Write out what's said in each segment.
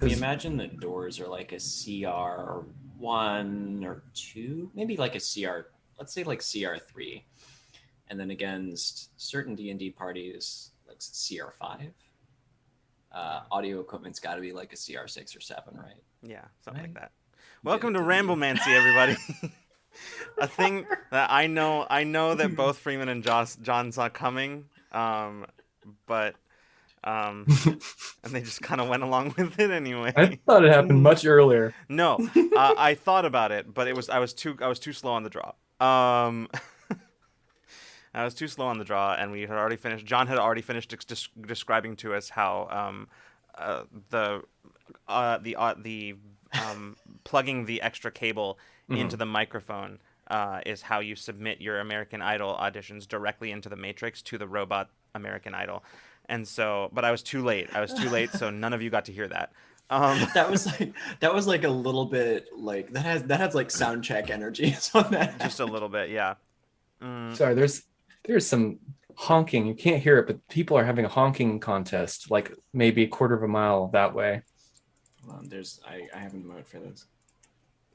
We imagine that doors are like a CR1 or 2, maybe like a CR, let's say like CR3. And then against certain D&D parties, like CR5. Audio equipment's got to be like a CR6 or 7, right? Yeah, something like that. Good Welcome to to you. Ramblemancy, everybody. A thing that I know that both Freeman and John saw coming, but um, and they just kind of went along with it I anyway. thought it happened much earlier. No, I thought about it, but I was too slow on the draw. I was too slow on the draw, and we had already finished. John had already finished describing to us how the plugging the extra cable into Mhm. the microphone is how you submit your American Idol auditions directly into the Matrix to the robot American Idol. And so, but I was too late. So none of you got to hear that. that was like a little bit like that has like sound check energy. So Just a that little bit, yeah. Sorry, there's some honking. You can't hear it, but people are having a honking contest, like maybe a quarter of a mile that way there's I have a mode for this.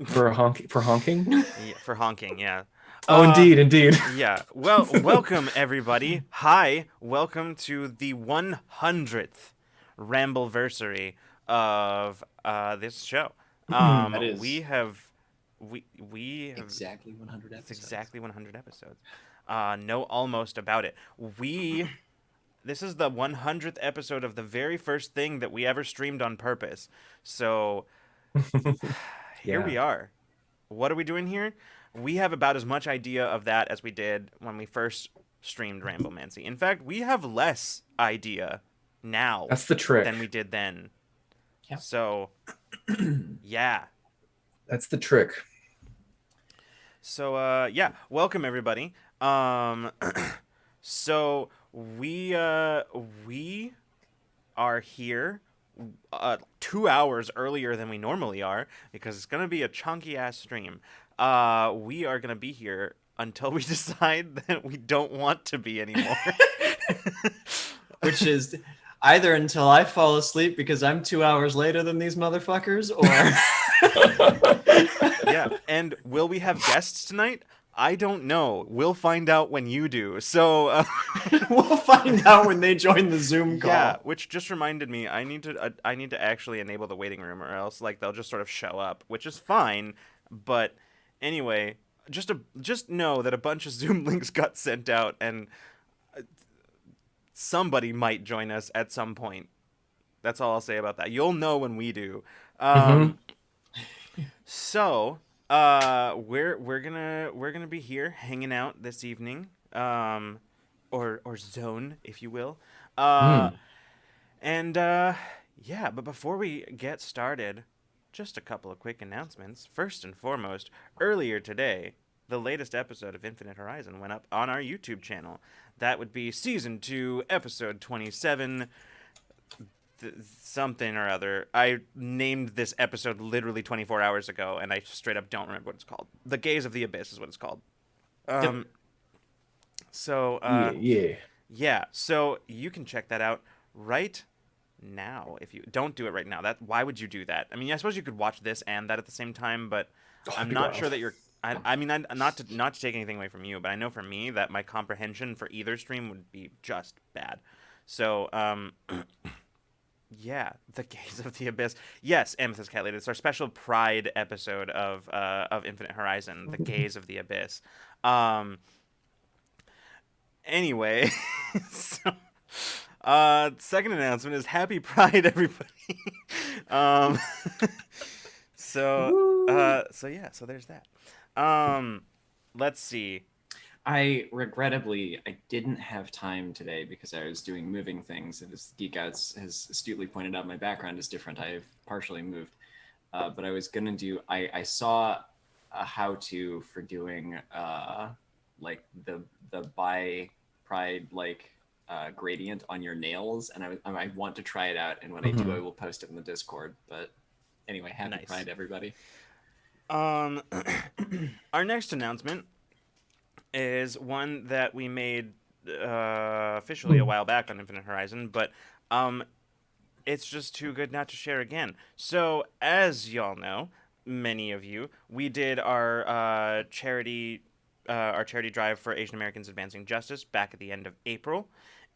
for honking. Yeah, for honking, yeah. Oh, Uh, indeed. yeah. Well, welcome everybody. Hi, welcome to the 100th Rambleversary of this show. That We is have we have exactly 100 It's episodes. exactly 100 episodes. No almost about it. This is the 100th episode of the very first thing that we ever streamed on purpose. So here Yeah, we are. What are we doing here? We have about as much idea of that as we did when we first streamed Ramblemancy. In fact, we have less idea now that's the trick. than we did then. Yeah. So, yeah. That's the trick. So, yeah, welcome everybody. So we are here 2 hours earlier than we normally are because it's gonna be a chunky ass stream. We are gonna be here until we decide that we don't want to be anymore. Which is either until I fall asleep because I'm 2 hours later than these motherfuckers, or Yeah, and will we have guests tonight? I don't know. We'll find out when you do. So, we'll find out when they join the Zoom yeah, call. which just reminded me, I need to actually enable the waiting room, or else like they'll just sort of show up, which is fine. But anyway, just know that a bunch of Zoom links got sent out, and somebody might join us at some point. That's all I'll say about that. You'll know when we do. Hmm. Um, so we're gonna be here hanging out this evening, or zone, if you will. Uh, Mm. and yeah, but before we get started, just a couple of quick announcements. First and foremost, earlier today, the latest episode of Infinite Horizon went up on our YouTube channel. That would be season 2, episode 27, something or other. I named this episode literally 24 hours ago, and I straight up don't remember what it's called. The Gaze of the Abyss is what it's called. Yep. Um, so, Yeah, yeah. yeah, so you can check that out right now. If you don't do it right now, why would you do that? I mean, I suppose you could watch this and that at the same time, but Oh, that'd I'm be not wild. sure that you're. I mean, not to take anything away from you, but I know for me that my comprehension for either stream would be just bad. So, yeah, the Gaze of the Abyss. Yes, Amethyst Cat Lady. It's our special Pride episode of Infinite Horizon, the Gaze of the Abyss. Um. Anyway, so, second announcement is Happy Pride, everybody. um. So, Woo. so yeah, so there's that. Um, let's see. I didn't have time today because I was doing moving things. And as Geek Outs has astutely pointed out, my background is different. I've partially moved. But I was going to do, I saw a how to for doing like the bi pride like gradient on your nails. And I want to try it out. And when I do, I Mhm. will post it in the Discord. But anyway, happy Nice. Pride, everybody. Um, our next announcement is one that we made officially a while back on Infinite Horizon, but um, it's just too good not to share again. So, as y'all know, many of you, we did our charity drive for Asian Americans Advancing Justice back at the end of April,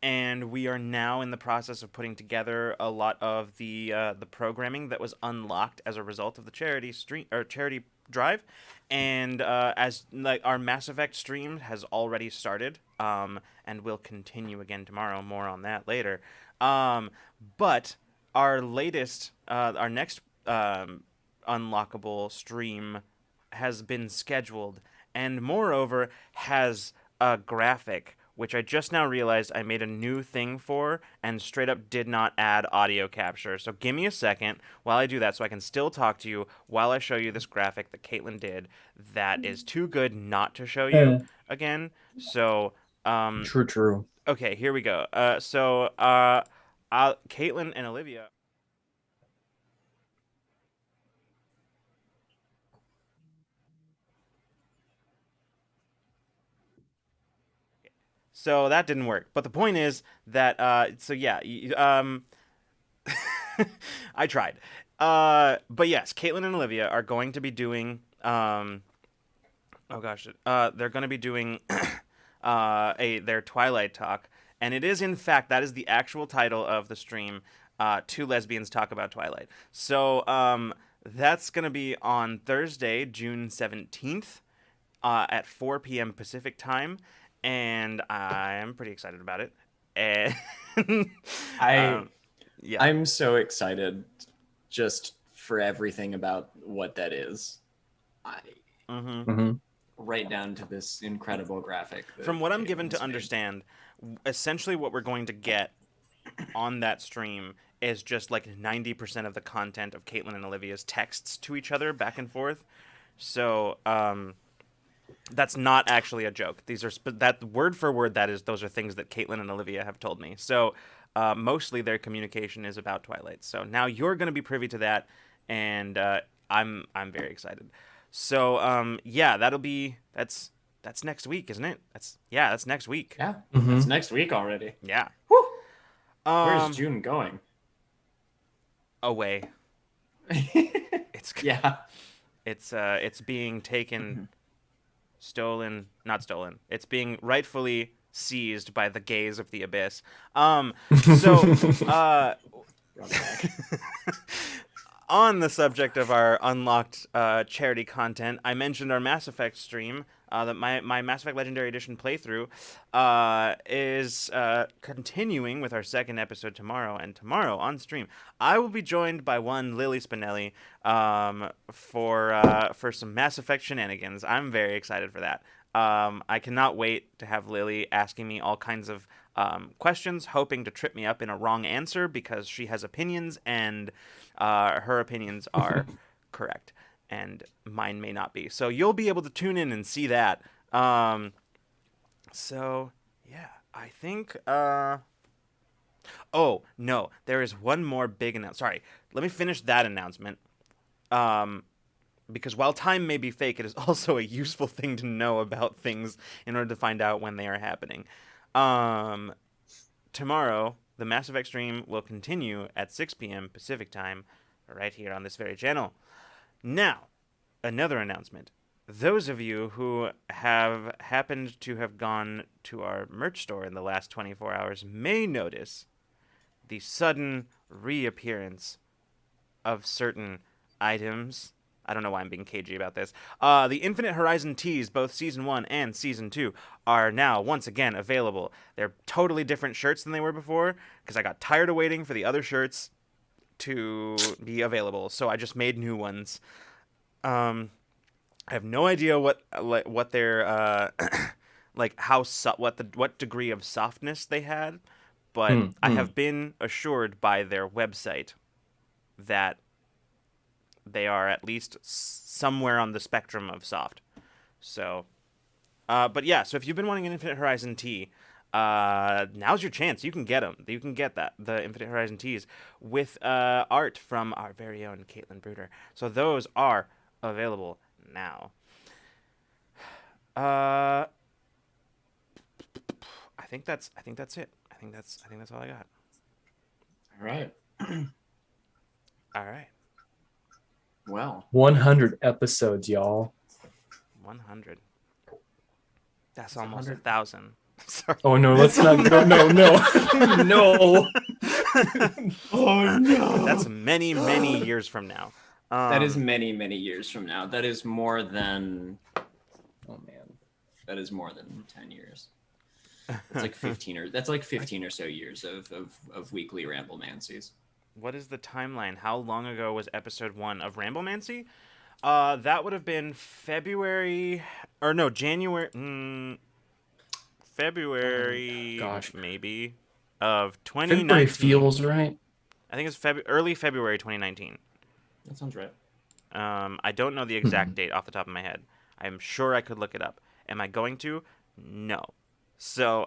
and we are now in the process of putting together a lot of the programming that was unlocked as a result of the charity drive, and as like our Mass Effect stream has already started, and will continue again tomorrow. More on that later. Um, but our next unlockable stream has been scheduled, and moreover has a graphic which I just now realized I made a new thing for and straight up did not add audio capture. So give me a second while I do that so I can still talk to you while I show you this graphic that Caitlin did that is too good not to show you again. So, True, true. okay, here we go. Caitlin and Olivia. So that didn't work. But the point is that, so yeah, I tried. But yes, Caitlin and Olivia are going to be doing, oh gosh, they're going to be doing their Twilight talk. And it is, in fact, that is the actual title of the stream. Two lesbians talk about Twilight. So that's going to be on Thursday, June 17th, at 4 p.m. Pacific time, and I am pretty excited about it. And I yeah, I'm so excited just for everything about what that is. I Hmm. right down to this incredible graphic. from That what I'm given Caitlin to has made. understand, essentially what we're going to get on that stream is just like 90% of the content of Caitlin and Olivia's texts to each other back and forth. So, that's not actually a joke. These are that word for word. Those are things that Caitlin and Olivia have told me. So mostly their communication is about Twilight. So now you're going to be privy to that, and I'm very excited. So yeah, that's next week, isn't it? That's next week. Yeah, Hmm. that's next week already. Yeah. Whew. Where's Um, June going? away. It's Yeah. it's being taken, stolen, not stolen. It's being rightfully seized by the gaze of the abyss. So, Run back. on the subject of our unlocked charity content, I mentioned our Mass Effect stream. That my Mass Effect Legendary Edition playthrough is continuing with our second episode tomorrow. And tomorrow on stream, I will be joined by one Lily Spinelli for some Mass Effect shenanigans. I'm very excited for that. I cannot wait to have Lily asking me all kinds of questions, hoping to trip me up in a wrong answer because she has opinions and her opinions are correct and mine may not be. So you'll be able to tune in and see that. So yeah, I think. Oh no, there is one more big announcement. Sorry, let me finish that announcement. Um, because while time may be fake, it is also a useful thing to know about things in order to find out when they are happening. Um, Tomorrow, the Mass Effect stream will continue at 6 p.m. Pacific time, right here on this very channel. Now, another announcement. Those of you who have happened to have gone to our merch store in the last 24 hours may notice the sudden reappearance of certain items. I don't know why I'm being cagey about this. The Infinite Horizon tees, both Season 1 and Season 2, are now once again available. They're totally different shirts than they were before because I got tired of waiting for the other shirts to be available, so I just made new ones. Um, I have no idea what their like what degree of softness they had, but Mm, I mm. have been assured by their website that they are at least somewhere on the spectrum of soft. So, but yeah, so if you've been wanting an Infinite Horizon tee, now's your chance. You can get them. You can get the Infinite Horizon tees with art from our very own Caitlin Bruder. So those are available now. Uh, I think that's it. I think that's all I got. All right. All right. Well, 100 episodes, y'all. 100. That's It's almost 100. 1,000. Sorry. Oh no, let's not go. No, no. Oh no. That's many, many years from now. That is many, many years from now. That is more than. Oh man. That is more than 10 years. That's like 15 or that's like 15 or so years of weekly Ramblemancies. What is the timeline? How long ago was episode 1 of Ramblemancy? That would have been February, or no, January, February, Gosh. maybe, of February 2019. feels right. I think it's early February 2019. That sounds right. I don't know the exact date off the top of my head. I'm sure I could look it up. Am I going to? No. So,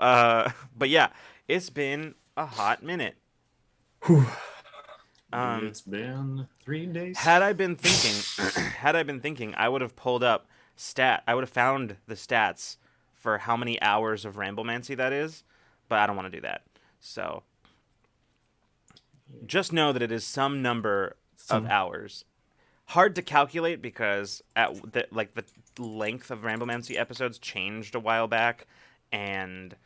but yeah, it's been a hot minute. Whew. It's been 3 days. Had I been thinking, I would have pulled up I would have found the stats for how many hours of Ramblemancy that is, but I don't want to do that. So, just know that it is some number of hours. Hard to calculate because the length of Ramblemancy episodes changed a while back, and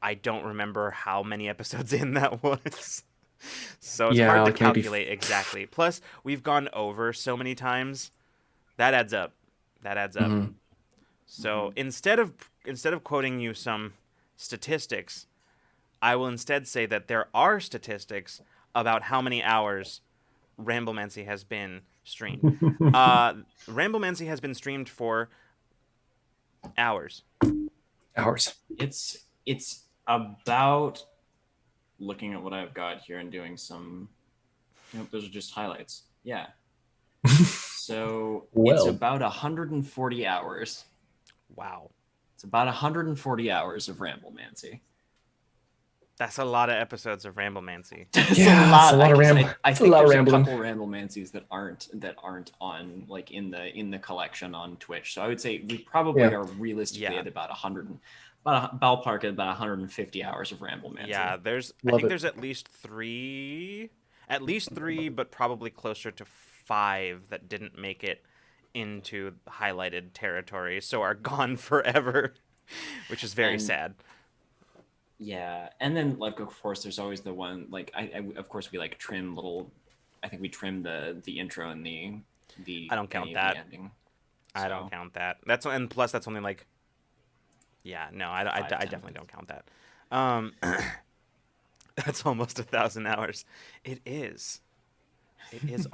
I don't remember how many episodes in that was. So it's hard to like maybe calculate exactly. Plus, we've gone over so many times. That adds up. Mhm. So instead of quoting you some statistics, I will instead say that there are statistics about how many hours Ramblemancy has been streamed. Ramblemancy has been streamed for hours. hours. It's about, looking at what I've got here and doing some, those are just highlights. Yeah. So it's Well. about 140 hours. Wow. It's about 140 hours of Ramblemancy. That's a lot of episodes of Ramblemancy. It's Yeah, a lot. it's a lot of I it's a think lot of there's a rambling. couple Ramblemancies that aren't on like in the collection on Twitch. So I would say we probably are realistically at about 100, about a ballpark at about 150 hours of Ramblemancy. Yeah, I think there's at least three, but probably closer to 5 that didn't make it into highlighted territory, so are gone forever, which is very sad. Yeah, and then like of course there's always the one like I of course we like trim little. I think we trim the intro and the. I don't count that. Ending, so. I don't count that. And plus that's only like. Yeah, no, I definitely don't count that. That's almost 1,000 hours. It is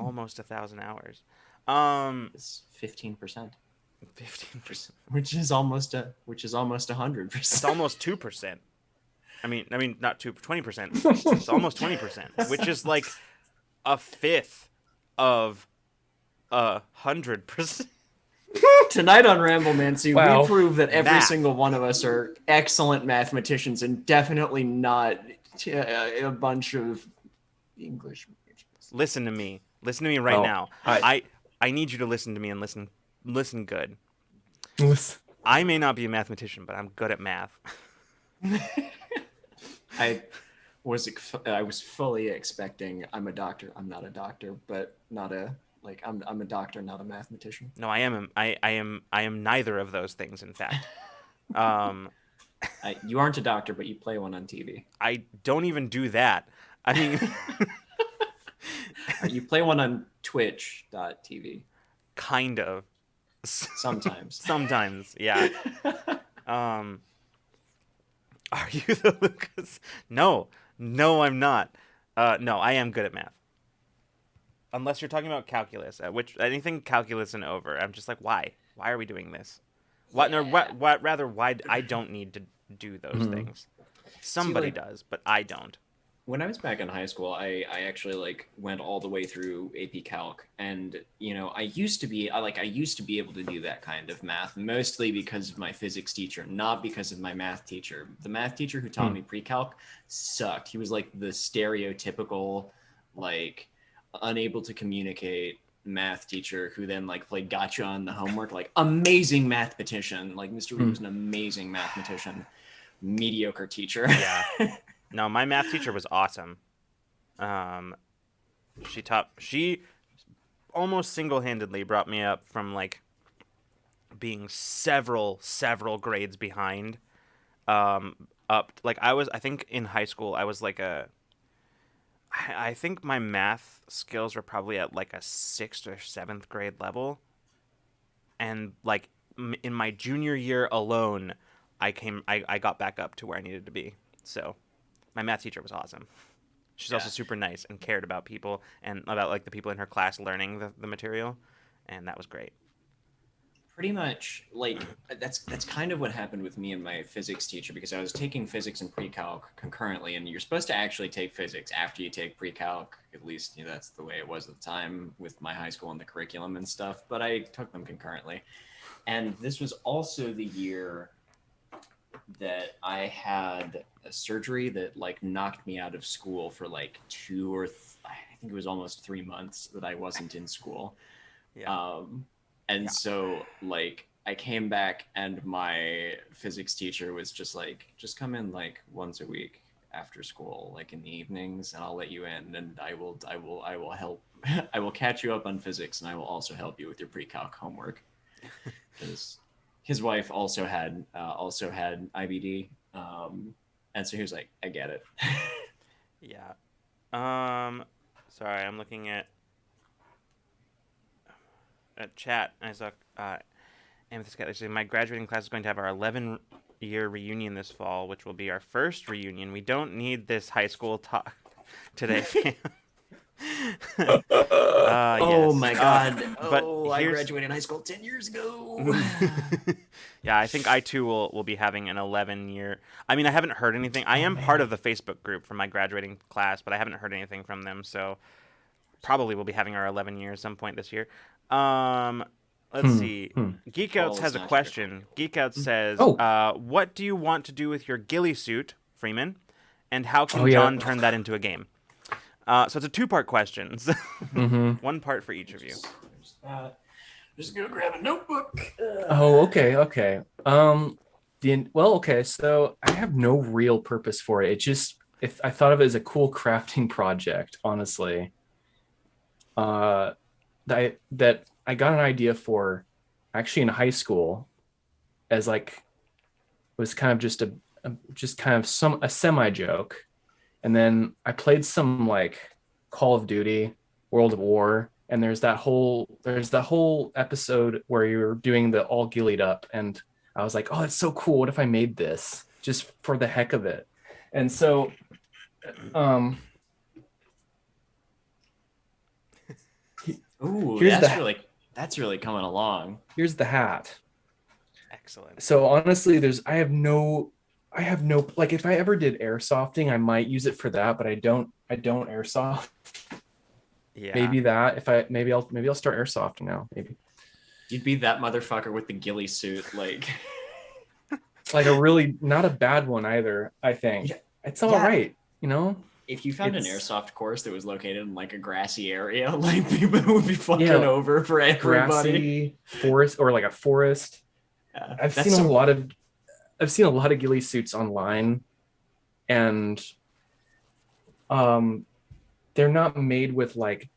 almost 1,000 hours. It's 15%. 15%, which is almost 100%. It's almost 2%. I mean, not 20%. It's almost 20%, which is like a fifth of 100%. Tonight on Ramblemancy, we prove that every Math. single one of us are excellent mathematicians and definitely not a bunch of English majors. Listen to me right now. I need you to listen to me and listen good. I may not be a mathematician, but I'm good at math. I was fully expecting I'm a doctor. I'm not a doctor, but not a I'm a doctor, not a mathematician. No, I am neither of those things, in fact. You aren't a doctor, but you play one on TV. I don't even do that. I mean, you play one on Twitch.tv. Kind of. Sometimes. Sometimes, yeah. Are you though, Lucas? No, I'm not. No, I am good at math. Unless you're talking about calculus, which anything calculus and over, I'm just like, why? Why are we doing this? Why I don't need to do those things. Somebody does, but I don't. When I was back in high school, I actually went all the way through AP Calc, and I used to be able to do that kind of math, mostly because of my physics teacher, not because of my math teacher. The math teacher who taught me pre-calc sucked. He was like the stereotypical unable to communicate math teacher who then played gotcha on the homework. Amazing mathematician. Mr. Lee was an amazing mathematician. Mediocre teacher. Yeah. No, my math teacher was awesome. She almost single-handedly brought me up from like being several grades behind, up like I think in high school I was like I think my math skills were probably at like a 6th or 7th grade level, and like in my junior year alone I got back up to where I needed to be. So my math teacher was awesome. She's also Yeah. super nice and cared about people and about like the people in her class learning the material, and that was great. Pretty much, like that's kind of what happened with me and my physics teacher, because I was taking physics and pre-calc concurrently, and you're supposed to actually take physics after you take pre-calc. At least, you know, that's the way it was at the time with my high school and the curriculum and stuff. But I took them concurrently, and this was also the year that I had a surgery that like knocked me out of school for like I think it was almost 3 months that I wasn't in school. Yeah. And Yeah. so like I came back and my physics teacher was just like, just come in like once a week after school, like in the evenings, and I'll let you in, and I will help. I will catch you up on physics, and I will also help you with your pre-calc homework. Because his wife also had IBD, and so he was like, I get it. Yeah. Sorry, I'm looking at chat. I saw Amethyst Cat. They say my graduating class is going to have our 11-year reunion this fall, which will be our first reunion. We don't need this high school talk today, fam. Oh Yes. my god! But I here's graduated high school 10 years ago. yeah, I think I too will be having an 11-year. I mean, I haven't heard anything. I am part of the Facebook group for my graduating class, but I haven't heard anything from them. So probably we'll be having our 11 year at some point this year. Let's see. Geek Outs Fall has is a not question. Geek Outs says, Oh. "What do you want to do with your ghillie suit, Freeman? And how can Oh, yeah. John turn that into a game?" So it's a 2-part question. Mm-hmm. 1 part for each of you. Just go grab a notebook. Oh, okay. Okay, so I have no real purpose for it. It just, if I thought of it as a cool crafting project, honestly. That I got an idea for actually in high school, as like was kind of just kind of a semi joke, and then I played some like Call of Duty, World of War, and there's that whole episode where you're doing the all gillied up, and I was like, oh, it's so cool. What if I made this just for the heck of it? And so, Ooh, here's that's really coming along. here's the hat. Excellent. So honestly, I have no, like, if I ever did airsofting, I might use it for that, but I don't airsoft. Yeah. Maybe I'll start airsofting now. Maybe You'd be that motherfucker with the ghillie suit, like like a really not a bad one either. I think it's all right. You know, if you found an It's- airsoft course that was located in like a grassy area, like people would be fucking Yeah, over for everybody. grassy forest or like a forest. Yeah, I've that's seen some- a lot of ghillie suits online, and they're not made with like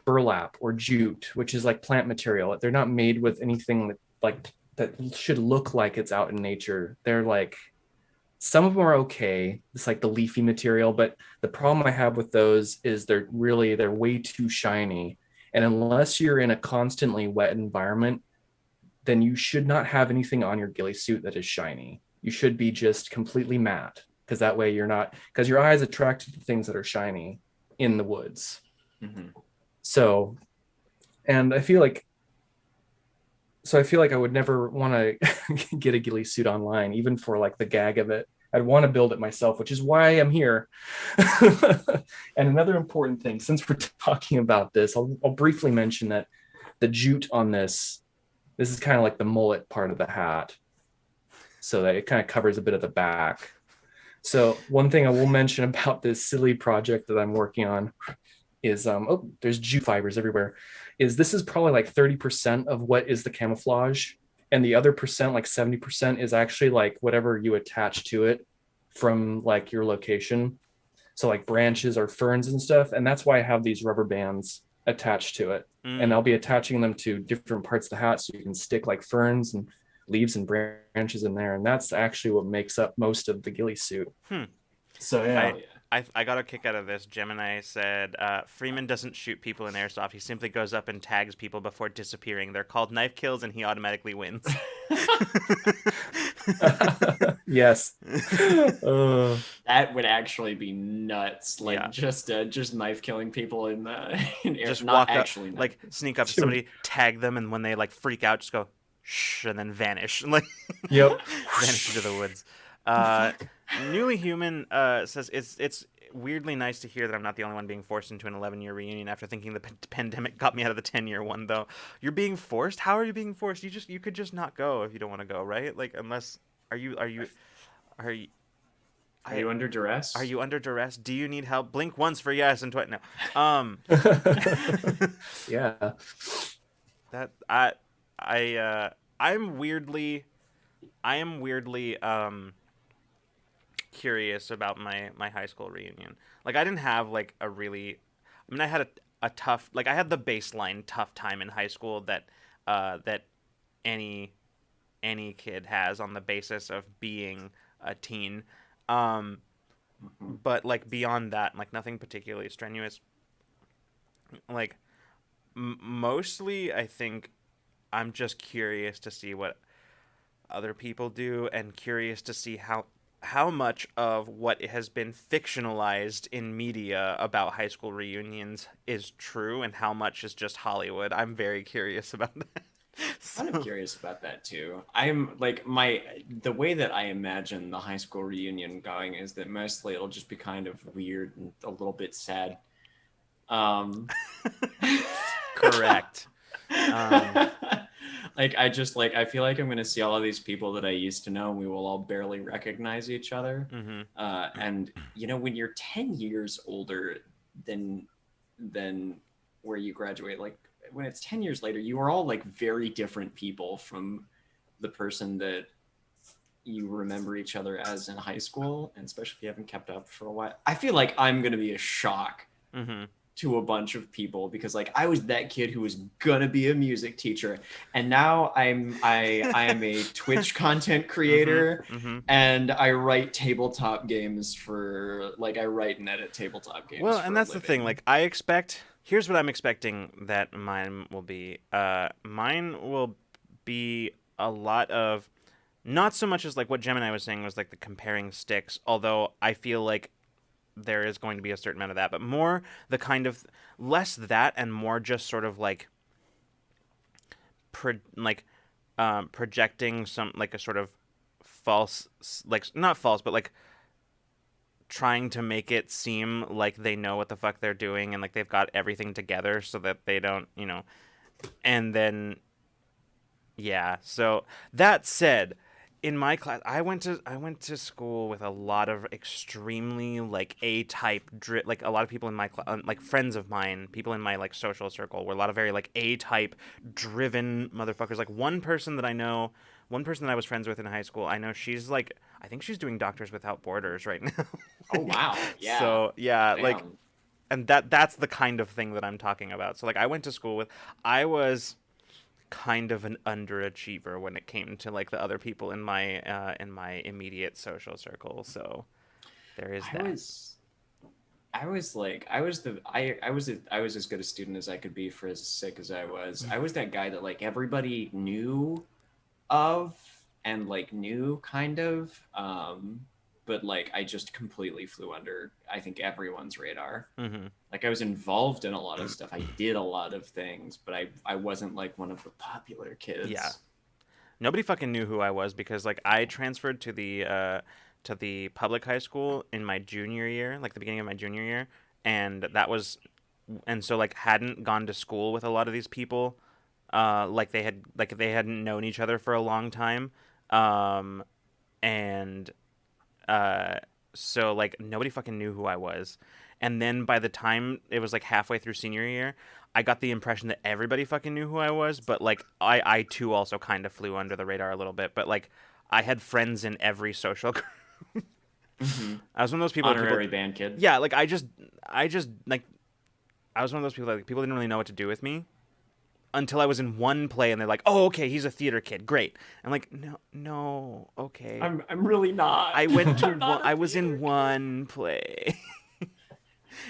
burlap or jute, which is like plant material. They're not made with anything that should look like it's out in nature. They're like, some of them are okay. It's like the leafy material, but the problem I have with those is they're way too shiny. And unless you're in a constantly wet environment, then you should not have anything on your ghillie suit that is shiny. You should be just completely matte, because that way you're not, because your eye is attracted to things that are shiny in the woods. Mhm. So, and I feel like I would never want to get a ghillie suit online, even for like the gag of it. I'd want to build it myself, which is why I'm here. And another important thing, since we're talking about this, I'll briefly mention that the jute on this is kind of like the mullet part of the hat, so that it kind of covers a bit of the back. So one thing I will mention about this silly project that I'm working on is there's jute fibers everywhere. This is probably like 30% of what is the camouflage, and the other percent, like 70%, is actually like whatever you attach to it from like your location. So like branches or ferns and stuff. And that's why I have these rubber bands attached to it. And Mm. I'll be attaching them to different parts of the hat so you can stick like ferns and leaves and branches in there. And that's actually what makes up most of the ghillie suit. Hmm. So yeah. I, Oh yeah. I got a kick out of this. Gemini said, Freeman doesn't shoot people in airsoft. He simply goes up and tags people before disappearing. They're called knife kills, and he automatically wins. Yes. Uh, That would actually be nuts. Like Yeah. just knife killing people in the in air. Just Not walk up, actually knife. like sneak up to somebody, tag them, and when they like freak out, just go shh, and then vanish, like yep. vanish into the woods. The Uh, fuck? Newly Human says it's weirdly nice to hear that I'm not the only one being forced into an 11-year reunion after thinking the pandemic got me out of the 10-year one. Though you're being forced. How are you being forced? You could just not go if you don't want to go, right? Like unless are you Are I you under are duress? you under duress? Do you need help? Blink once for yes and twice no. Yeah. That I I'm weirdly I am weirdly curious about my high school reunion. Like I didn't have like a really I mean I had a tough like I had the baseline tough time in high school that any any kid has on the basis of being a teen. Um Mhm. but like beyond that, like nothing particularly strenuous. Like mostly I think I'm just curious to see what other people do and curious to see how much of what has been fictionalized in media about high school reunions is true and how much is just Hollywood. I'm very curious about that. Kind of So, curious about that too. I'm like the way that I imagine the high school reunion going is that mostly it'll just be kind of weird and a little bit sad. Um correct. Um, like I feel like I'm gonna see all of these people that I used to know and we will all barely recognize each other. mhm. And you know, when you're 10 years older than than where you graduate, like when it's 10 years later, you are all like very different people from the person that you remember each other as in high school, and especially if you haven't kept up for a while. I feel like I'm gonna be a shock Mhm. to a bunch of people because like I was that kid who was gonna be a music teacher, and now I am a Twitch content Mhm. creator, Mhm. and I write tabletop games for like I write and edit tabletop games Well, and for a that's the thing. living. Like, I expect. Here's what I'm expecting that mine will be. Mine will be a lot of not so much as like what Gemini was saying was like the comparing sticks. Although I feel like there is going to be a certain amount of that, but more the kind of less that and more just sort of like like projecting some like a sort of false like not false but like trying to make it seem like they know what the fuck they're doing and like they've got everything together so that they don't, and then yeah. So that said, in my class, I went to school with a lot of extremely like A-type like a lot of people in my like friends of mine, people in my like social circle were a lot of very like A-type driven motherfuckers. Like one person that I was friends with in high school, I know she's like I think she's doing Doctors Without Borders right now. Oh wow, yeah, So, yeah, like damn. and that's the kind of thing that I'm talking about. So like I went to school with I was kind of an underachiever when it came to like the other people in my immediate social circle. So there is I that. was I was like I was the I was as good a student as I could be for as sick as I was. I was that guy that like everybody knew of and like knew kind of but like I just completely flew under I think everyone's radar. Hmm. Like I was involved in a lot of stuff. I did a lot of things, but I wasn't like one of the popular Yeah. kids. Nobody fucking knew who I was because like I transferred to the public high school in my junior year, like the beginning of my junior year, and that was and so like hadn't gone to school with a lot of these people like they hadn't known each other for a long time. Um and Uh, so like nobody fucking knew who I was. And then by the time it was like halfway through senior year, I got the impression that everybody fucking knew who I was, but like I too also kind of flew under the radar a little bit, but like I had friends in every social group. I was one of those people. Honorary band kid. Yeah, like I just like I was one of those people that like, people didn't really know what to do with me until I was in one play, and they're like, "Oh, okay, he's a theater kid, great." I'm like, "No, okay." I'm really not. I went to I'm not a I was in theater one play.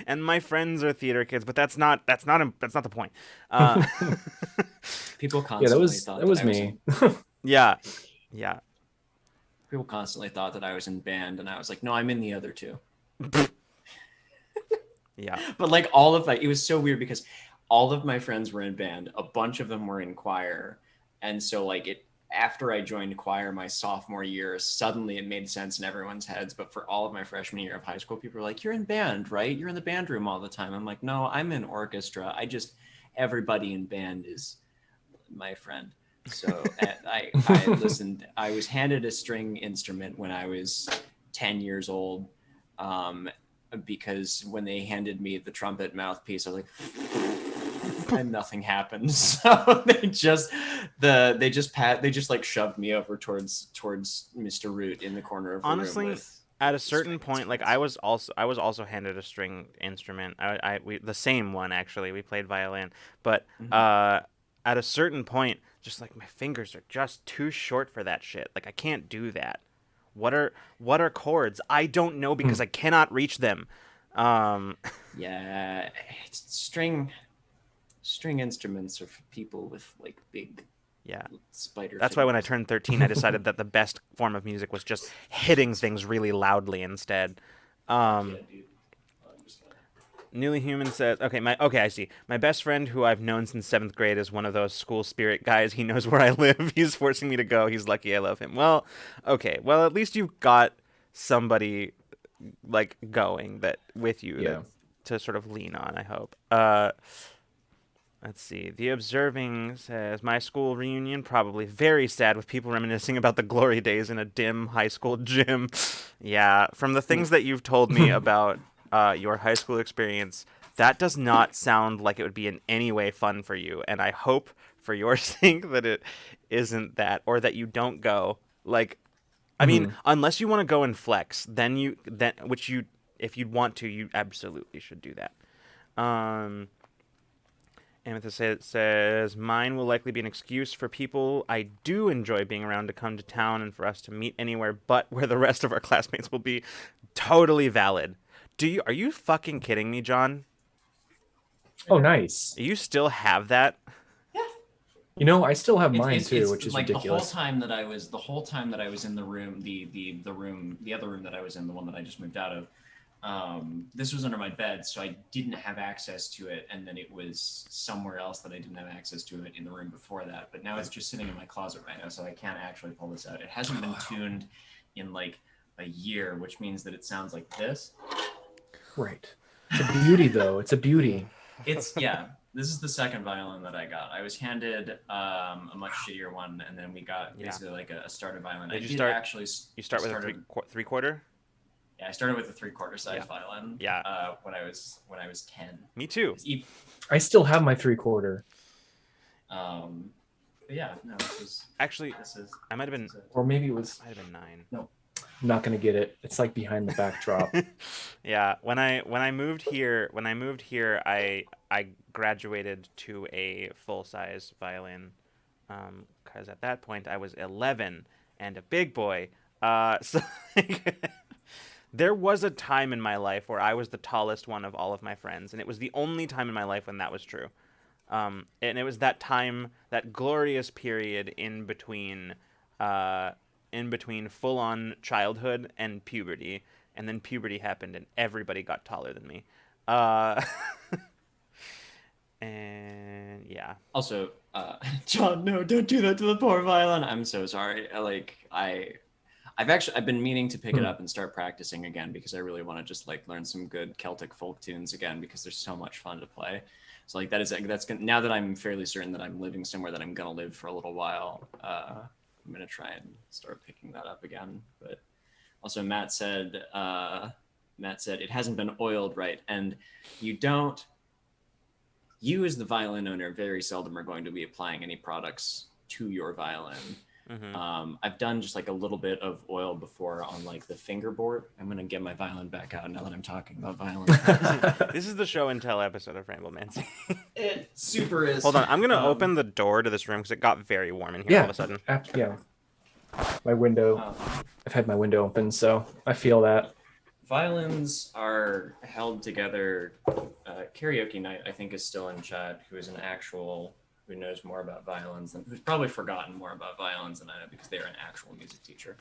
And my friends are theater kids, but that's not the point. People Yeah, that constantly thought was I was me. Yeah. people constantly thought that I was in band, and I was like, no, I'm in the other two. Yeah. But like it was so weird because all of my friends were in band. A bunch of them were in choir, and so like after I joined choir my sophomore year, suddenly it made sense in everyone's heads. But for all of my freshman year of high school, people were like, "You're in band, right? You're in the band room all the time." I'm like, "No, I'm in orchestra. Everybody in band is my friend." So I listened. I was handed a string instrument when I was 10 years old, because when they handed me the trumpet mouthpiece, I was like, and nothing happened. So they just like shoved me over towards Mr. Root in the corner of the Honestly, room with. At a certain point, like I was also handed a string instrument. We the same one actually. We played violin, but at a certain point, just like my fingers are just too short for that shit. Like I can't do that. What are chords? I don't know because I cannot reach them. Yeah, string instruments are for people with like big Yeah. spider. That's why when I turned 13, I decided that the best form of music was just hitting things really loudly instead. Yeah, dude. Newly Human says, okay, I see. My best friend, who I've known since 7th grade, is one of those school spirit guys. He knows where I live. He's forcing me to go. He's lucky I love him. Well, okay. Well, at least you've got somebody like going that with you to sort of lean on, I hope. Let's see. The Observing says, my school reunion, probably very sad with people reminiscing about the glory days in a dim high school gym. Yeah, from the things that you've told me about your high school experience, that does not sound like it would be in any way fun for you. And I hope for your sake that it isn't that, or that you don't go. Like, I mean, unless you want to go and flex, if you'd want to, you absolutely should do that. Amethyst says, mine will likely be an excuse for people I do enjoy being around to come to town and for us to meet anywhere but where the rest of our classmates will be. Totally valid. Are you fucking kidding me, John? Oh, nice. You still have that? Yeah. I still have mine too, which is like ridiculous. The whole time that I was in the room, the other room that I was in, the one that I just moved out of, this was under my bed, so I didn't have access to it, and then it was somewhere else that I didn't have access to it in the room before that. But now it's just sitting in my closet right now, so I can't actually pull this out. It hasn't been tuned in like a year, which means that it sounds like this. Right. It's a beauty, though. It's a beauty. This is the second violin that I got. I was handed a much shittier one, and then we got basically like a starter violin. You start with a three-quarter? Yeah, I started with a 3/4 size violin. Yeah. When I was 10. Me too. I still have my 3/4. But yeah, no, this is actually. I might have been, or maybe it was. Might have been 9. No, I'm not gonna get it. It's like behind the backdrop. Yeah. When I moved here, I graduated to a full-size violin, because at that point I was 11 and a big boy. So. There was a time in my life where I was the tallest one of all of my friends, and it was the only time in my life when that was true. And it was that time, that glorious period in between full-on childhood and puberty, and then puberty happened, and everybody got taller than me. And yeah. Also, John, no, don't do that to the poor violin. I'm so sorry. I've been meaning to pick it up and start practicing again because I really want to just like learn some good Celtic folk tunes again because they're so much fun to play. So like that's now that I'm fairly certain that I'm living somewhere that I'm gonna live for a little while, I'm gonna try and start picking that up again. But also Matt said it hasn't been oiled right, and you as the violin owner very seldom are going to be applying any products to your violin. I've done just like a little bit of oil before on like the fingerboard. I'm gonna get my violin back out now that I'm talking about violin. This is the show and tell episode of Ramblemancy. It super is. Hold on, I'm gonna open the door to this room because it got very warm in here all of a sudden. Yeah. My window. I've had my window open, so I feel that. Violins are held together. Karaoke Night, I think, is still in chat, who is an actual, who knows more about violins, and who's probably forgotten more about violins than I know because they're an actual music teacher.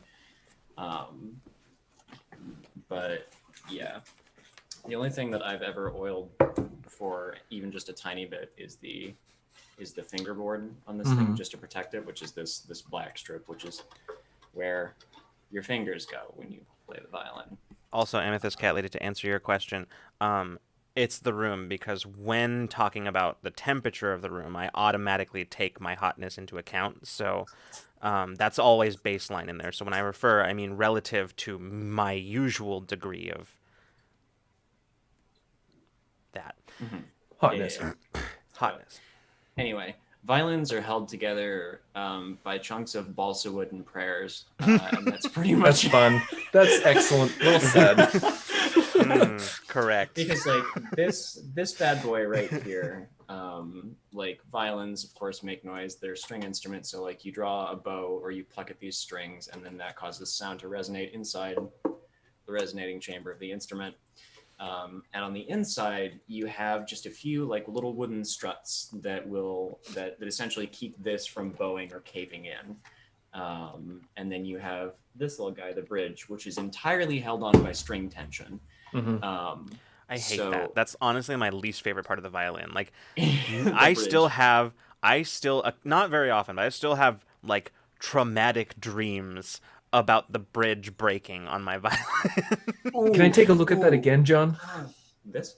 But yeah, the only thing that I've ever oiled for even just a tiny bit is the fingerboard on this thing, just to protect it, which is this black strip, which is where your fingers go when you play the violin. Also, Amethyst Cat Lady, to answer your question, it's the room, because when talking about the temperature of the room, I automatically take my hotness into account. So that's always baseline in there. So when I refer, I mean relative to my usual degree of that. Hotness. Yeah. Hotness. Anyway, violins are held together by chunks of balsa wood and prayers, and that's pretty much. That's fun. That's excellent. Well said. Correct. Because like this bad boy right here, like violins of course make noise. They're string instruments, so like you draw a bow or you pluck at these strings, and then that causes sound to resonate inside the resonating chamber of the instrument. And on the inside, you have just a few like little wooden struts that essentially keep this from bowing or caving in. And then you have this little guy, the bridge, which is entirely held on by string tension. I hate that. That's honestly my least favorite part of the violin. Like, I still not very often, but I still have like traumatic dreams about the bridge breaking on my violin. Can I take a look at that again, John? This?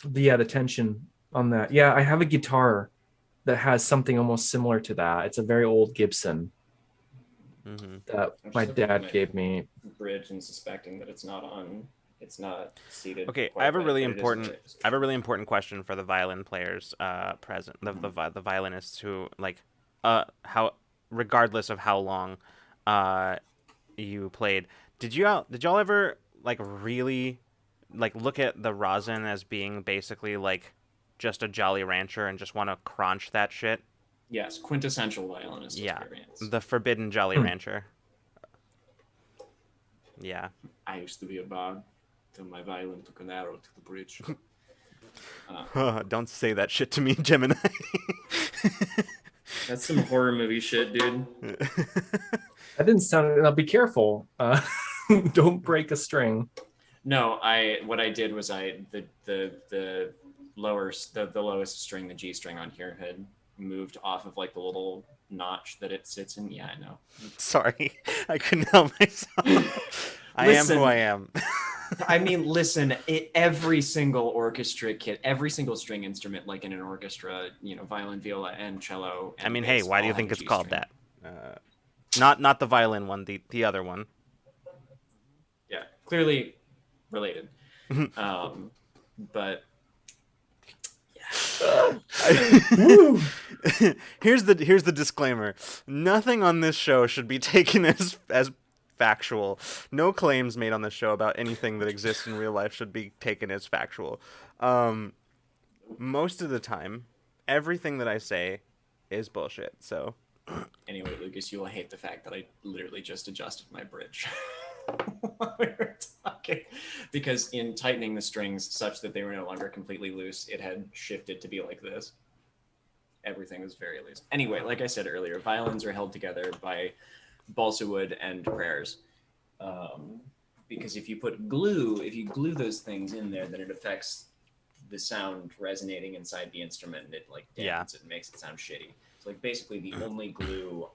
The tension on that. Yeah, I have a guitar that has something almost similar to that. It's a very old Gibson that my dad gave me. Bridge and suspecting that it's not seated. Okay, I have a really important question for the violin players present, the violinists who like how regardless of how long you played, did y'all ever like really like look at the rosin as being basically like just a Jolly Rancher and just want to crunch that shit? Yes, quintessential violinist experience. The forbidden Jolly Rancher. Yeah. I used to be a bard till my violin took an arrow to the bridge. Don't say that shit to me, Gemini. That's some horror movie shit, dude. That didn't sound. Now be careful. Don't break a string. No, what I did was the lowest string, the G string on here, had moved off of like the little notch that it sits in. Yeah, I know. Sorry, I couldn't help myself. I am who I am. I mean, listen, every single orchestra kit, every single string instrument, like in an orchestra, violin, viola, and cello. And I mean, hey, why do you think it's called that? Not the violin one, the other one. Yeah, clearly related. But here's the disclaimer. Nothing on this show should be taken as factual. No claims made on this show about anything that exists in real life should be taken as factual. Most of the time, everything that I say is bullshit. So anyway, Lucas, you will hate the fact that I literally just adjusted my bridge while we were talking, because in tightening the strings such that they were no longer completely loose, it had shifted to be like this. Everything was very loose. Anyway, like I said earlier, violins are held together by balsa wood and prayers, because if you glue those things in there, then it affects the sound resonating inside the instrument, and it like dampens it and makes it sound shitty. So like basically the only glue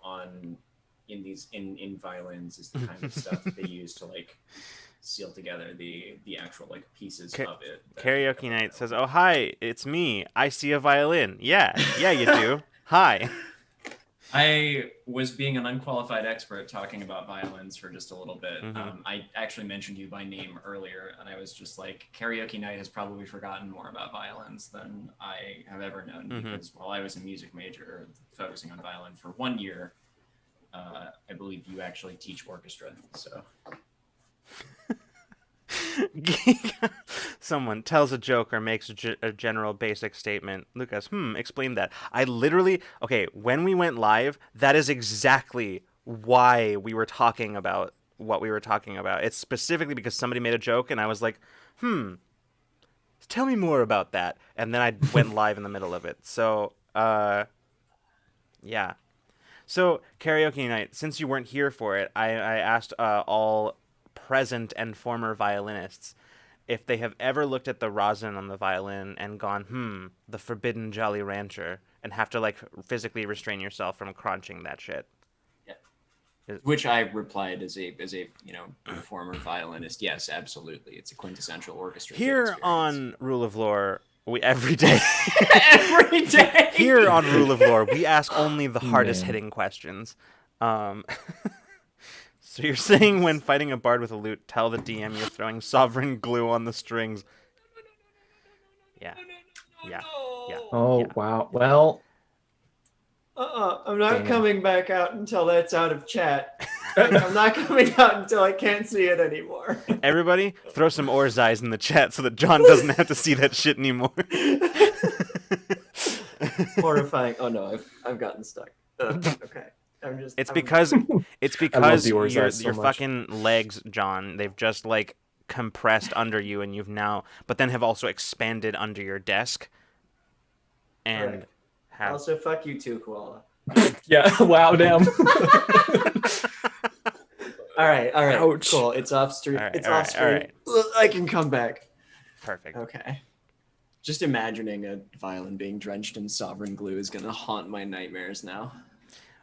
in violins is the kind of stuff that they use to like seal together the actual like pieces of it. Karaoke Night says, "Oh hi, it's me. I see a violin. Yeah, you do. Hi." I was being an unqualified expert talking about violins for just a little bit. I actually mentioned you by name earlier, and I was just like, Karaoke Night has probably forgotten more about violins than I have ever known, because while I was a music major focusing on violin for 1 year, I believe you actually teach orchestra. So Someone tells a joke or makes a general basic statement. Lucas, explain that. I literally, okay, when we went live, that is exactly why we were talking about what we were talking about. It's specifically because somebody made a joke and I was like, tell me more about that. And then I went live in the middle of it. So, yeah. So, karaoke night, since you weren't here for it, I asked all present and former violinists if they have ever looked at the rosin on the violin and gone, the forbidden Jolly Rancher, and have to, like, physically restrain yourself from crunching that shit. Yeah. Which I replied as a former violinist. Yes, absolutely. It's a quintessential orchestra. Here on Rule of Lore, we every day. Every day. Here on Rule of Lore, we ask only the hardest hitting questions. So you're saying when fighting a bard with a lute, tell the DM you're throwing sovereign glue on the strings. Yeah. Yeah. Yeah. Oh, yeah. wow. Well, I'm not coming back out until that's out of chat. I'm not coming out until I can't see it anymore. Everybody, throw some Orzais in the chat so that John doesn't have to see that shit anymore. Horrifying. Oh no, I've gotten stuck. Okay. It's because your so fucking legs, John, they've just like compressed under you and you've now but then have also expanded under your desk and right. Also fuck you too, Koala. Yeah, wow, damn. all right. Ouch. Cool. It's off stream. Off stream. All right. I can come back. Perfect. Okay. Just imagining a violin being drenched in sovereign glue is gonna haunt my nightmares now.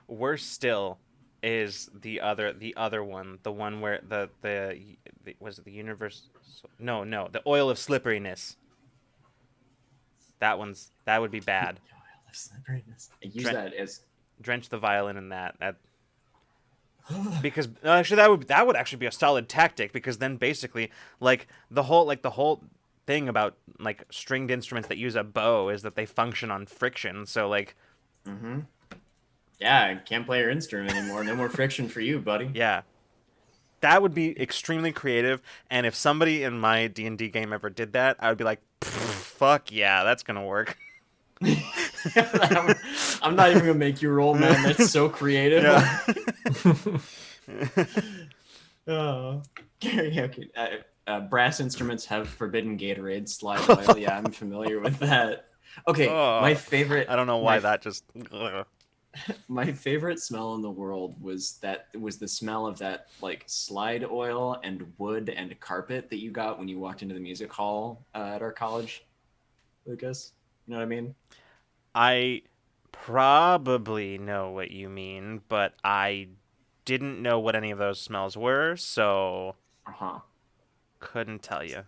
Worse still is the other one, the one where the was it the universe? No, the oil of slipperiness. That would be bad. Oil of slipperiness. I use that as drench the violin in that. Because actually that would actually be a solid tactic because then basically like the whole thing about like stringed instruments that use a bow is that they function on friction. So like. Mm-hmm. Yeah, I can't play your instrument anymore. No more friction for you, buddy. Yeah. That would be extremely creative, and if somebody in my D&D game ever did that, I would be like, fuck yeah, that's gonna work. I'm not even gonna make you roll, man. That's so creative. Yeah. Karaoke. Brass instruments have forbidden Gatorade slide oil. Yeah, I'm familiar with that. Okay, my favorite. I don't know why that just... My favorite smell in the world was the smell of that like slide oil and wood and carpet that you got when you walked into the music hall at our college, Lucas. You know what I mean? I probably know what you mean, but I didn't know what any of those smells were, so couldn't tell you.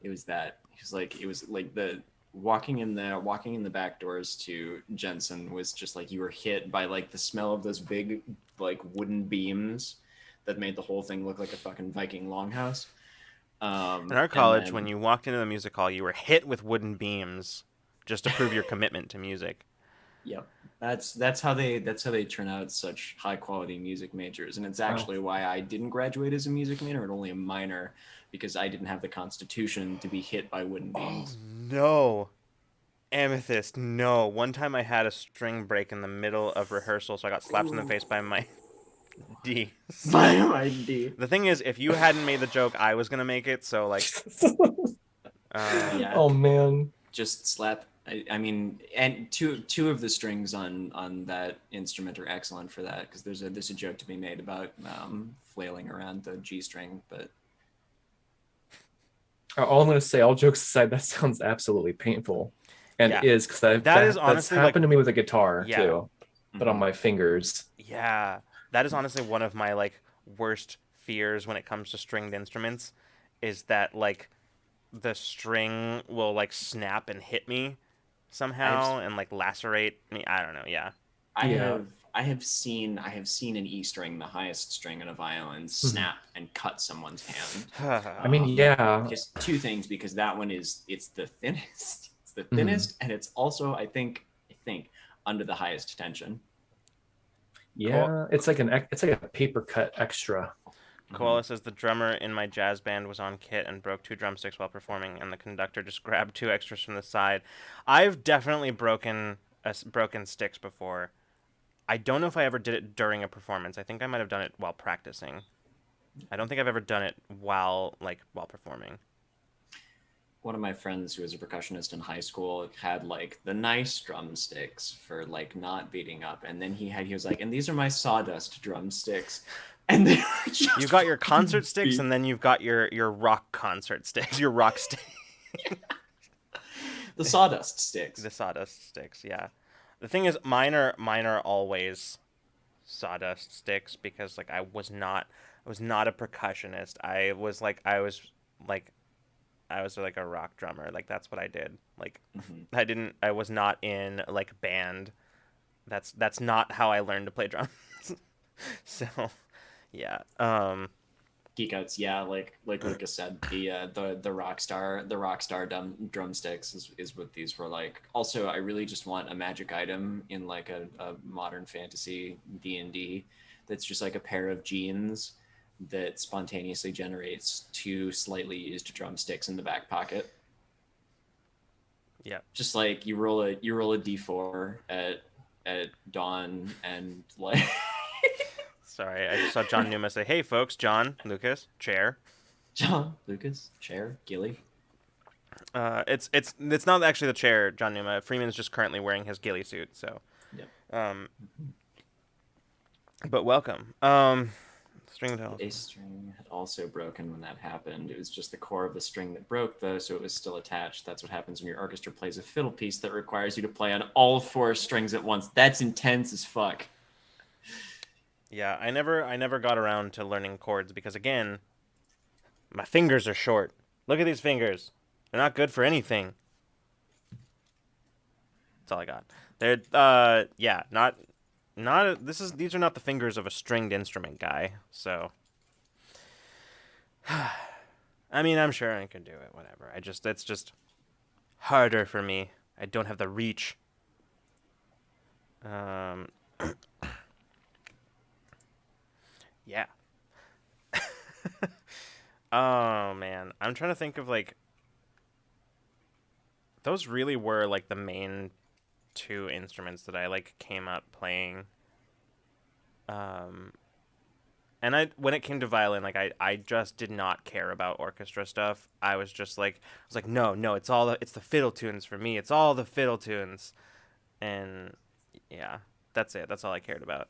It was that. It was like the walking in the back doors to Jensen was just like you were hit by like the smell of those big like wooden beams that made the whole thing look like a fucking Viking longhouse. In our college, when you walked into the music hall, you were hit with wooden beams just to prove your commitment to music. Yep. That's how they turn out such high quality music majors, and it's actually why I didn't graduate as a music major and only a minor, because I didn't have the constitution to be hit by wooden beams. Oh, no. Amethyst, no. One time I had a string break in the middle of rehearsal, so I got slapped in the face by my D. By my D. The thing is, if you hadn't made the joke, I was going to make it, so like... yeah. Oh, man. Just slap... I mean, and two of the strings on that instrument are excellent for that, because there's a joke to be made about flailing around the G string, but... All I'm going to say, all jokes aside, that sounds absolutely painful. And it is, because that's happened to me with a guitar, too. But on my fingers. Yeah. That is honestly one of my, like, worst fears when it comes to stringed instruments, is that, like, the string will, like, snap and hit me somehow and, like, lacerate me. I don't know, yeah. I have seen an E string, the highest string in a violin, snap and cut someone's hand. I mean, yeah. Just two things, because that one it's the thinnest. It's the thinnest, and it's also I think under the highest tension. Yeah, it's like a paper cut extra. Koala says the drummer in my jazz band was on kit and broke 2 drumsticks while performing, and the conductor just grabbed 2 extras from the side. I've definitely broken sticks before. I don't know if I ever did it during a performance. I think I might have done it while practicing. I don't think I've ever done it while performing. One of my friends who was a percussionist in high school had like the nice drumsticks for like not beating up, and then he was like, and these are my sawdust drumsticks, and they were just You've got your concert fucking sticks, beat. and then you've got your rock concert sticks, your rock stick, The sawdust sticks. the sawdust sticks. Yeah, the thing is, mine are always sawdust sticks because like I was not a percussionist. Like I was like a rock drummer. Like that's what I did. Like I was not in like band. That's not how I learned to play drums. So, yeah. Geek outs, yeah, like Lucas said, the rock star drumsticks is what these were like. Also, I really just want a magic item in like a modern fantasy D&D that's just like a pair of jeans that spontaneously generates 2 slightly used drumsticks in the back pocket. Yeah. Just like you roll a d4 at dawn, and like Sorry, I just saw John Numa say, "Hey, folks, John, Lucas, chair." John, Lucas, chair, Gilly. It's not actually the chair, John Numa. Freeman's just currently wearing his ghillie suit. So, Yeah. but welcome. String tells. A string had also broken when that happened. It was just the core of the string that broke, though, so it was still attached. That's what happens when your orchestra plays a fiddle piece that requires you to play on all 4 strings at once. That's intense as fuck. Yeah, I never got around to learning chords because again, my fingers are short. Look at these fingers. They're not good for anything. That's all I got. They're yeah, not these are not the fingers of a stringed instrument guy. So I mean, I'm sure I can do it, whatever. It's just harder for me. I don't have the reach. Yeah. Oh man, I'm trying to think of like those really were like the main 2 instruments that I like came up playing. And when it came to violin, like I just did not care about orchestra stuff. I was like no, it's the fiddle tunes for me. It's all the fiddle tunes. And yeah, that's it. That's all I cared about.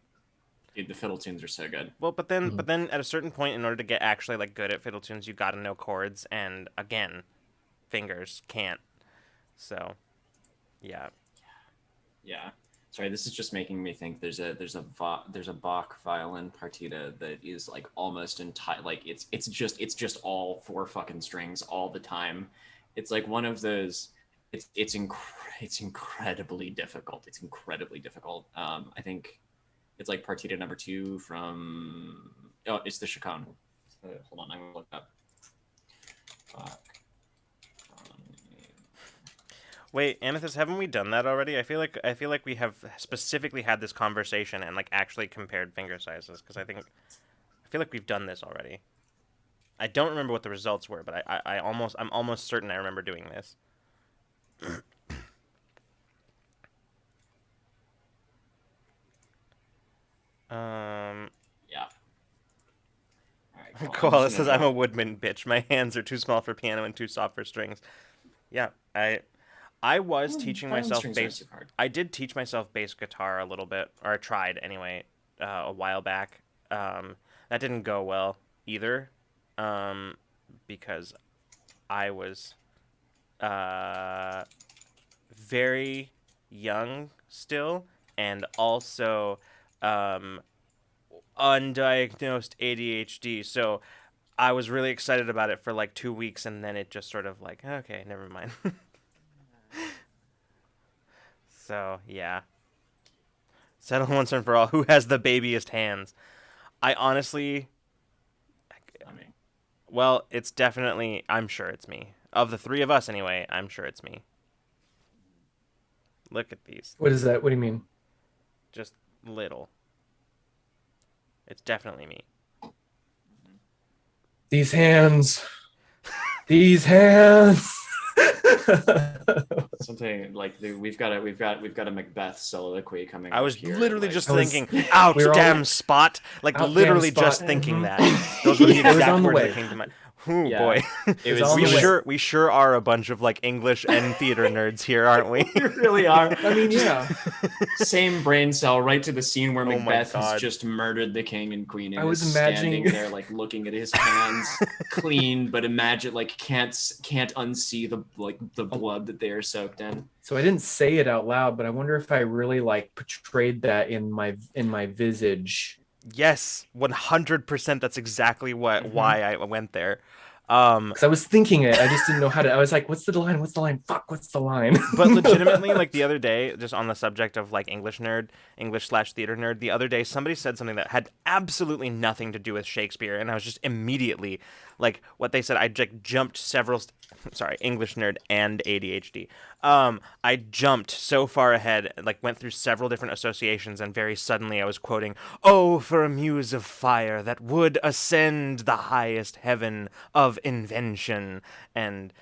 Dude, the fiddle tunes are so good. Well, but then at a certain point, in order to get actually like good at fiddle tunes, you got to know chords, and again, fingers can't. So, yeah. Yeah. Sorry, this is just making me think there's a Bach violin partita that is like almost entire, like it's just all 4 fucking strings all the time. It's like one of those. It's incredibly difficult. It's incredibly difficult. I think it's like partita number 2 from it's the Chaconne. Hold on, I'm gonna look up. Bach. Wait, Amethyst, haven't we done that already? I feel like we have specifically had this conversation and like actually compared finger sizes because I feel like we've done this already. I don't remember what the results were, but I'm almost certain I remember doing this. Yeah. All right. Cool. Koala says I'm a woodman bitch. My hands are too small for piano and too soft for strings. Yeah, I was teaching myself bass. I did teach myself bass guitar a little bit, or I tried anyway, a while back. That didn't go well either, because I was very young still, and also undiagnosed ADHD. So I was really excited about it for like 2 weeks, and then it just sort of like, okay, never mind. So, yeah. Settle once and for all. Who has the babiest hands? I honestly... Well, it's definitely... I'm sure it's me. Of the 3 of us, anyway, I'm sure it's me. Look at these. What is that? What do you mean? Just little. It's definitely me. These hands. These hands. Something like we've got a Macbeth soliloquy coming I up was here. literally like, just I was- thinking, ouch, we were all- damn spot. Like, Out, literally damn just spot. thinking that. Those were the It was exact on the words way. that came to mind. Ooh, Yeah. boy. It was was on we the way. we sure are a bunch of, like, English and theater nerds here, aren't we? We really are. I mean, yeah. Same brain cell right to the scene where Oh my Macbeth has God. just murdered the king and queen and I was is standing imagining- there like looking at his hands clean, but imagine like can't unsee the blood that they are soaked in. So I didn't say it out loud, but I wonder if I really like portrayed that in my visage. Yes, 100%. That's exactly why I went there. Because I was thinking it, I just didn't know how to. I was like, "What's the line? What's the line? Fuck! What's the line?" But legitimately, like the other day, just on the subject of like English/theater nerd, the other day somebody said something that had absolutely nothing to do with Shakespeare, and I was just immediately like, what they said. I like jumped several. Sorry, English nerd and ADHD. I jumped so far ahead, like went through several different associations, and very suddenly I was quoting, "Oh, for a muse of fire that would ascend the highest heaven of invention," and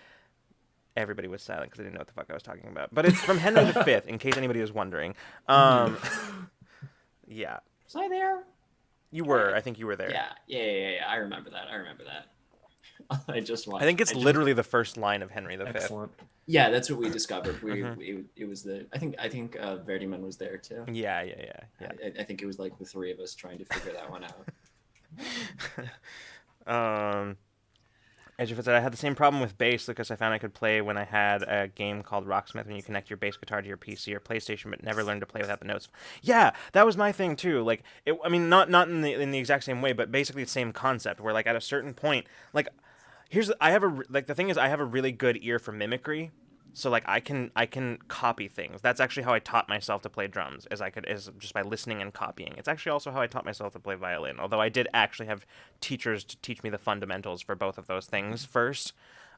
everybody was silent because they didn't know what the fuck I was talking about. But it's from Henry V, in case anybody was wondering. Yeah. Was I there? You were. I think you were there. Yeah. I remember that. I just watched. I think it's literally the first line of Henry V. Excellent. Yeah, that's what we discovered. It was the. I think Verdiman was there too. Yeah. I think it was like the three of us trying to figure that one out. As you said, I had the same problem with bass because I found I could play when I had a game called Rocksmith, when you connect your bass guitar to your PC or PlayStation, but never learned to play without the notes. Yeah, that was my thing too. Like, I mean, not in the exact same way, but basically the same concept. Where like at a certain point, like, the thing is, I have a really good ear for mimicry. So like I can copy things. That's actually how I taught myself to play drums, is just by listening and copying. It's actually also how I taught myself to play violin, although I did actually have teachers to teach me the fundamentals for both of those things first.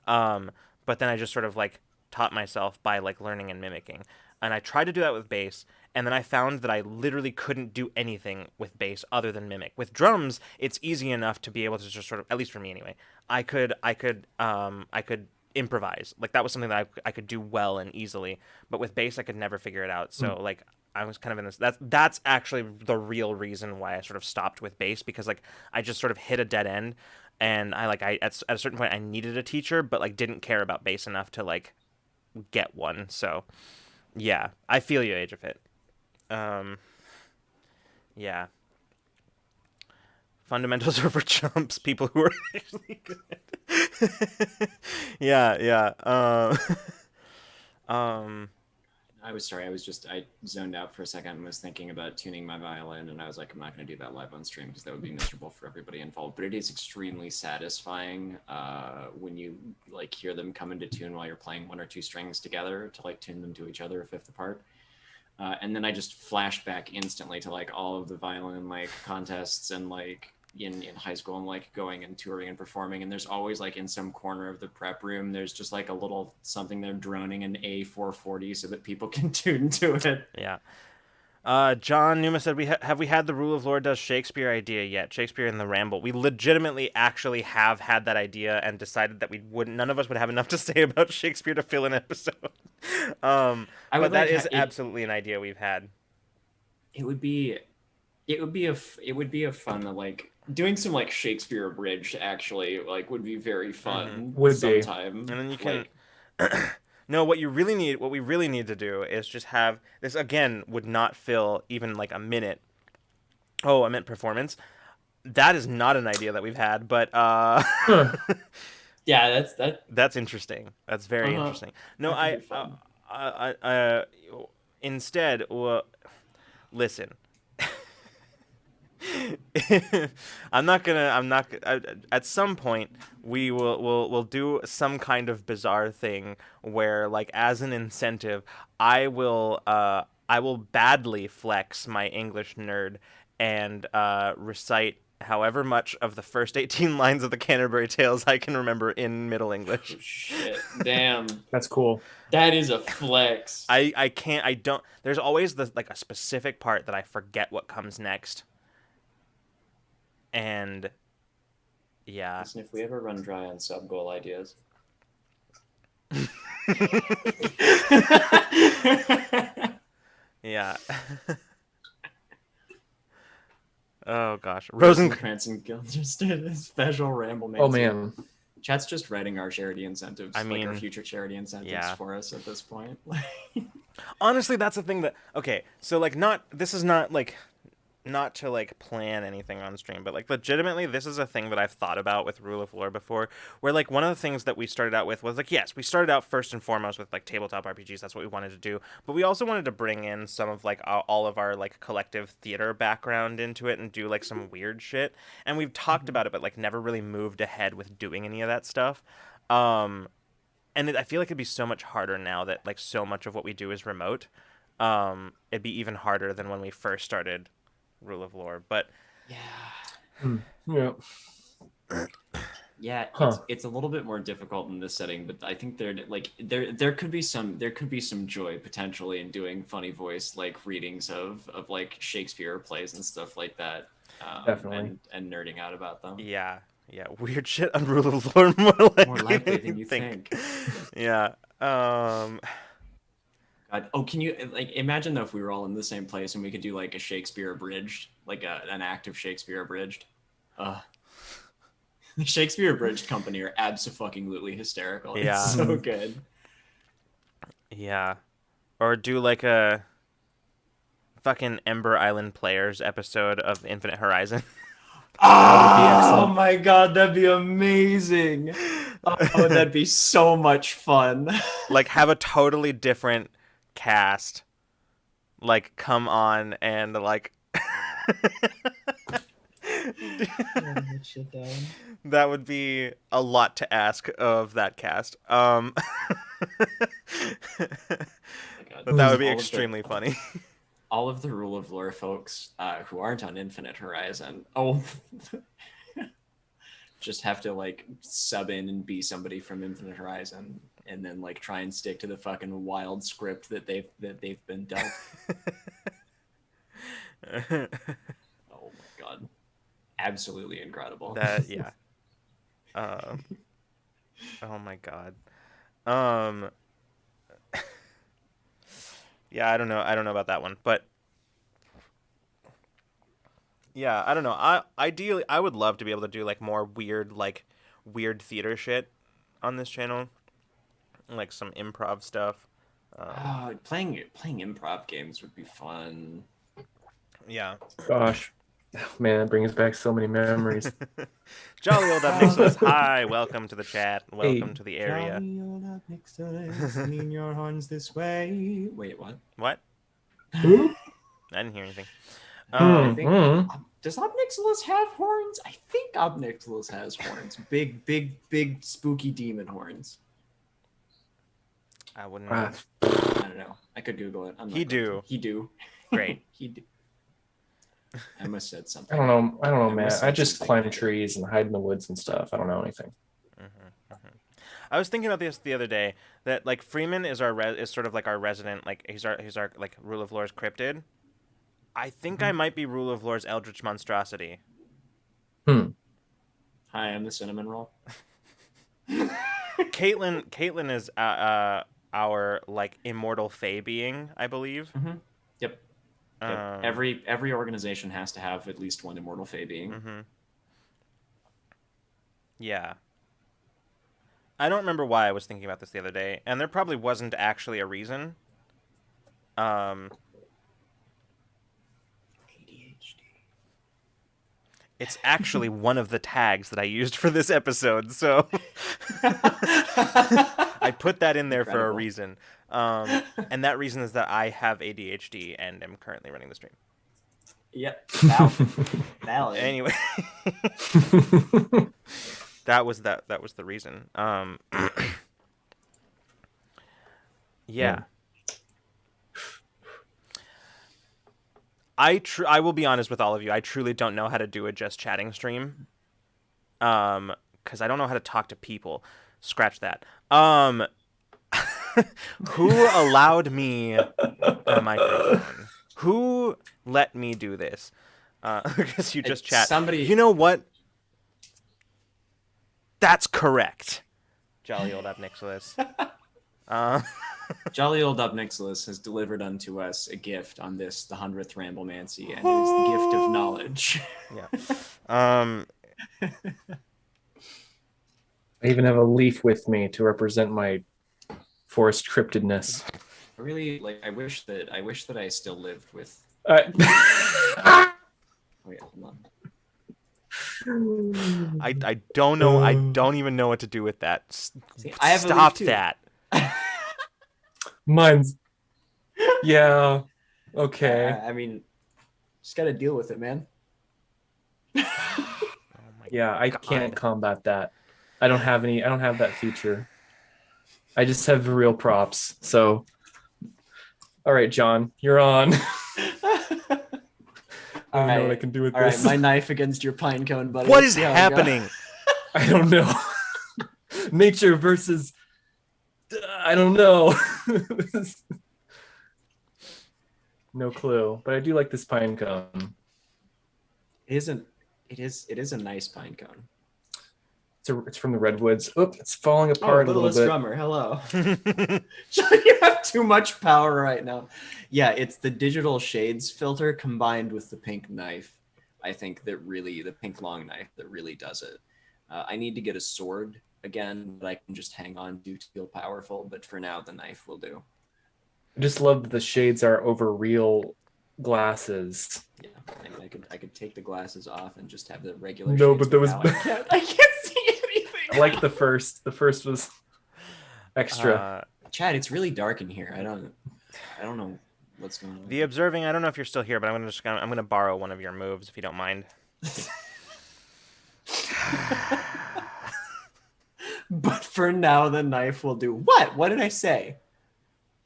But then I just sort of like taught myself by like learning and mimicking. And I tried to do that with bass, and then I found that I literally couldn't do anything with bass other than mimic. With drums, it's easy enough to be able to just sort of, at least for me anyway, I could improvise. Like that was something that I could do well and easily, but with bass I could never figure it out. So like I was kind of in this, that's actually the real reason why I sort of stopped with bass, because like I just sort of hit a dead end, and at a certain point I needed a teacher, but like didn't care about bass enough to like get one. So yeah, I feel you, Age of It. Yeah, fundamentals over chumps, people who are actually good. yeah. I was sorry. I zoned out for a second and was thinking about tuning my violin, and I was like, I'm not going to do that live on stream because that would be miserable for everybody involved. But it is extremely satisfying when you like hear them come into tune while you're playing one or two strings together to like tune them to each other a fifth apart. And then I just flashed back instantly to like all of the violin like contests and like in high school and like going and touring and performing, and there's always like in some corner of the prep room there's just like a little something they're droning an A440 so that people can tune to it. Yeah. John Numa said, have we had the Rule of Lore does Shakespeare idea yet? Shakespeare in the Ramble. We legitimately actually have had that idea and decided that none of us would have enough to say about Shakespeare to fill an episode. But that is absolutely an idea we've had. It would be a fun like doing some like Shakespeare abridged actually like would be very fun sometime. And then you can no, what we really need to do is just have this, again, would not fill even like a minute. Oh, I meant performance. That is not an idea that we've had, but yeah, that's interesting. That's very interesting. No, I instead, listen. At some point we'll do some kind of bizarre thing where, like, as an incentive, I will badly flex my English nerd and recite however much of the first 18 lines of the Canterbury Tales I can remember in Middle English. Oh, shit. Damn. That's cool. That is a flex. I don't, there's always like a specific part that I forget what comes next. And yeah. Listen, if we ever run dry on sub goal ideas. Yeah. Oh gosh, Rosencrantz and Guildenstern special Ramblemancy. Oh man, Chat's just writing our charity incentives, I mean, our future charity incentives yeah. for us at this point. Honestly, that's the thing that okay. So like, this is not like. Not to like plan anything on stream, but like legitimately this is a thing that I've thought about with Rule of Lore before, where like one of the things that we started out with was like, yes, we started out first and foremost with like tabletop RPGs, that's what we wanted to do, but we also wanted to bring in some of like all of our like collective theater background into it and do like some weird shit, and we've talked about it but like never really moved ahead with doing any of that stuff. And I feel like it'd be so much harder now that like so much of what we do is remote. It'd be even harder than when we first started Rule of Lore, but yeah. Yeah, it's a little bit more difficult in this setting, but I think there could be some joy potentially in doing funny voice like readings of like Shakespeare plays and stuff like that. Definitely. And nerding out about them. yeah, weird shit on Rule of Lore more likely Than you think. Yeah. God. Oh, can you like imagine though if we were all in the same place and we could do like a Shakespeare abridged, like an act of Shakespeare abridged? The Shakespeare abridged company are absolutely hysterical. Yeah. It's so good. Yeah. Or do like a fucking Ember Island Players episode of Infinite Horizon. Oh my god, that'd be amazing. Oh, that'd be so much fun. Like have a totally different cast like come on and like that would be a lot to ask of that cast. But that would be extremely funny. All of the Rule of Lore folks who aren't on Infinite Horizon, just have to like sub in and be somebody from Infinite Horizon, and then like try and stick to the fucking wild script that they've been dealt. Oh my god, absolutely incredible. Yeah. Oh my god. Yeah, I don't know about that one, but yeah, I don't know. Ideally I would love to be able to do like more weird theater shit on this channel, like some improv stuff. Playing improv games would be fun. Yeah. Gosh, man, it brings back so many memories. Jolly old up next to us. Hi, welcome to the chat. Welcome to the area. Jolly old up next to us, lean your horns this way. Wait, what? What? Who? I didn't hear anything. I think, does Obnixilis have horns? I think Obnixilis has horns. Big, spooky demon horns. I wouldn't know. I don't know. I could Google it. He do. Great. He do. I must have said something. I don't know, man. I just climb trees and hide in the woods and stuff. I don't know anything. I was thinking about this the other day that like Freeman is is sort of like our resident, like he's our like Rule of Lore's cryptid. I think I might be Rule of Lore's eldritch monstrosity. Hi, I'm the cinnamon roll. Caitlin is our like immortal fae being, I believe. Yep. Every organization has to have at least one immortal fae being. Yeah. I don't remember why I was thinking about this the other day, and there probably wasn't actually a reason. ADHD. It's actually one of the tags that I used for this episode, so I put that in there for a reason. And that reason is that I have ADHD and am currently running the stream. Yep. Valid. Anyway. That was the reason. Yeah. I will be honest with all of you. I truly don't know how to do a just chatting stream. Cuz I don't know how to talk to people. Scratch that. Who allowed me a microphone? Who let me do this? Because you just chat. Somebody... You know what? That's correct. Jolly old Nicholas. Jolly old Nicholas has delivered unto us a gift on this, the 100th Ramblemancy, and it is the gift of knowledge. Yeah. I even have a leaf with me to represent my forest cryptidness. I really I wish that I still lived with. Wait, Hold on. I don't know. I don't even know what to do with that. See, I have Stop a leaf too. that. Mine's. Yeah. Okay. I mean, just gotta deal with it, man. Yeah, I can't combat that. I don't have that feature. I just have real props. So, all right, John, you're on. I don't know what I can do with this. All right, my knife against your pine cone, buddy. What is happening? I don't know. Nature versus... I don't know. No clue, but I do like this pine cone. It is a nice pine cone. It's from the redwoods. Oop, it's falling apart a little bit. Drummer, hello. John, you have too much power right now. Yeah, it's the digital shades filter combined with the pink knife. I think that really, the pink long knife that really does it. I need to get a sword again that I can just hang on to feel powerful, but for now the knife will do. I just love that the shades are over real glasses. Yeah, I could take the glasses off and just have the regular No, shades, but there was... I can't see anything. I like the first. The first was extra. Chad, it's really dark in here. I don't know what's going on. The observing. I don't know if you're still here, but I'm gonna borrow one of your moves if you don't mind. But for now, the knife will do. What? What did I say?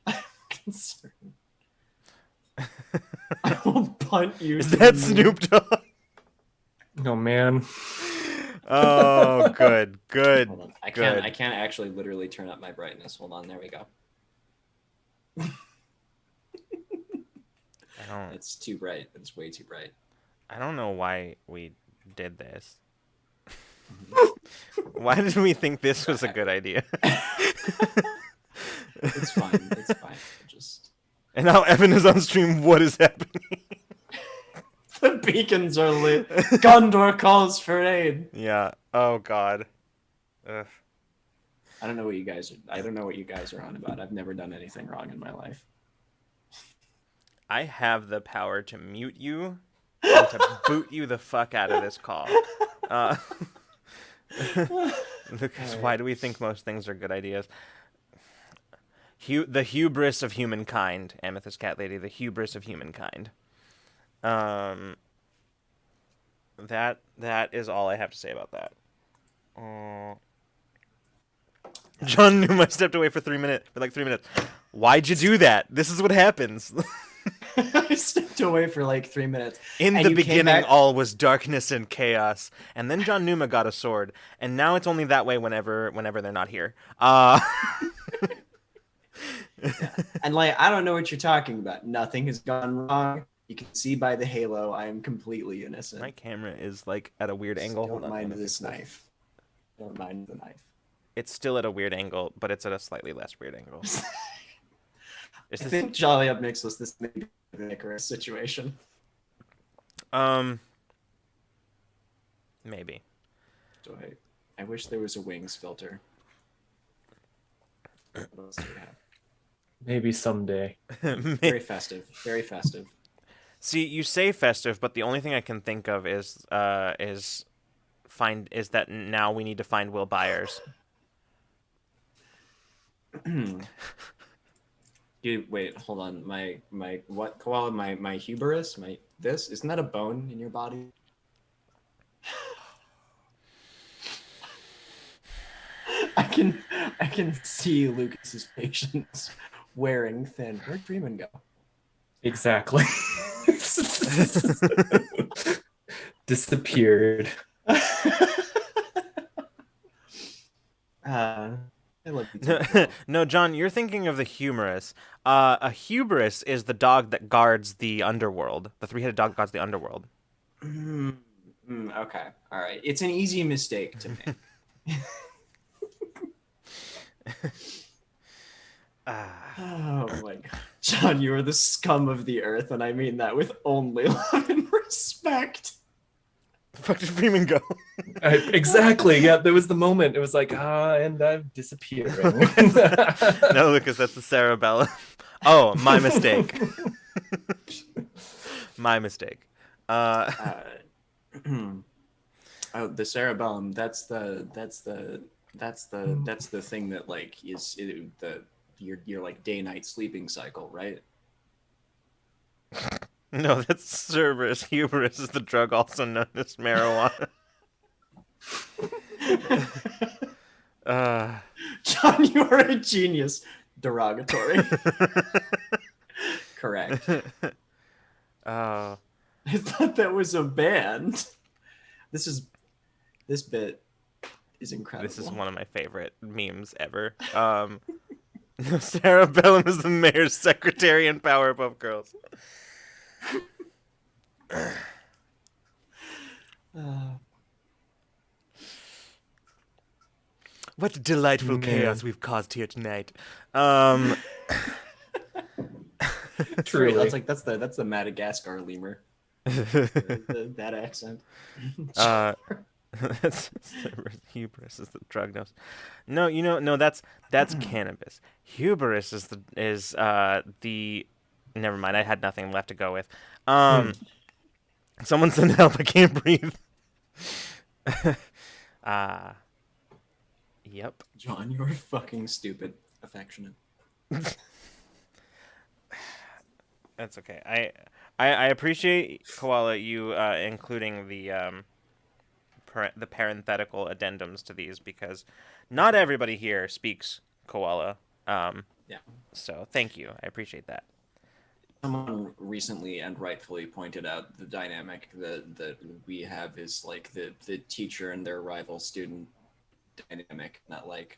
I'm concerned. I will punt you. Is that Snoop Dogg? Oh man. Oh, good. Hold on. I can't actually literally turn up my brightness. Hold on. There we go. It's too bright. It's way too bright. I don't know why we did this. Why did we think this was a good idea? It's fine. It's fine. And now Evan is on stream. What is happening? The beacons are lit. Gondor calls for aid. Yeah. Oh God. Ugh. I don't know what you guys are on about. I've never done anything wrong in my life. I have the power to mute you and to boot you the fuck out of this call. Because why do we think most things are good ideas? The hubris of humankind, Amethyst Cat Lady, the hubris of humankind. That is all I have to say about that. John Newman stepped away for 3 minutes. Why'd you do that? This is what happens. I stepped away for like 3 minutes. In the beginning, all was darkness and chaos, and then John Numa got a sword, and now it's only that way whenever they're not here. Yeah. And I don't know what you're talking about. Nothing has gone wrong. You can see by the halo, I am completely innocent. My camera is at a weird angle. Don't mind this knife. Don't mind the knife. It's still at a weird angle, but it's at a slightly less weird angle. I think Jolly Up Nicholas, this may be the Icarus situation. Maybe. So I wish there was a wings filter. What else do we have? Maybe someday. Very festive. Very festive. See, you say festive, but the only thing I can think of is that now we need to find Will Byers. Wait, hold on. My what, Koala? My hubris? Isn't that a bone in your body? I can see Lucas's patience wearing thin. Where'd Freeman go? Exactly. Disappeared. I love you. No, John, you're thinking of the humorous. A hubris is the dog that guards the underworld. The three-headed dog guards the underworld. Okay, all right. It's an easy mistake to make. Oh my god. John, you are the scum of the earth, and I mean that with only love and respect. Fuck did Freeman go? Exactly. Yeah, there was the moment. It was like, and I'm disappearing. No, Lucas, that's the cerebellum. Oh, my mistake. My mistake. Oh, the cerebellum. That's the thing that like is the your like day night sleeping cycle, right? No, that's Cerberus. Hubris is the drug also known as marijuana. uh, John, you are a genius. Derogatory. Correct. uh, I thought that was a band. This bit is incredible. this is one of my favorite memes ever. Cerebellum is the mayor's secretary in Powerpuff Girls. What delightful chaos we've caused here tonight. Truly. That's the Madagascar lemur. That accent. That's hubris is the drug nose. No, no, that's cannabis. Hubris is the. Never mind. I had nothing left to go with. Someone send help. I can't breathe. Yep. John, you're fucking stupid. Affectionate. That's okay. I appreciate Koala you including the parenthetical addendums to these because not everybody here speaks Koala. Yeah. So thank you. I appreciate that. Someone recently and rightfully pointed out the dynamic that we have is like the teacher and their rival student dynamic. Not like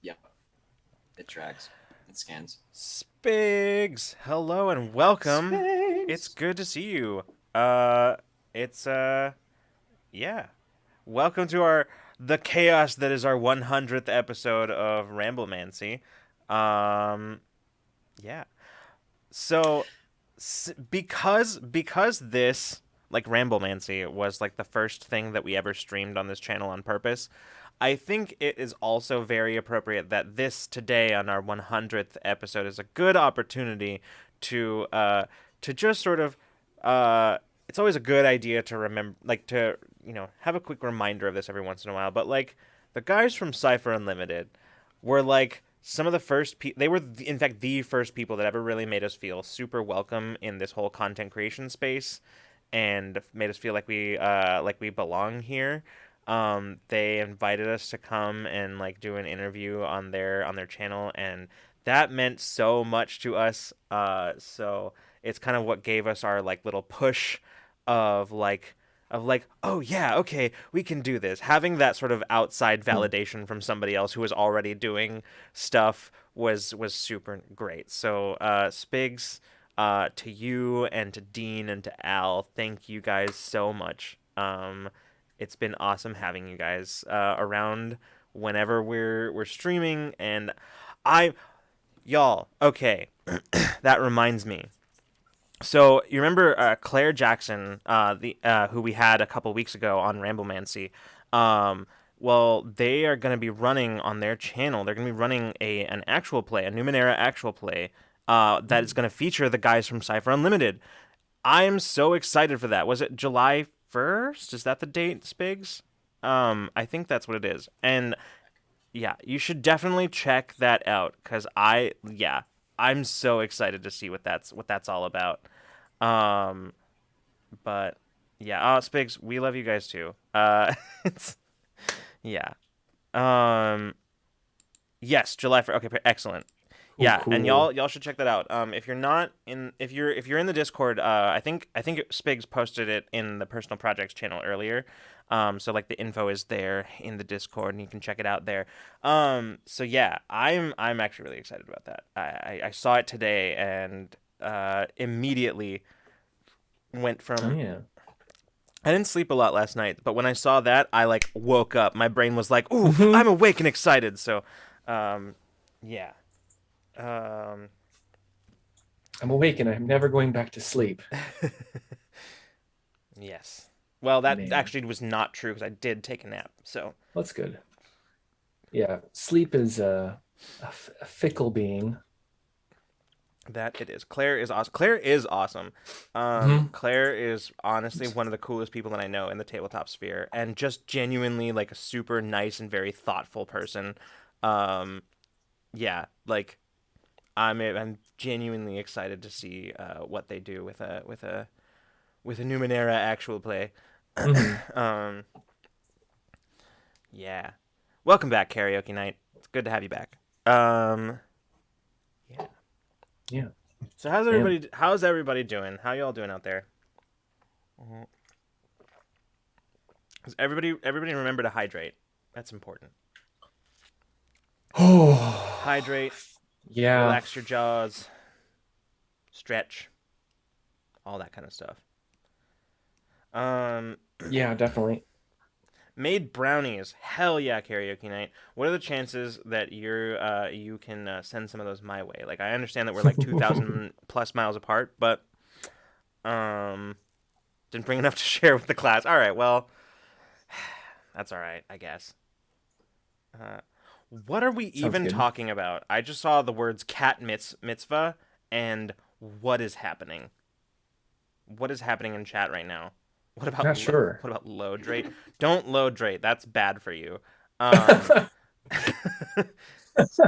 it tracks. It scans. Spigs, hello and welcome. Spigs. It's good to see you. Yeah. Welcome to the chaos that is our 100th episode of Ramblemancy. Yeah. So, because this like Ramblemancy was like the first thing that we ever streamed on this channel on purpose, I think it is also very appropriate that this today on our 100th episode is a good opportunity to just sort of it's always a good idea to remember like to have a quick reminder of this every once in a while, but like the guys from Cypher Unlimited were like some of the first they were in fact the first people that ever really made us feel super welcome in this whole content creation space and made us feel like we belong here. They invited us to come and like do an interview on their channel, and that meant so much to us. So it's kind of what gave us our like little push of like oh yeah, okay, we can do this. Having that sort of outside validation from somebody else who was already doing stuff was super great. So Spigs, to you and to Dean and to Al, thank you guys so much. It's been awesome having you guys around whenever we're streaming, and y'all, okay. That reminds me. So you remember Claire Jackson, who we had a couple weeks ago on Ramblemancy. Well, they are going to be running on their channel. They're going to be running an actual play, a Numenera actual play, that is going to feature the guys from Cypher Unlimited. I am so excited for that. Was it July 1st? Is that the date, Spigs? I think that's what it is. And yeah, you should definitely check that out because I'm so excited to see what that's all about. But yeah, Spigs, we love you guys too. It's yeah. Yes, July 1st. Okay, excellent. Yeah, cool. And y'all should check that out. If you're in the Discord, I think Spigs posted it in the personal projects channel earlier. So like the info is there in the Discord and you can check it out there. So yeah, I'm actually really excited about that. I saw it today and immediately went from I didn't sleep a lot last night, but when I saw that, I like woke up. My brain was like, "Ooh, Mhm. I'm awake and excited." So, yeah. Um, I'm awake and I'm never going back to sleep. yes. Well, that Man, actually was not true because I did take a nap. So that's good. Yeah, sleep is a fickle being. that it is. Claire is awesome. Claire is awesome. Hmm. Claire is honestly one of the coolest people that I know in the tabletop sphere, and just genuinely like a super nice and very thoughtful person. Um, yeah, like I'm genuinely excited to see what they do with a Numenera actual play. Hmm. um, yeah. Welcome back, karaoke night. It's good to have you back. Yeah. Yeah, So man. how's everybody doing? How y'all doing out there? Does everybody remember to hydrate. That's important. Oh, Hydrate, yeah, relax your jaws, stretch, all that kind of stuff. Um, yeah, definitely. made brownies. Hell yeah, karaoke night. What are the chances that you can send some of those my way? Like I understand that we're like 2,000 plus miles apart, but um didn't bring enough to share with the class. All right, well, that's all right, I guess. Uh, what are we Sounds even good. talking about? I just saw the words mitzvah and what is happening? What is happening in chat right now? Not sure. What about load rate? Don't load rate. That's bad for you. Um, that's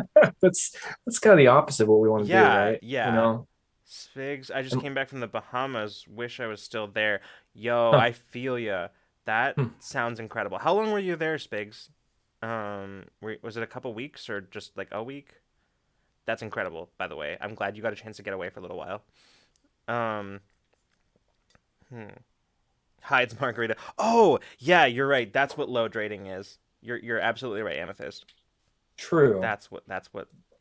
that's kind of the opposite of what we want to do, yeah, right? You yeah. know. Spigs, I just Um, came back from the Bahamas. Wish I was still there. Yo, huh. I feel ya. That Hmm. sounds incredible. How long were you there, Spigs? Was it a couple weeks or just like a week? That's incredible, by the way. I'm glad you got a chance to get away for a little while. Um, hmm. Hides margarita. Oh, yeah, you're right. That's what load rating is. You're absolutely right, Amethyst. True. That's what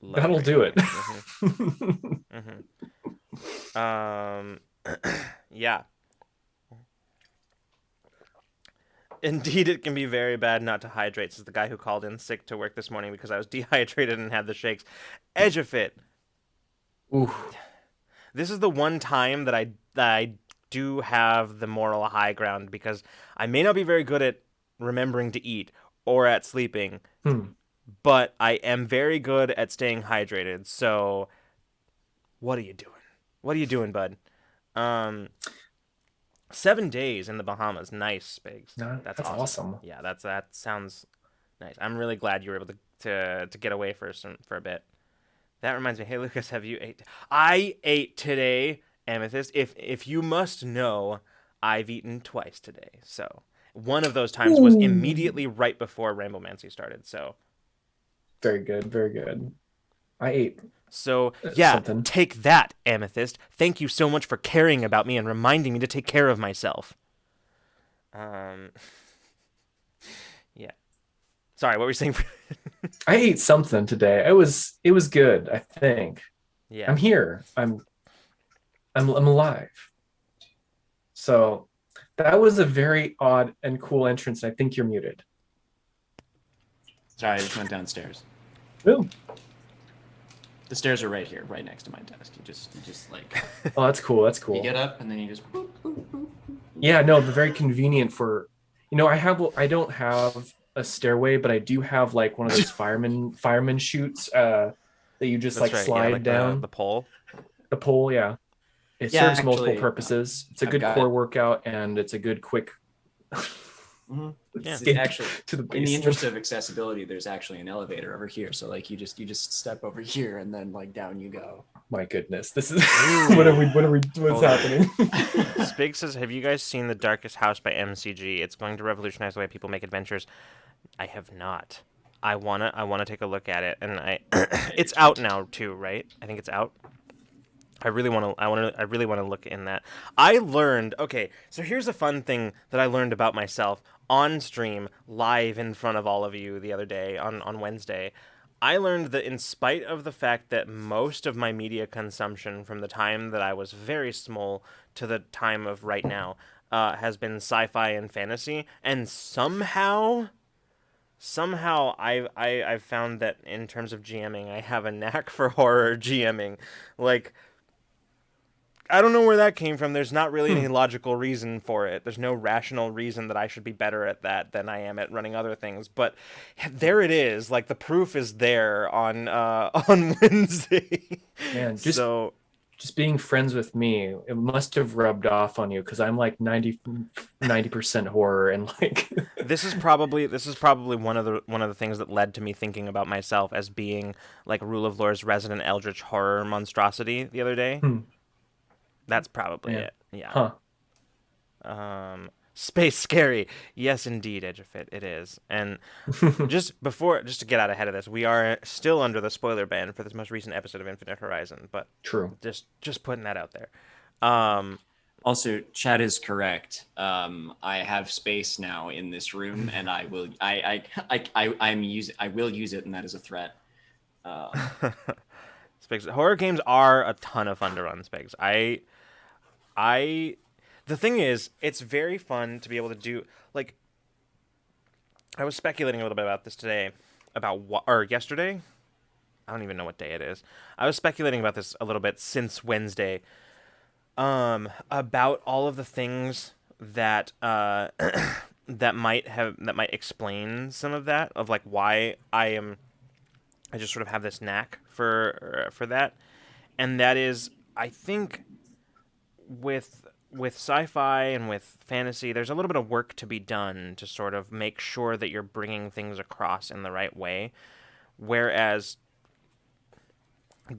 load That'll do rating it. is. Um, yeah. Indeed, it can be very bad not to hydrate, says the guy who called in sick to work this morning because I was dehydrated and had the shakes. Edge of it. Ooh. This is the one time that I do have the moral high ground because I may not be very good at remembering to eat or at sleeping, Hmm. but I am very good at staying hydrated. So, what are you doing? What are you doing, bud? Um, 7 days in the Bahamas. Nice, Biggs. No, That's that's awesome. awesome. Yeah, that sounds nice. I'm really glad you were able to get away for a bit. That reminds me. Hey, Lucas, have you ate? I ate today, Amethyst. If you must know, I've eaten twice today. So one of those times was Ooh. immediately right before Ramblemancy started. Very good. Very good. I ate So yeah, something. take that, Amethyst. Thank you so much for caring about me and reminding me to take care of myself. Um, yeah. Sorry, what were you saying? I ate something today. It was good, I think. I'm Yeah. here. I'm alive. So that was a very odd and cool entrance. I think you're muted. Sorry, I just went downstairs. Ooh. The stairs are right here, right next to my desk. You just like Oh, that's cool. That's you cool. get up and then you just boop, boop, boop. Yeah, no, they're very convenient for, I don't have a stairway, but I do have like one of those fireman chutes that you just That's like right. Yeah, slide like the down the pole. the pole. Yeah. It Yeah, serves multiple actually, purposes. It's a I've good got. core workout and it's a good quick Yeah. It's escape actually, to the in the interest basement. of accessibility, there's actually an elevator over here. So like you just step over here and then like down you go. My goodness. This is Ooh. what's Hold on. happening? Spig says, "Have you guys seen The Darkest House by MCG? It's going to revolutionize the way people make adventures." I have not. I wanna take a look at it, and it's out now too, right? I think it's out. I really wanna look in that. I learned. Okay, so here's a fun thing that I learned about myself on stream, live in front of all of you the other day on Wednesday. I learned that in spite of the fact that most of my media consumption from the time that I was very small to the time of right now has been sci-fi and fantasy, and somehow I've found that in terms of GMing, I have a knack for horror GMing. Like, I don't know where that came from. There's not really any logical reason for it. There's no rational reason that I should be better at that than I am at running other things. But there it is. Like, the proof is there on on Wednesday. Man, So just being friends with me, it must have rubbed off on you because I'm like 90% horror and like this is probably one of the things that led to me thinking about myself as being like Rule of Lore's resident eldritch horror monstrosity the other day. That's probably man. it. Yeah. Huh. Space scary. Yes, indeed, Edgefit, it is. And just to get out ahead of this, we are still under the spoiler ban for this most recent episode of Infinite Horizon, but True. Just putting that out there. Also, Chad is correct. I have space now in this room, and I will use it, and that is a threat. Spigs, horror games are a ton of fun to run, Spigs. The thing is, it's very fun to be able to do, like, I was speculating a little bit about this today, or yesterday? I don't even know what day it is. I was speculating about this a little bit since Wednesday, about all of the things that, that might explain some of that, of, like, why I just sort of have this knack for that, and that is, I think, with sci-fi and with fantasy, there's a little bit of work to be done to sort of make sure that you're bringing things across in the right way. Whereas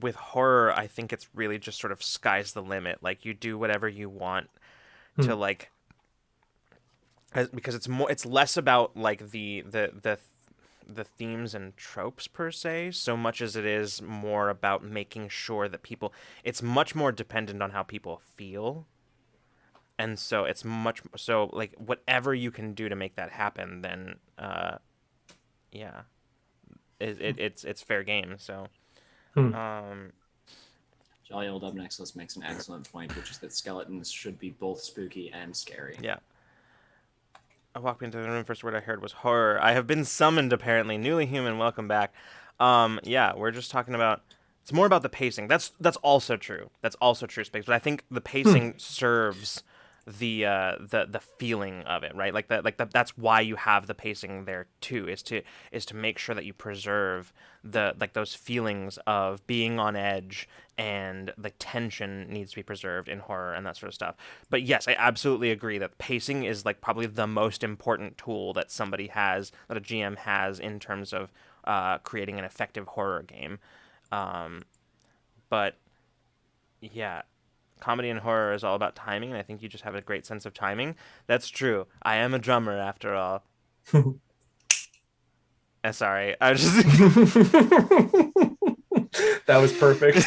with horror, I think it's really just sort of sky's the limit. Like, you do whatever you want to, like, because it's less about like the themes and tropes per se, so much as it is more about making sure that it's much more dependent on how people feel. And so it's like whatever you can do to make that happen, then yeah, it's fair game. So Jolly Old Obnexus makes an excellent point, which is that skeletons should be both spooky and scary. Yeah. I walked into the room. First word I heard was horror. I have been summoned, apparently. Newly human, welcome back. Yeah, we're just talking about. It's more about the pacing. That's also true. That's also true, Space. But I think the pacing serves the feeling of it, right? That's why you have the pacing there too, is to make sure that you preserve those feelings of being on edge, and the tension needs to be preserved in horror and that sort of stuff. But yes, I absolutely agree that pacing is like probably the most important tool that a GM has in terms of creating an effective horror game. But yeah, comedy and horror is all about timing, and I think you just have a great sense of timing. That's true. I am a drummer, after all. Sorry, I was just... That was perfect.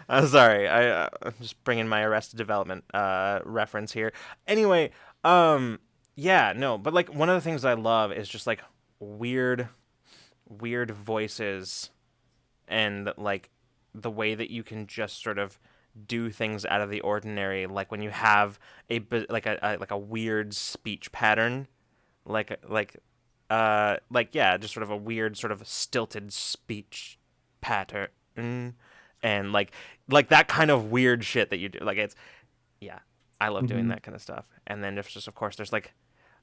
I'm sorry. I'm just bringing my Arrested Development reference here. Anyway, yeah, no, but like one of the things I love is just like weird voices, and like the way that you can just sort of do things out of the ordinary, like when you have a weird speech pattern, yeah, just sort of a weird sort of stilted speech pattern, and like that kind of weird shit that you do. Like, it's, yeah, I love doing that kind of stuff. And then there's just, of course, there's like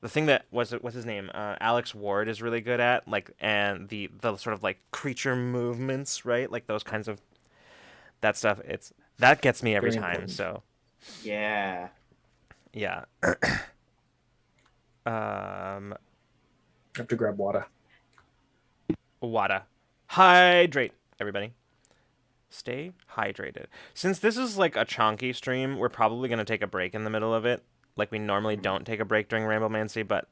the thing that what's his name, Alex Ward is really good at, like, and the sort of like creature movements, right? Like those kinds of that stuff. That gets me every time. Important. So yeah. I have to grab water. Hydrate, everybody. Stay hydrated. Since this is like a chonky stream, we're probably going to take a break in the middle of it. Like, we normally don't take a break during Ramblemancy, but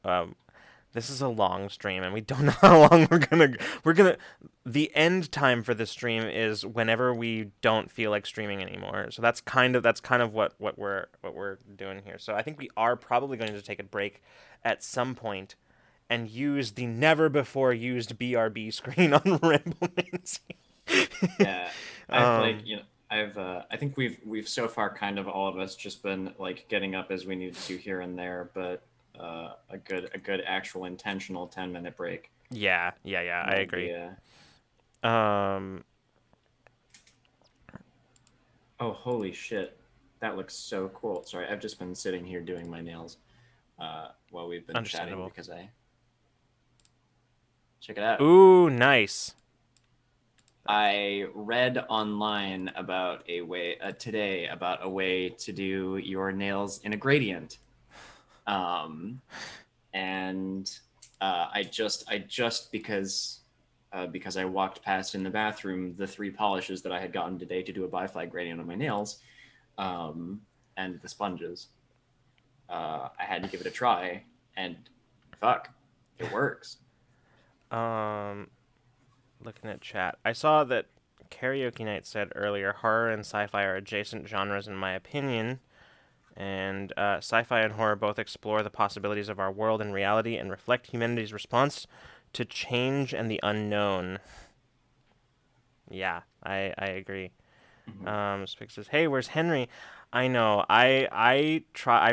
this is a long stream, and we don't know how long we're gonna. The end time for this stream is whenever we don't feel like streaming anymore. So that's kind of what we're doing here. So I think we are probably going to take a break at some point and use the never before used BRB screen on Ramblemancy. Yeah, I think we've so far kind of all of us just been like getting up as we needed to here and there, but a good actual intentional 10-minute break. Yeah, I Would agree. be, Um, oh, holy shit. That looks so cool. Sorry, I've just been sitting here doing my nails while we've been chatting understandable. because I check it out. Ooh, nice. I read online about today about a way to do your nails in a gradient. And I just because I walked past in the bathroom the 3 polishes that I had gotten today to do a biflag gradient on my nails, um, and the sponges. I had to give it a try, and fuck, it works. Looking at chat, I saw that Karaoke Night said earlier horror and sci-fi are adjacent genres in my opinion, and sci-fi and horror both explore the possibilities of our world and reality and reflect humanity's response to change and the unknown. Yeah, I agree. Spix says, "Hey, where's Henry?" I know. I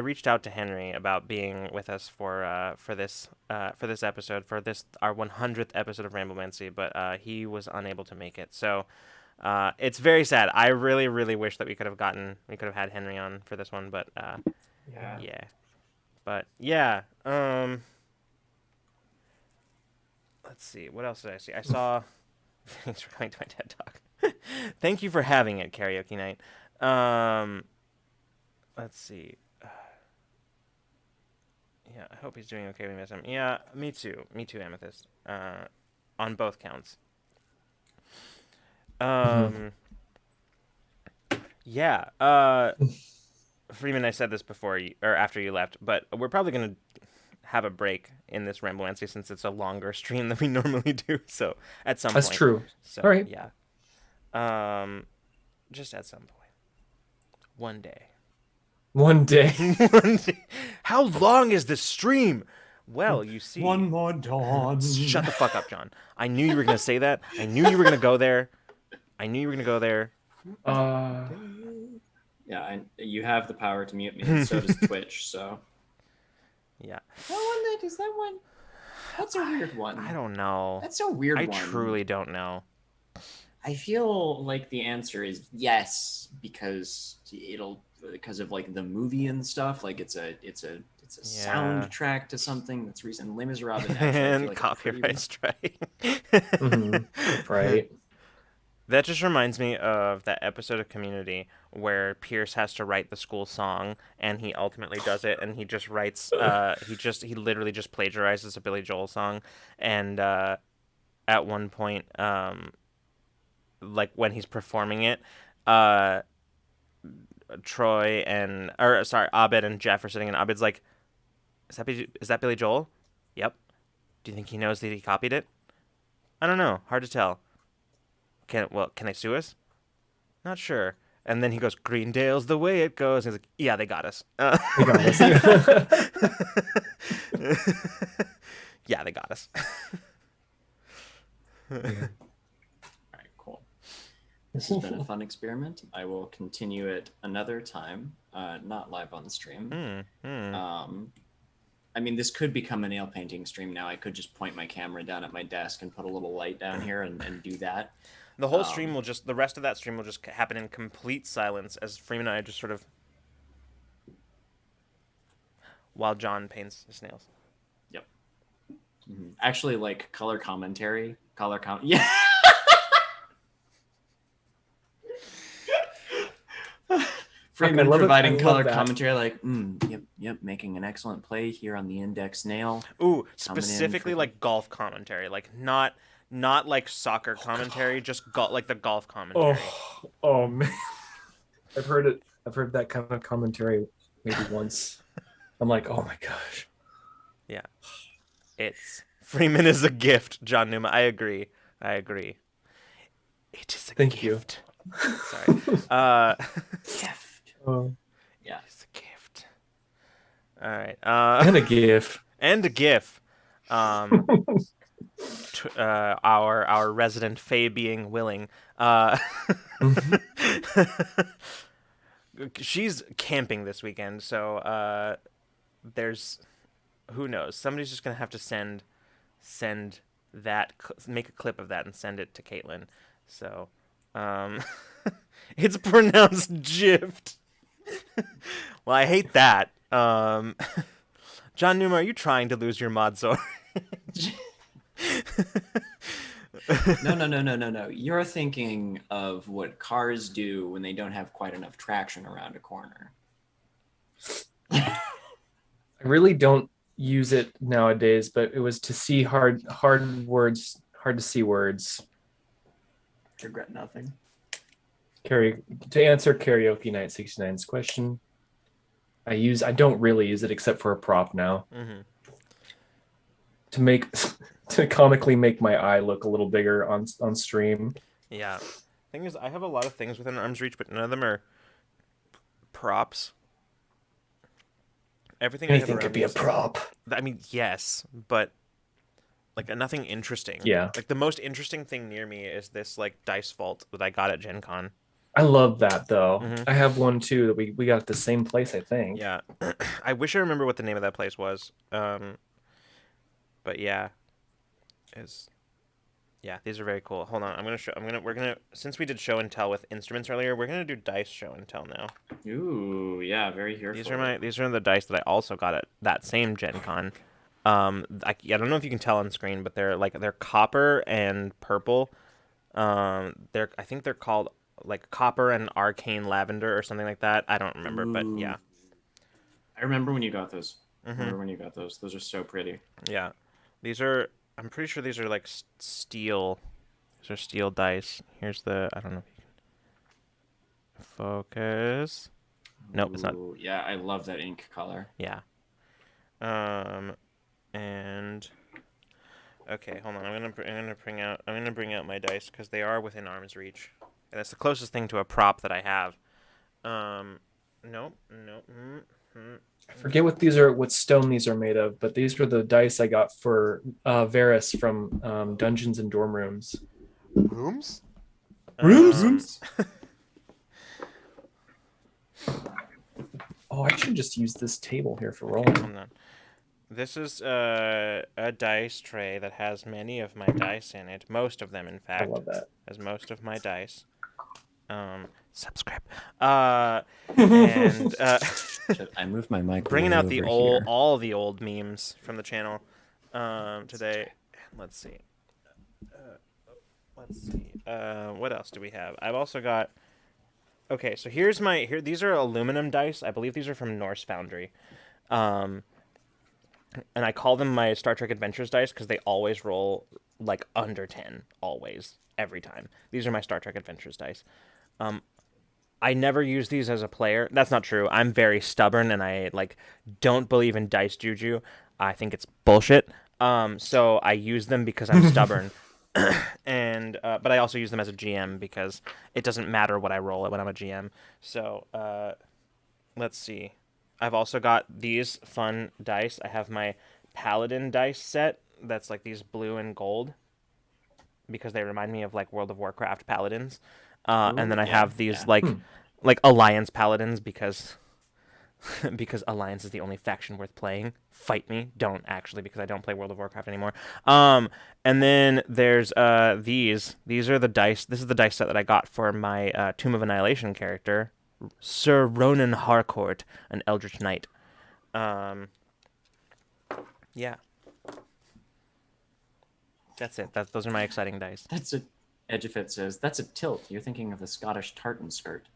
reached out to Henry about being with us for this episode, for this our 100th episode of Ramblemancy, but he was unable to make it. So it's very sad. I really really wish that we could have had Henry on for this one, but yeah. But yeah. Let's see. What else did I see? I saw. Thanks for coming to my TED Talk. Thank you for having it, Karaoke Night. Let's see. Yeah, I hope he's doing okay when we miss him. Yeah, me too. Me too, Amethyst. On both counts. Yeah. Freeman, I said this before or after you left, but we're probably gonna have a break in this Ramblemancy since it's a longer stream than we normally do. So at some That's point. true. So All right. yeah. Just at some point. One day. One day. One day. How long is this stream? Well, you see. One more dawn. Shut the fuck up, John. I knew you were gonna say that. I knew you were gonna go there. Yeah, you have the power to mute me, and so does Twitch. So Yeah. is that one? That's a weird one. I don't know. That's a weird I one. truly don't know. I feel like the answer is yes, because of like the movie and stuff. Like it's a soundtrack to something that's recent. Les Miserables And like copyright strike. Right. That just reminds me of that episode of Community where Pierce has to write the school song, and he ultimately does it, and he just writes. He literally just plagiarizes a Billy Joel song, and at one point, like when he's performing it, Abed and Jeff are sitting, and Abed's like, "Is that Billy Joel?" Yep. Do you think he knows that he copied it? I don't know. Hard to tell. Can they sue us? Not sure. And then he goes, "Greendale's the way it goes." And he's like, "Yeah, they got us." They got us. Yeah, they got us. All right, cool. This has been a fun experiment. I will continue it another time, not live on the stream. I mean, this could become a nail painting stream now. I could just point my camera down at my desk and put a little light down here and do that. The whole stream the rest of that stream will just happen in complete silence as Freeman and I just sort of, while John paints his nails. Yep. Mm-hmm. Actually, like color commentary, yeah. Freeman providing color commentary, like, yep, making an excellent play here on the index nail. Ooh, specifically like golf commentary, like not like soccer commentary, just like the golf commentary. Oh man, I've heard it. I've heard that kind of commentary maybe once. I'm like, oh my gosh. Yeah, Freeman is a gift, John Numa. I agree. It is a Thank gift. You. Sorry. Gift. Yeah, it's a gift. All right. And a GIF. And a GIF. our resident Fae being willing. She's camping this weekend, so there's who knows. Somebody's just gonna have to send that, make a clip of that and send it to Caitlin. So, it's pronounced Jift. Well, I hate that. John Newman, are you trying to lose your mod sword? No. You're thinking of what cars do when they don't have quite enough traction around a corner. I really don't use it nowadays, but it was to see hard to see words. Regret nothing. To answer Karaoke Night 69's question, I don't really use it except for a prop now. Mm-hmm. To comically make my eye look a little bigger on stream. Yeah. Thing is, I have a lot of things within arm's reach, but none of them are props. Anything could be a prop. I mean, yes, but like nothing interesting. Yeah. Like the most interesting thing near me is this like dice vault that I got at Gen Con. I love that though. Mm-hmm. I have one too that we got at the same place, I think. Yeah. I wish I remember what the name of that place was. But yeah. These are very cool. Hold on, we're gonna since we did show and tell with instruments earlier, we're gonna do dice show and tell now. Ooh, yeah, very here. These are the dice that I also got at that same Gen Con. I don't know if you can tell on screen, but they're copper and purple. I think they're called like copper and arcane lavender or something like that. I don't remember, but yeah. I remember when you got those. Mm-hmm. Those are so pretty. Yeah, I'm pretty sure these are like steel. These are steel dice. Here's I don't know if you can focus. Nope, it's not. Yeah, I love that ink color. Yeah. And okay, hold on. I'm gonna bring out my dice because they are within arm's reach, and that's the closest thing to a prop that I have. Nope. I forget what stone these are made of, but these were the dice I got for Varys from Dungeons and Dorm Rooms. Rooms? Oh, I should just use this table here for rolling. Hold on. This is a dice tray that has many of my dice in it. Most of them, in fact. I love that. Has most of my dice. Subscribe. And I moved my mic. Bringing out all the old memes from the channel today. Let's see. What else do we have? I've also got. Okay, so these are aluminum dice. I believe these are from Norse Foundry. And I call them my Star Trek Adventures dice because they always roll like under 10, always, every time. These are my Star Trek Adventures dice. I never use these as a player. That's not true. I'm very stubborn and I don't believe in dice juju. I think it's bullshit. So I use them because I'm stubborn. But I also use them as a GM because it doesn't matter what I roll when I'm a GM. So let's see. I've also got these fun dice. I have my Paladin dice set that's like these blue and gold because they remind me of like World of Warcraft Paladins. And then I have these like Alliance Paladins because Alliance is the only faction worth playing. Fight me. Don't actually, because I don't play World of Warcraft anymore. And then there's these. These are the dice. This is the dice set that I got for my Tomb of Annihilation character, Sir Ronan Harcourt, an Eldritch Knight. Yeah. That's it. Those are my exciting dice. That's it. Edgefit says, that's a tilt. You're thinking of the Scottish tartan skirt.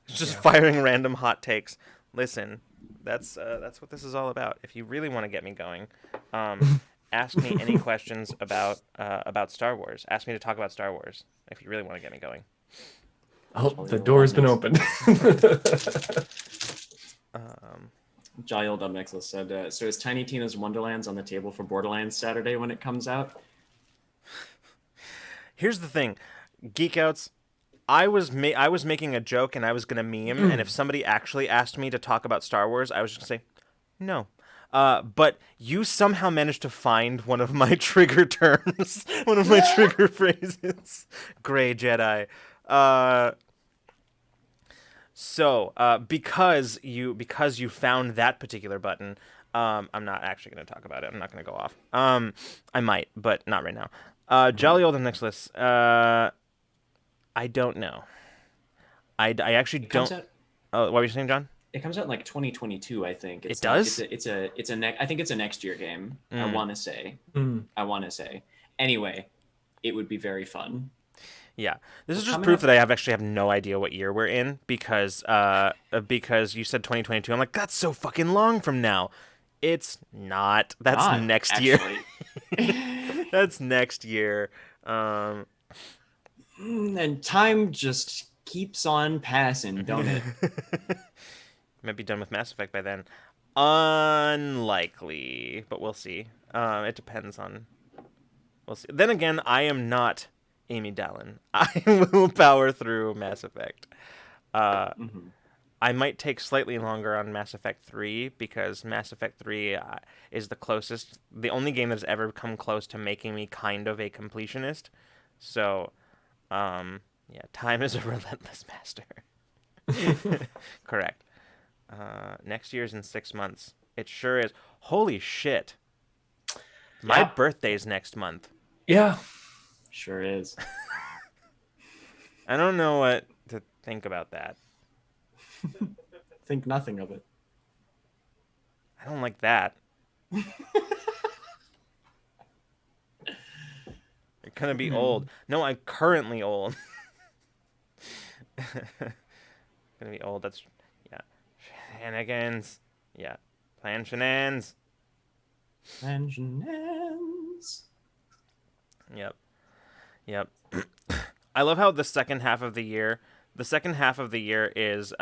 Just firing random hot takes. Listen, that's what this is all about. If you really want to get me going, ask me any questions about Star Wars. Ask me to talk about Star Wars if you really want to get me going. Oh, the door's been opened. Jael Dubnexus said, so is Tiny Tina's Wonderlands on the table for Borderlands Saturday when it comes out? Here's the thing, Geek Outs. I was making a joke and I was gonna meme, and if somebody actually asked me to talk about Star Wars, I was just gonna say, No. But you somehow managed to find one of my trigger terms, one of my trigger phrases. Gray Jedi. Because you found that particular button, I'm not actually going to talk about it. I'm not going to go off. I might, but not right now. Jolly Old Nicholas. I don't know. I actually don't. Oh, what were you saying, John? It comes out in like 2022, I think. It does? I think it's a next year game. I want to say. Anyway, it would be very fun. Yeah, this is just proof that I actually have no idea what year we're in because you said 2022. I'm like, that's so fucking long from now. It's not. That's next year. That's next year. And time just keeps on passing, don't it? Might be done with Mass Effect by then. Unlikely, but we'll see. It depends on. We'll see. Then again, I am not Amy Dallin. I will power through Mass Effect. I might take slightly longer on Mass Effect 3 because Mass Effect 3 is the only game that's ever come close to making me kind of a completionist. So, time is a relentless master. Correct. Next year's in 6 months. It sure is. Holy shit. My birthday's next month. Yeah. Sure is. I don't know what to think about that. Think nothing of it. I don't like that. You're gonna be old. No, I'm currently old. Gonna be old. That's shenanigans. Yeah, plan shenanigans. Plan shenanigans. Yep. I love how the second half of the year is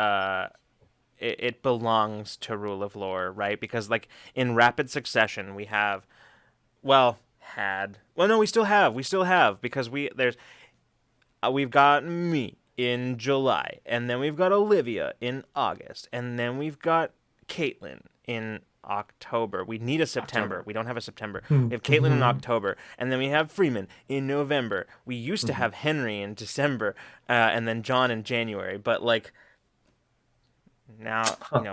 it belongs to Rule of Lore, right? Because like in rapid succession we have we still have because we've got me in July, and then we've got Olivia in August, and then we've got Caitlin in October. We need a September. We don't have a September. We have Caitlin in October, and then we have Freeman in November. We used to have Henry in December, and then John in January. But like now,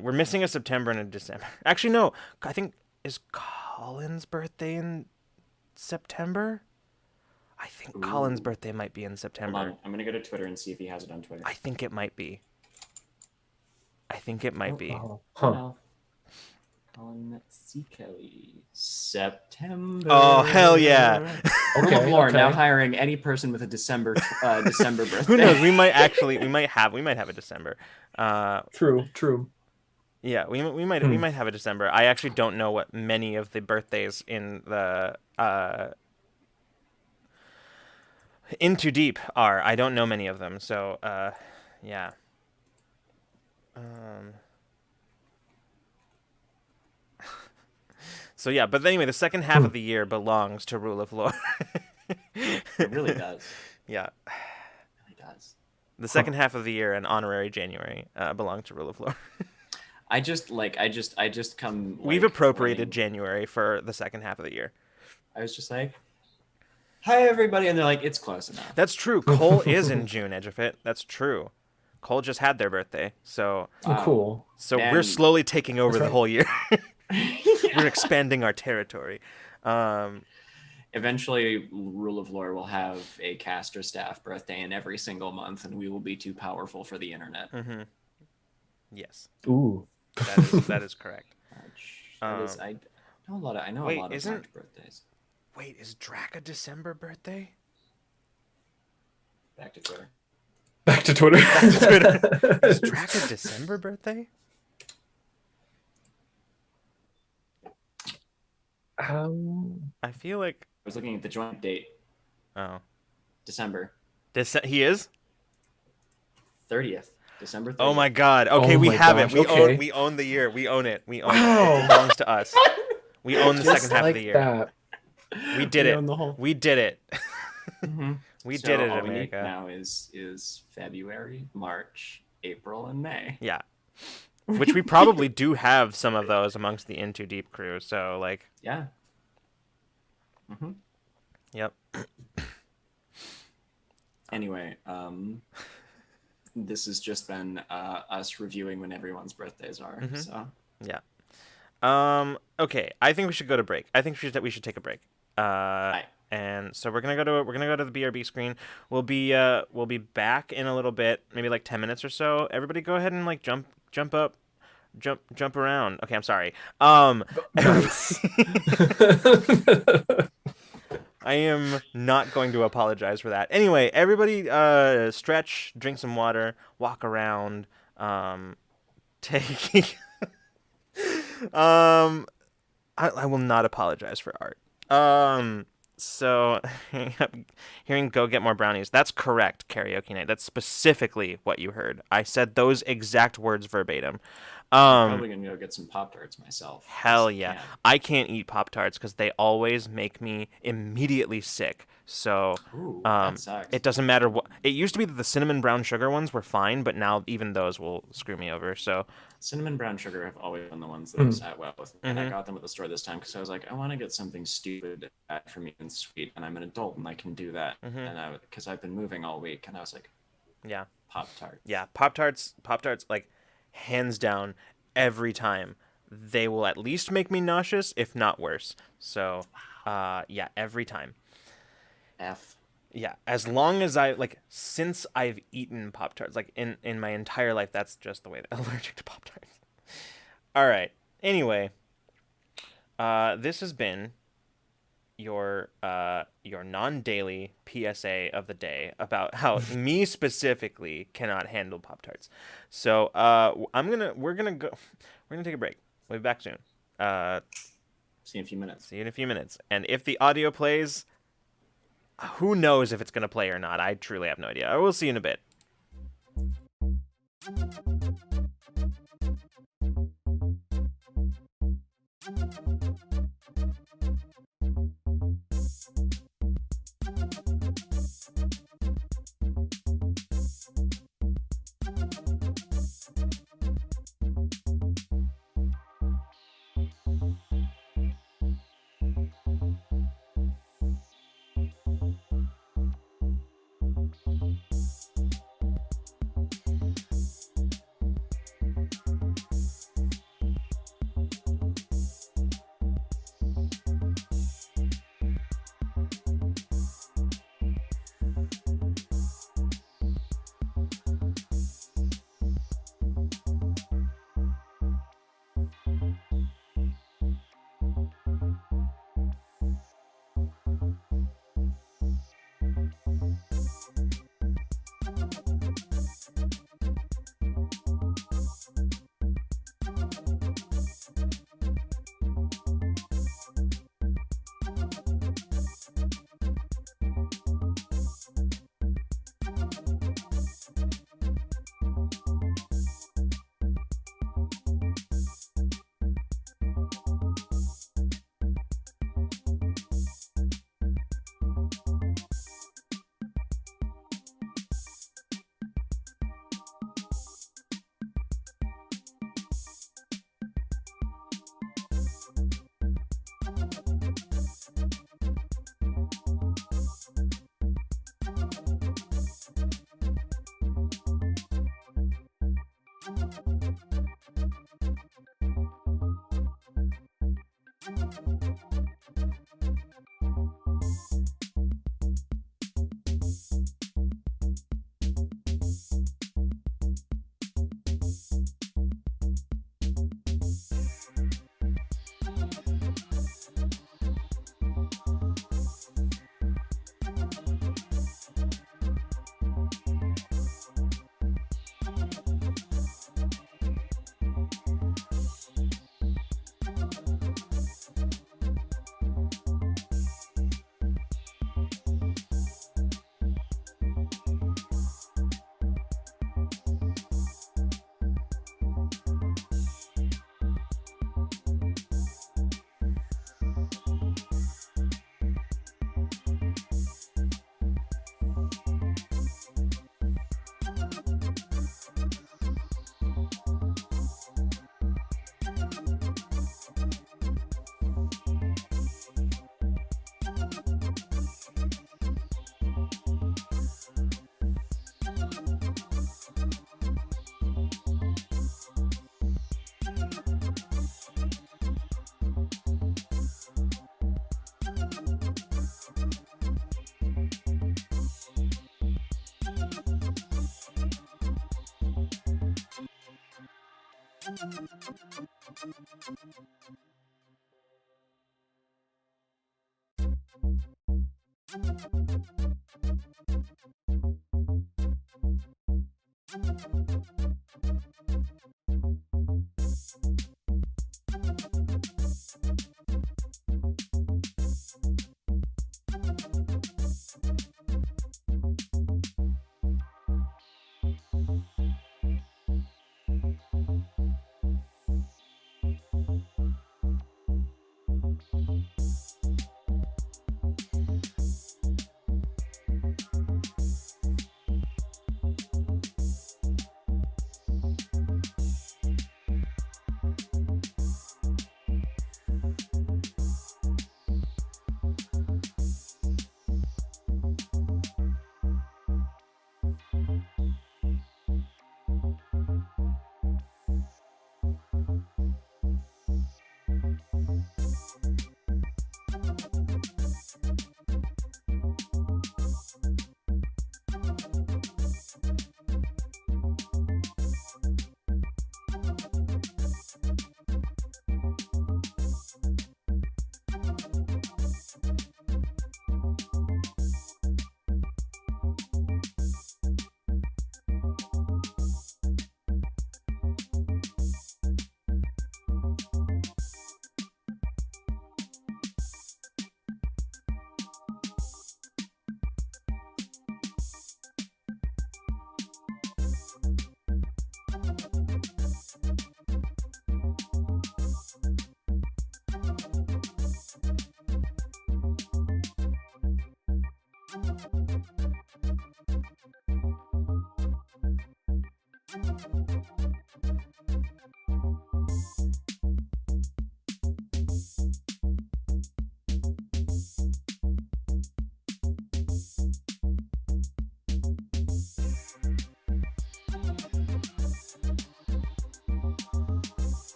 we're missing a September and a December. Actually, no. I think is Colin's birthday in September. I think Colin's birthday might be in September. Hold on. I'm gonna go to Twitter and see if he has it on Twitter. I think it might be. Colin C. Kelly. September. Oh, hell yeah. Okay. Now hiring any person with a December birthday. Who knows? We might have a December. True. Yeah, we might have a December. I actually don't know what many of the birthdays in the Into Deep are. I don't know many of them. So, yeah. So yeah, but anyway, the second half of the year belongs to Rule of Lore. It really does. Yeah. It really does. The second half of the year and honorary January belong to Rule of Lore. I just come. We've appropriated January for the second half of the year. I was just like, "Hi, everybody," and they're like, "It's close enough." That's true. Cole is in June, Edgefit. That's true. Cole just had their birthday, so cool. So we're slowly taking over the whole year. We're expanding our territory. Eventually, Rule of Lore will have a cast or staff birthday in every single month, and we will be too powerful for the internet. Mm-hmm. Yes. Ooh. That is correct. I know a lot of March birthdays. Wait, is Drac a December birthday? Back to Twitter. Is Drac a December birthday? I feel like I was looking at the joint date. Oh. December. He is? 30th. December 30th. Oh my god. Okay, we have it. We own the year. We own it. It. It belongs to us. We own the second half of the year. That. We did it. We did it. Mm-hmm. We did it in all America. We need now is February, March, April, and May. Yeah. which we probably do have some of those amongst the In Too Deep crew. So like, Yeah. Mm-hmm. yep. Anyway, this has just been us reviewing when everyone's birthdays are. Mhm. So Yeah. Okay, I think we should go to break. I think we should take a break. Aye. And so we're gonna go to the BRB screen. We'll be back in a little bit, maybe like 10 minutes or so. Everybody, go ahead and like jump up, jump around. Okay, I'm sorry. Nice. I am not going to apologize for that. Anyway, everybody, stretch, drink some water, walk around, take. I will not apologize for art. So hearing "Go Get More Brownies," that's correct, karaoke night. That's specifically what you heard. I said those exact words verbatim. I'm probably gonna go get some Pop-Tarts myself. Hell yeah. I can't eat Pop-Tarts because they always make me immediately sick. So Ooh, that sucks. it doesn't matter what. It used to be that the cinnamon brown sugar ones were fine, but now even those will screw me over. So Cinnamon brown sugar have always been the ones that have sat well with me. And I got them at the store this time because I was like, I want to get something stupid for me and sweet, and I'm an adult and I can do that. And because I've been moving all week, and I was like, yeah. Pop-Tart. Yeah, Pop-Tarts, like, hands down, every time. They will at least make me nauseous, if not worse. So, yeah, every time. F. Yeah, as long as like, since I've eaten Pop-Tarts, like, in my entire life, that's just the way that I'm allergic to Pop-Tarts. All right. Anyway, this has been your non-daily PSA of the day about how me specifically cannot handle Pop-Tarts. So we're gonna take a break. We'll be back soon. See you in a few minutes. See you in a few minutes. And if the audio plays, who knows if it's gonna play or not? I truly have no idea. I will see you in a bit.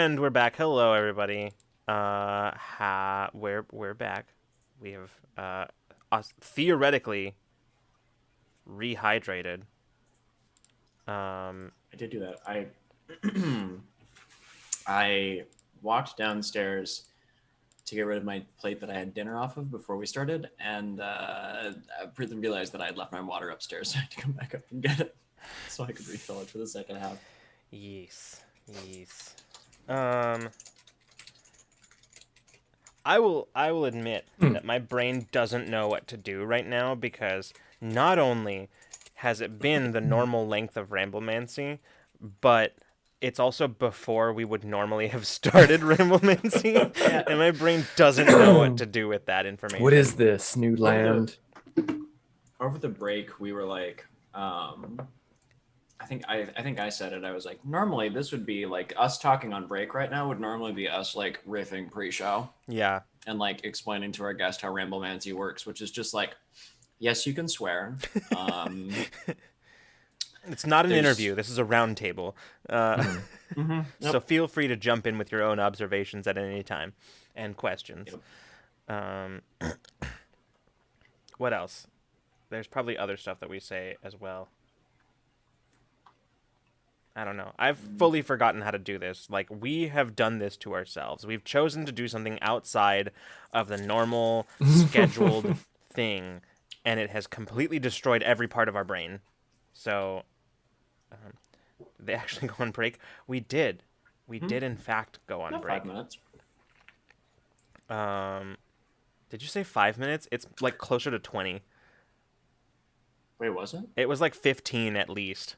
And we're back. Hello, everybody. We're back. We have us theoretically rehydrated. I did do that. I I walked downstairs to get rid of my plate that I had dinner off of before we started, and I realized that I had left my water upstairs, so I had to come back up and get it so I could refill it for the second half. Yes. I will admit that my brain doesn't know what to do right now, because not only has it been the normal length of Ramblemancy, but it's also before we would normally have started Ramblemancy, and my brain doesn't know what to do with that information. What is this new land? Over the break, we were like, I think I said it. I was like, normally this would be like us talking on break right now would normally be us like riffing pre-show. Yeah. And like explaining to our guest how Ramblemancy works, which is just like, yes, you can swear. It's not an interview. This is a round table. Yep. So feel free to jump in with your own observations at any time and questions. Yep. What else? There's probably other stuff that we say as well. I don't know. I've fully forgotten how to do this. Like, we have done this to ourselves. We've chosen to do something outside of the normal scheduled thing, and it has completely destroyed every part of our brain. So, they actually go on break. We did. We did, in fact, go on Not break. 5 minutes. Did you say 5 minutes? It's like closer to 20. Wait, was it? It was like 15 at least.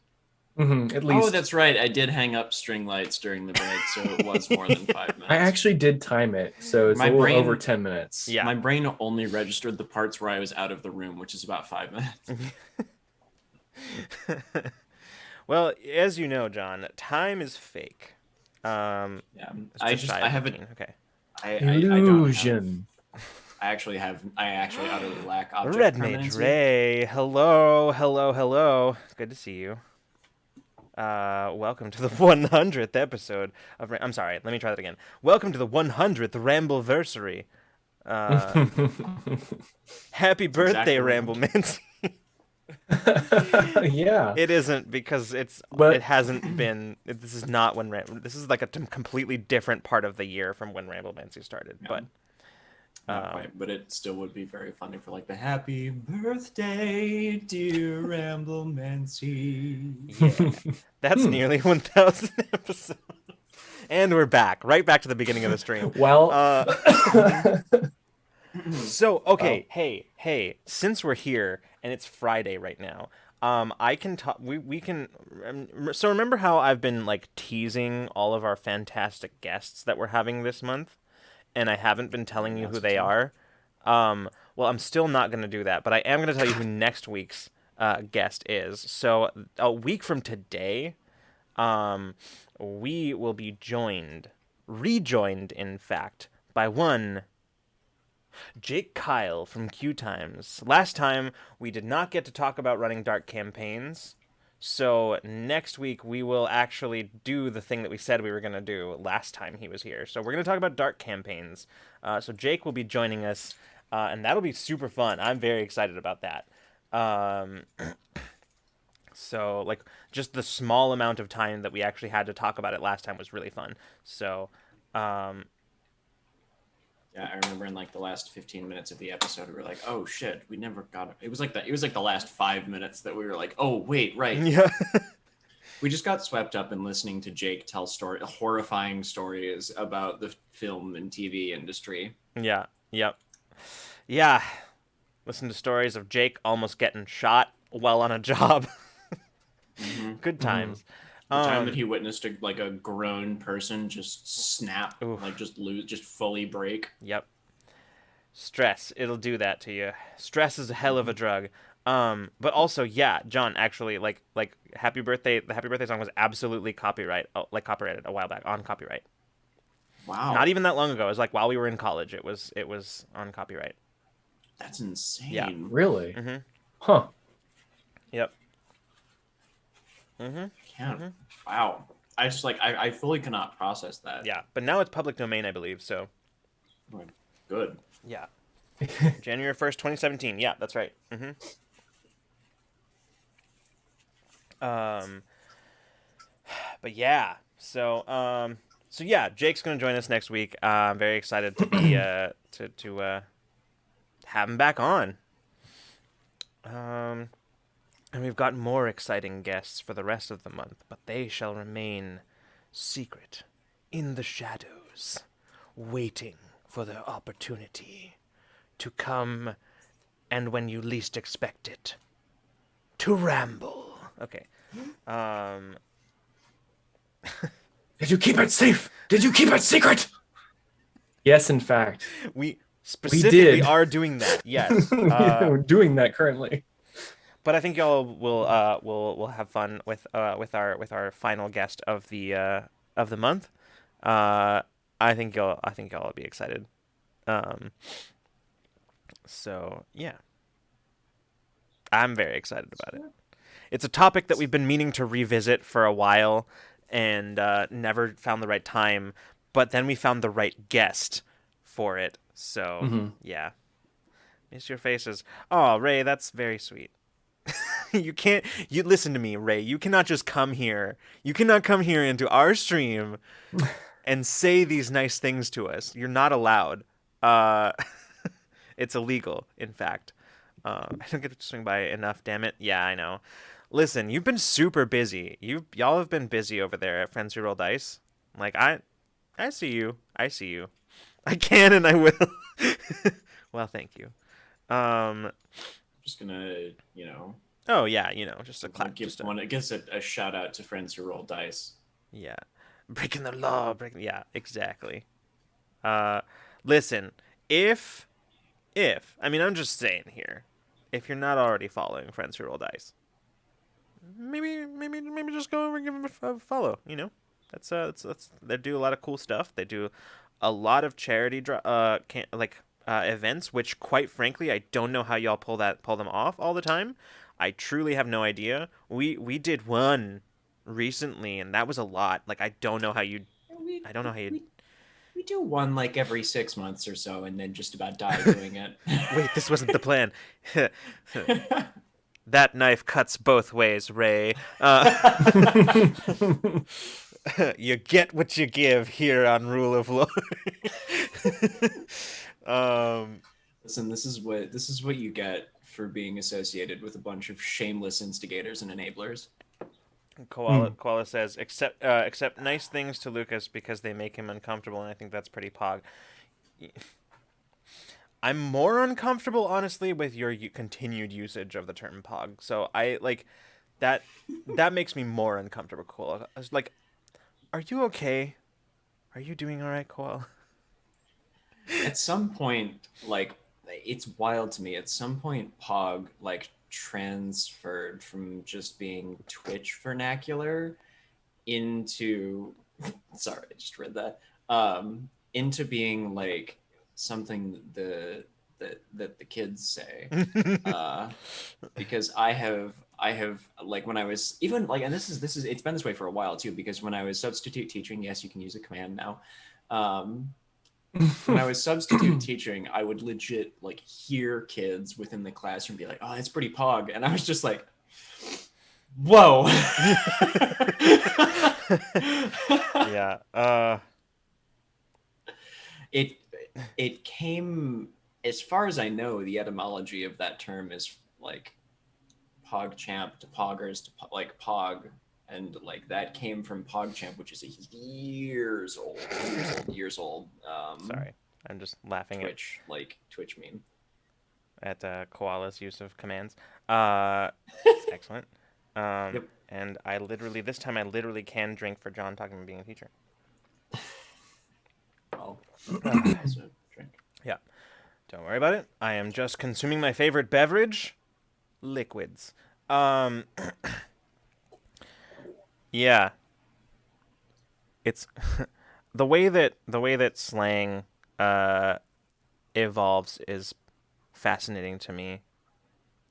At least. Oh, that's right. I did hang up string lights during the break, so it was more than 5 minutes. I actually did time it, so it's My a little brain- over 10 minutes. Yeah. My brain only registered the parts where I was out of the room, which is about 5 minutes. Well, as you know, John, time is fake. Yeah, It's I just shy of have 15. it. Okay. I don't have. Illusion. I actually utterly lack object Red Mage permanency. Ray, hello. Good to see you. Welcome to the 100th episode of. I'm sorry. Let me try that again. Welcome to the 100th Rambleversary. Happy birthday, exactly Ramblemancy. Yeah. It isn't, because it hasn't been. This is not when this is like a completely different part of the year from when Ramblemancy started. Yeah. But Not quite, but it still would be very funny for like the happy birthday, dear Ramblemancy. yeah, that's nearly 1,000 episodes. And we're back, right back to the beginning of the stream. Well, So, okay, hey, since we're here and it's Friday right now, I can talk. We can. So remember how I've been like teasing all of our fantastic guests that we're having this month, and I haven't been telling you who they are. Well, I'm still not going to do that, but I am going to tell you who next week's guest is. So a week from today, we will be rejoined, in fact, by one Jake Kyle from Q Times. Last time, we did not get to talk about running dark campaigns, so next week we will actually do the thing that we said we were going to do last time he was here. So we're going to talk about dark campaigns. So Jake will be joining us, and that'll be super fun. I'm very excited about that. So, like, just the small amount of time that we actually had to talk about it last time was really fun. So, Yeah, I remember in like the last 15 minutes of the episode, we were like, "Oh shit, we never got it." It was like the last 5 minutes that we were like, "Oh wait, right." yeah. We just got swept up in listening to Jake tell horrifying stories about the film and TV industry. Yeah. Yep. Yeah. Listen to stories of Jake almost getting shot while on a job. Good times. The time that he witnessed a grown person just snap, Oof. like just fully break. Yep. Stress. It'll do that to you. Stress is a hell of a drug. But also, yeah, John, actually, like Happy Birthday, the Happy Birthday song was absolutely copyrighted a while back, on copyright. Wow. Not even that long ago. It was like while we were in college. It was on copyright. That's insane. Yeah. really? Mhm. Huh. Yep. Mhm. Yeah. Wow. I just I fully cannot process that. Yeah, but now it's public domain, I believe. So. Good. Yeah. January 1st, 2017. Yeah, that's right. But yeah, so So yeah, Jake's gonna join us next week. I'm very excited to be to have him back on. And we've got more exciting guests for the rest of the month, but they shall remain secret in the shadows, waiting for their opportunity to come, and when you least expect it, to ramble. Okay. Did you keep it safe? Did you keep it secret? Yes, in fact. We specifically did. are doing that. Yes. We're doing that currently. But I think y'all will have fun with our final guest of the month. I think y'all will be excited. So yeah, I'm very excited about it. It's a topic that we've been meaning to revisit for a while, and never found the right time. But then we found the right guest for it. So yeah, miss your faces. Oh, Ray, that's very sweet. You listen to me, Ray. You cannot just come here. You cannot come here into our stream and say these nice things to us. You're not allowed. It's illegal, in fact. I don't get to swing by enough, damn it. Yeah, I know. Listen, you've been super busy. Y'all have been busy over there at Friends Who Roll Dice. Like, I see you. I see you. I can and I will. Well, thank you. Just gonna, Oh yeah, just a clap. I guess a shout out to Friends Who Roll Dice. Yeah, breaking the law. Yeah, exactly. Listen, if I mean, I'm just saying here, if you're not already following Friends Who Roll Dice, maybe just go over and give them a follow. That's they do a lot of cool stuff. They do a lot of charity events, which quite frankly I don't know how y'all pull them off all the time. I truly have no idea. We did one recently, and that was a lot. Like, I don't know how you. We do one like every 6 months or so, and then just about die doing it. Wait, this wasn't the plan. That knife cuts both ways, Ray. You get what you give here on Rule of Law. Listen, this is what you get for being associated with a bunch of shameless instigators and enablers. Koala says, accept nice things to Lucas because they make him uncomfortable, and I think that's pretty pog. I'm more uncomfortable, honestly, with your continued usage of the term pog. So I like that. That makes me more uncomfortable, Koala. I was like, are you okay? Are you doing all right, Koala? At some point, like, it's wild to me. At some point, pog like transferred from just being Twitch vernacular into sorry, I just read that. Into being like something that the kids say. Because I have like, when I was even like, and this is it's been this way for a while too, because when I was substitute teaching, yes, you can use a command now. When I was substitute teaching, I would legit like hear kids within the classroom be like, "Oh, that's pretty pog," and I was just like, "Whoa!" Yeah. It came, as far as I know, the etymology of that term is like PogChamp to poggers to like pog, and like that came from PogChamp, which is a years old. Sorry, I'm just laughing Twitch meme at Koala's use of commands. It's excellent. Yep. And this time I literally can drink for John talking about being a teacher. Well, drink. Yeah, don't worry about it. I am just consuming my favorite beverage, liquids. Yeah. It's the way that slang evolves is fascinating to me.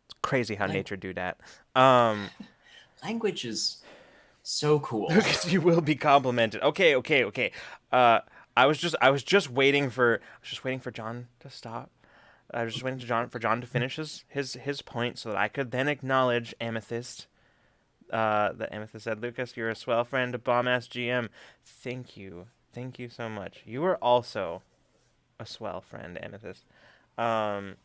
It's crazy how nature do that. Language is so cool. You will be complimented. Okay. I was just waiting for John to stop. I was just waiting for John to finish his point so that I could then acknowledge Amethyst. That Amethyst said, "Lucas, you're a swell friend, a bomb-ass GM." Thank you. Thank you so much. You are also a swell friend, Amethyst. Um,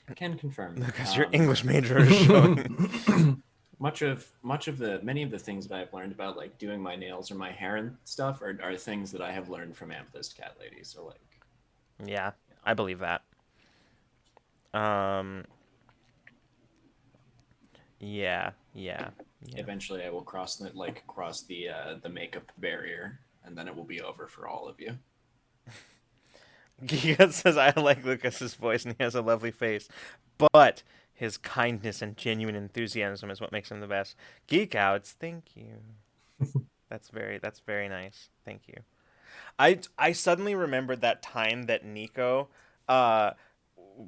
I can confirm. because your English major is showing. Many of the things that I've learned about like doing my nails or my hair and stuff are things that I have learned from Amethyst Cat Lady. So like, Yeah, I believe that. Um, yeah. eventually I will cross the makeup barrier, and then it will be over for all of you. Giga says, I like Lucas's voice and he has a lovely face, but his kindness and genuine enthusiasm is what makes him the best. Geek outs, thank you. That's very nice. Thank you. I suddenly remembered that time that Nico uh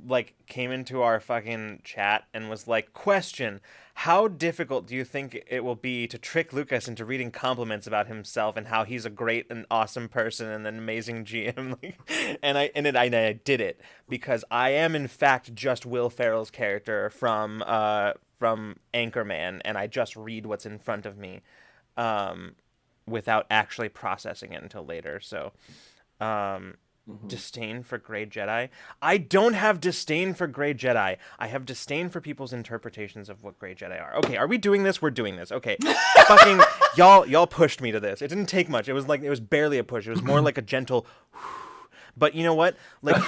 like came into our fucking chat and was like, question, how difficult do you think it will be to trick Lucas into reading compliments about himself and how he's a great and awesome person and an amazing GM? And I did it because I am in fact just Will Ferrell's character from Anchorman, and I just read what's in front of me without actually processing it until later. So disdain for Grey Jedi. I don't have disdain for Grey Jedi. I have disdain for people's interpretations of what Grey Jedi are. Okay, are we doing this? We're doing this. Okay. Fucking y'all pushed me to this. It didn't take much. It was barely a push. It was more like a gentle but you know what? Like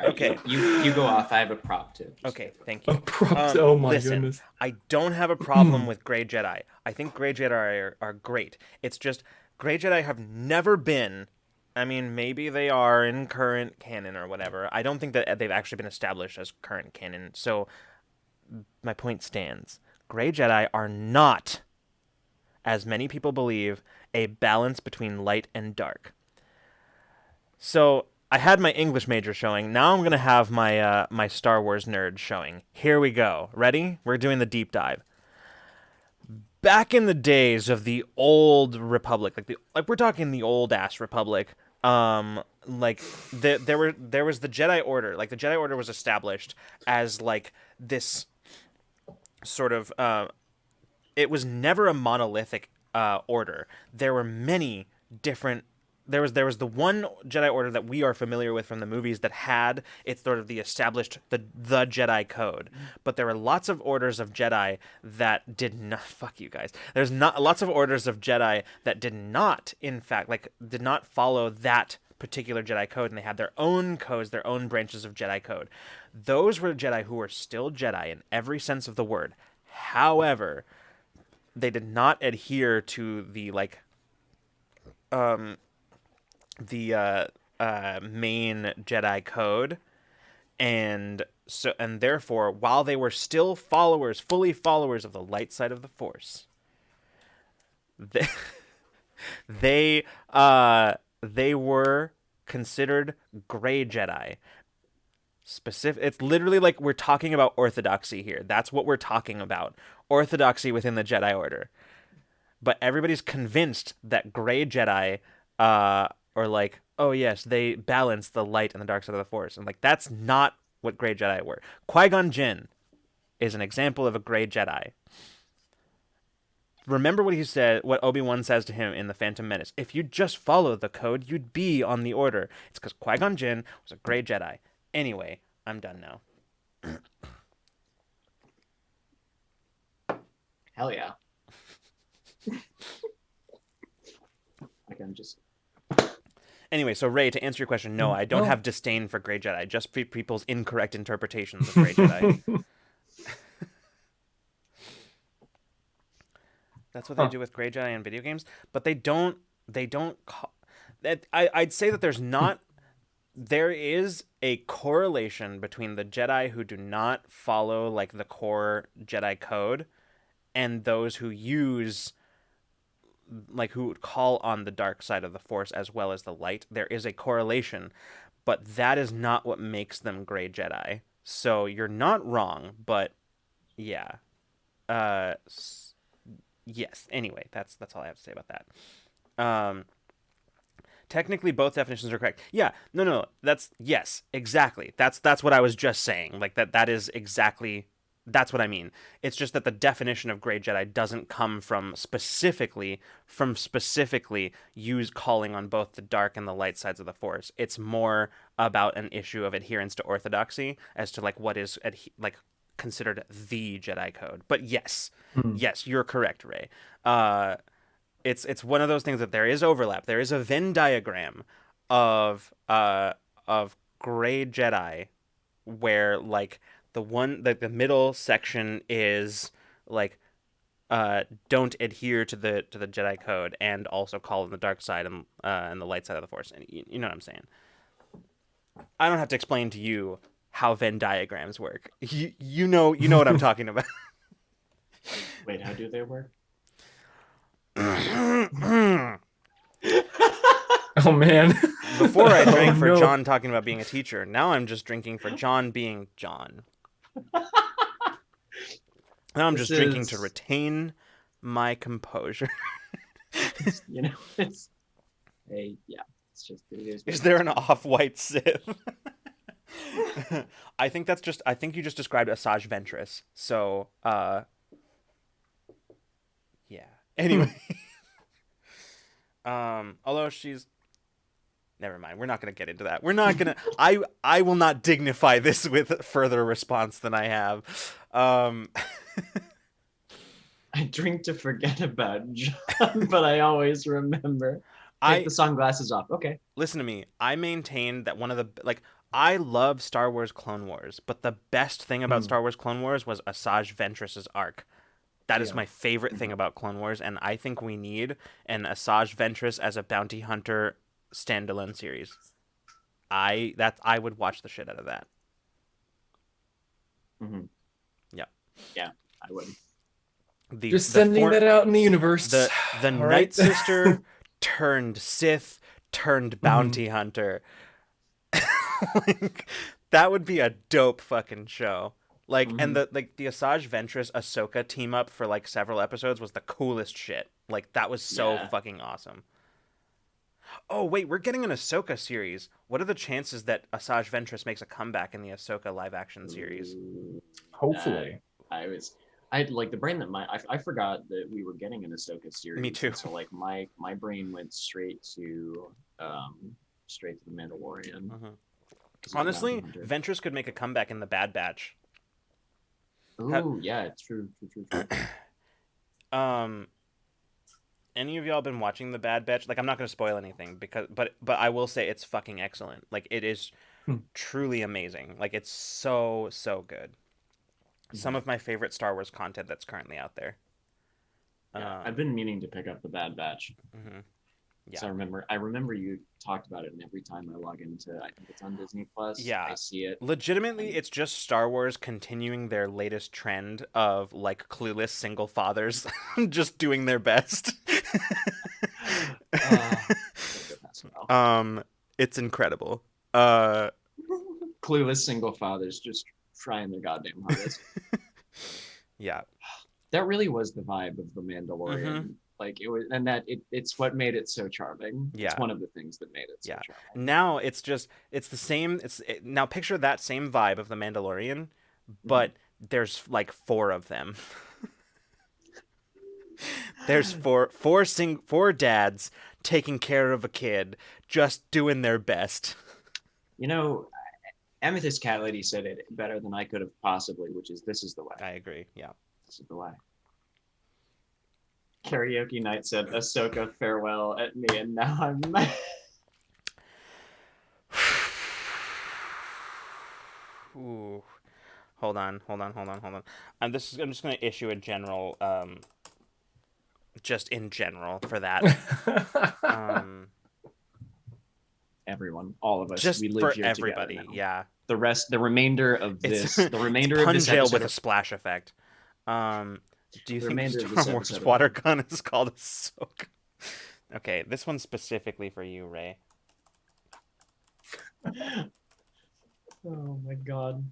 okay. You go off. I have a prop too. Okay, thank you. Oh my listen, goodness. I don't have a problem with Grey Jedi. I think Grey Jedi are great. It's just Grey Jedi have never been. I mean, maybe they are in current canon or whatever. I don't think that they've actually been established as current canon. So my point stands. Grey Jedi are not, as many people believe, a balance between light and dark. So I had my English major showing. Now I'm gonna have my my Star Wars nerd showing. Here we go. Ready? We're doing the deep dive. Back in the days of the old Republic, like we're talking the old ass Republic. Like there was the Jedi Order. Like the Jedi Order was established as like this sort of it was never a monolithic order. There were many different. There was the one Jedi Order that we are familiar with from the movies that had it's sort of the established the Jedi Code, but there were lots of orders of Jedi that did not. Fuck you guys. There's not lots of orders of Jedi that did not, in fact, like did not follow that particular Jedi Code, and they had their own codes, their own branches of Jedi Code. Those were Jedi who were still Jedi in every sense of the word. However, they did not adhere to the like the main Jedi Code, and therefore, while they were still fully followers of the light side of the Force, they they were considered Grey Jedi. It's literally like we're talking about orthodoxy here. That's what we're talking about. Orthodoxy within the Jedi Order. But everybody's convinced that Grey Jedi or like, oh yes, they balance the light and the dark side of the Force. And like that's not what Grey Jedi were. Qui-Gon Jinn is an example of a Grey Jedi. Remember what he said, what Obi-Wan says to him in The Phantom Menace. If you just follow the code, you'd be on the Order. It's because Qui-Gon Jinn was a Grey Jedi. Anyway, I'm done now. Hell yeah. Like I'm just... Anyway, so Ray, to answer your question, no, I don't have disdain for Grey Jedi, just people's incorrect interpretations of Grey Jedi. That's what they do with Grey Jedi in video games, but they don't I'd say that there is a correlation between the Jedi who do not follow like the core Jedi code and those who use like who call on the dark side of the Force as well as the light. There is a correlation, but that is not what makes them Grey Jedi. So you're not wrong, but yeah. Yes. Anyway, that's all I have to say about that. Technically, both definitions are correct. Yeah. No. That's yes, exactly. That's what I was just saying. Like that is exactly That's what I mean. It's just that the definition of gray Jedi doesn't come from specifically use calling on both the dark and the light sides of the Force. It's more about an issue of adherence to orthodoxy as to like what is considered the Jedi code. But yes, you're correct, Ray. It's one of those things that there is overlap. There is a Venn diagram of gray Jedi where like the middle section is like don't adhere to the Jedi code and also call on the dark side and the light side of the Force. And you know what I'm saying. I don't have to explain to you how Venn diagrams work. You know what I'm talking about. Wait, how do they work? Oh man. Before I drank for no. John talking about being a teacher. Now I'm just drinking for John being John. Now I'm just drinking to retain my composure. You know, it's it's just it is there an off-white Sith? I think you just described Asajj Ventress. So yeah. Anyway. Although she's never mind. We're not going to get into that. We're not going to I will not dignify this with further response than I have. I drink to forget about John, but I always remember. Take the sunglasses off. Okay. Listen to me. I maintain that one of the I love Star Wars Clone Wars, but the best thing about Star Wars Clone Wars was Asajj Ventress's arc. That is my favorite thing about Clone Wars, and I think we need an Asajj Ventress as a bounty hunter standalone series. I would watch the shit out of that. Mm-hmm. Yeah. Yeah, I would. Just sending that out in the universe. The Night right? Sister turned Sith turned bounty hunter. That would be a dope fucking show. And the Asajj Ventress Ahsoka team up for like several episodes was the coolest shit. Like that was so fucking awesome. Oh wait, we're getting an Ahsoka series. What are the chances that Asajj Ventress makes a comeback in the Ahsoka live action series? Hopefully. I like the brain that I forgot that we were getting an Ahsoka series. Me too. So like my brain went straight to the Mandalorian. Honestly, Ventress could make a comeback in the Bad Batch. Oh yeah, true. Any of y'all been watching the Bad Batch? Like, I'm not going to spoil anything but I will say it's fucking excellent. Like, it is truly amazing. Like, it's so good. Some of my favorite Star Wars content that's currently out there. Yeah, I've been meaning to pick up the Bad Batch. Yeah. So I remember you talked about it, and every time I log into, I think it's on Disney Plus. Yeah, I see it. Legitimately, it's just Star Wars continuing their latest trend of like clueless single fathers just doing their best. It's incredible. Clueless single fathers just trying their goddamn hardest. Yeah, that really was the vibe of the Mandalorian. Like it was, and it's what made it so charming. Yeah, it's one of the things that made it so charming. Now it's the same. Now picture that same vibe of the Mandalorian, but there's like 4 of them. There's four dads taking care of a kid, just doing their best. You know, Amethyst Cat Lady said it better than I could have possibly, which is this is the way. I agree. Yeah, this is the way. Karaoke Night said, Ahsoka, farewell at me, and now I'm mad. Ooh. Hold on. I'm just going to issue a general, just in general for that. Everyone, all of us, just we live for here everybody. Together now. Yeah. The remainder of this, the remainder of this episode with a splash effect. Do you think the Star Wars episode water gun is called Ahsoka? Okay, this one's specifically for you, Ray. Oh my god.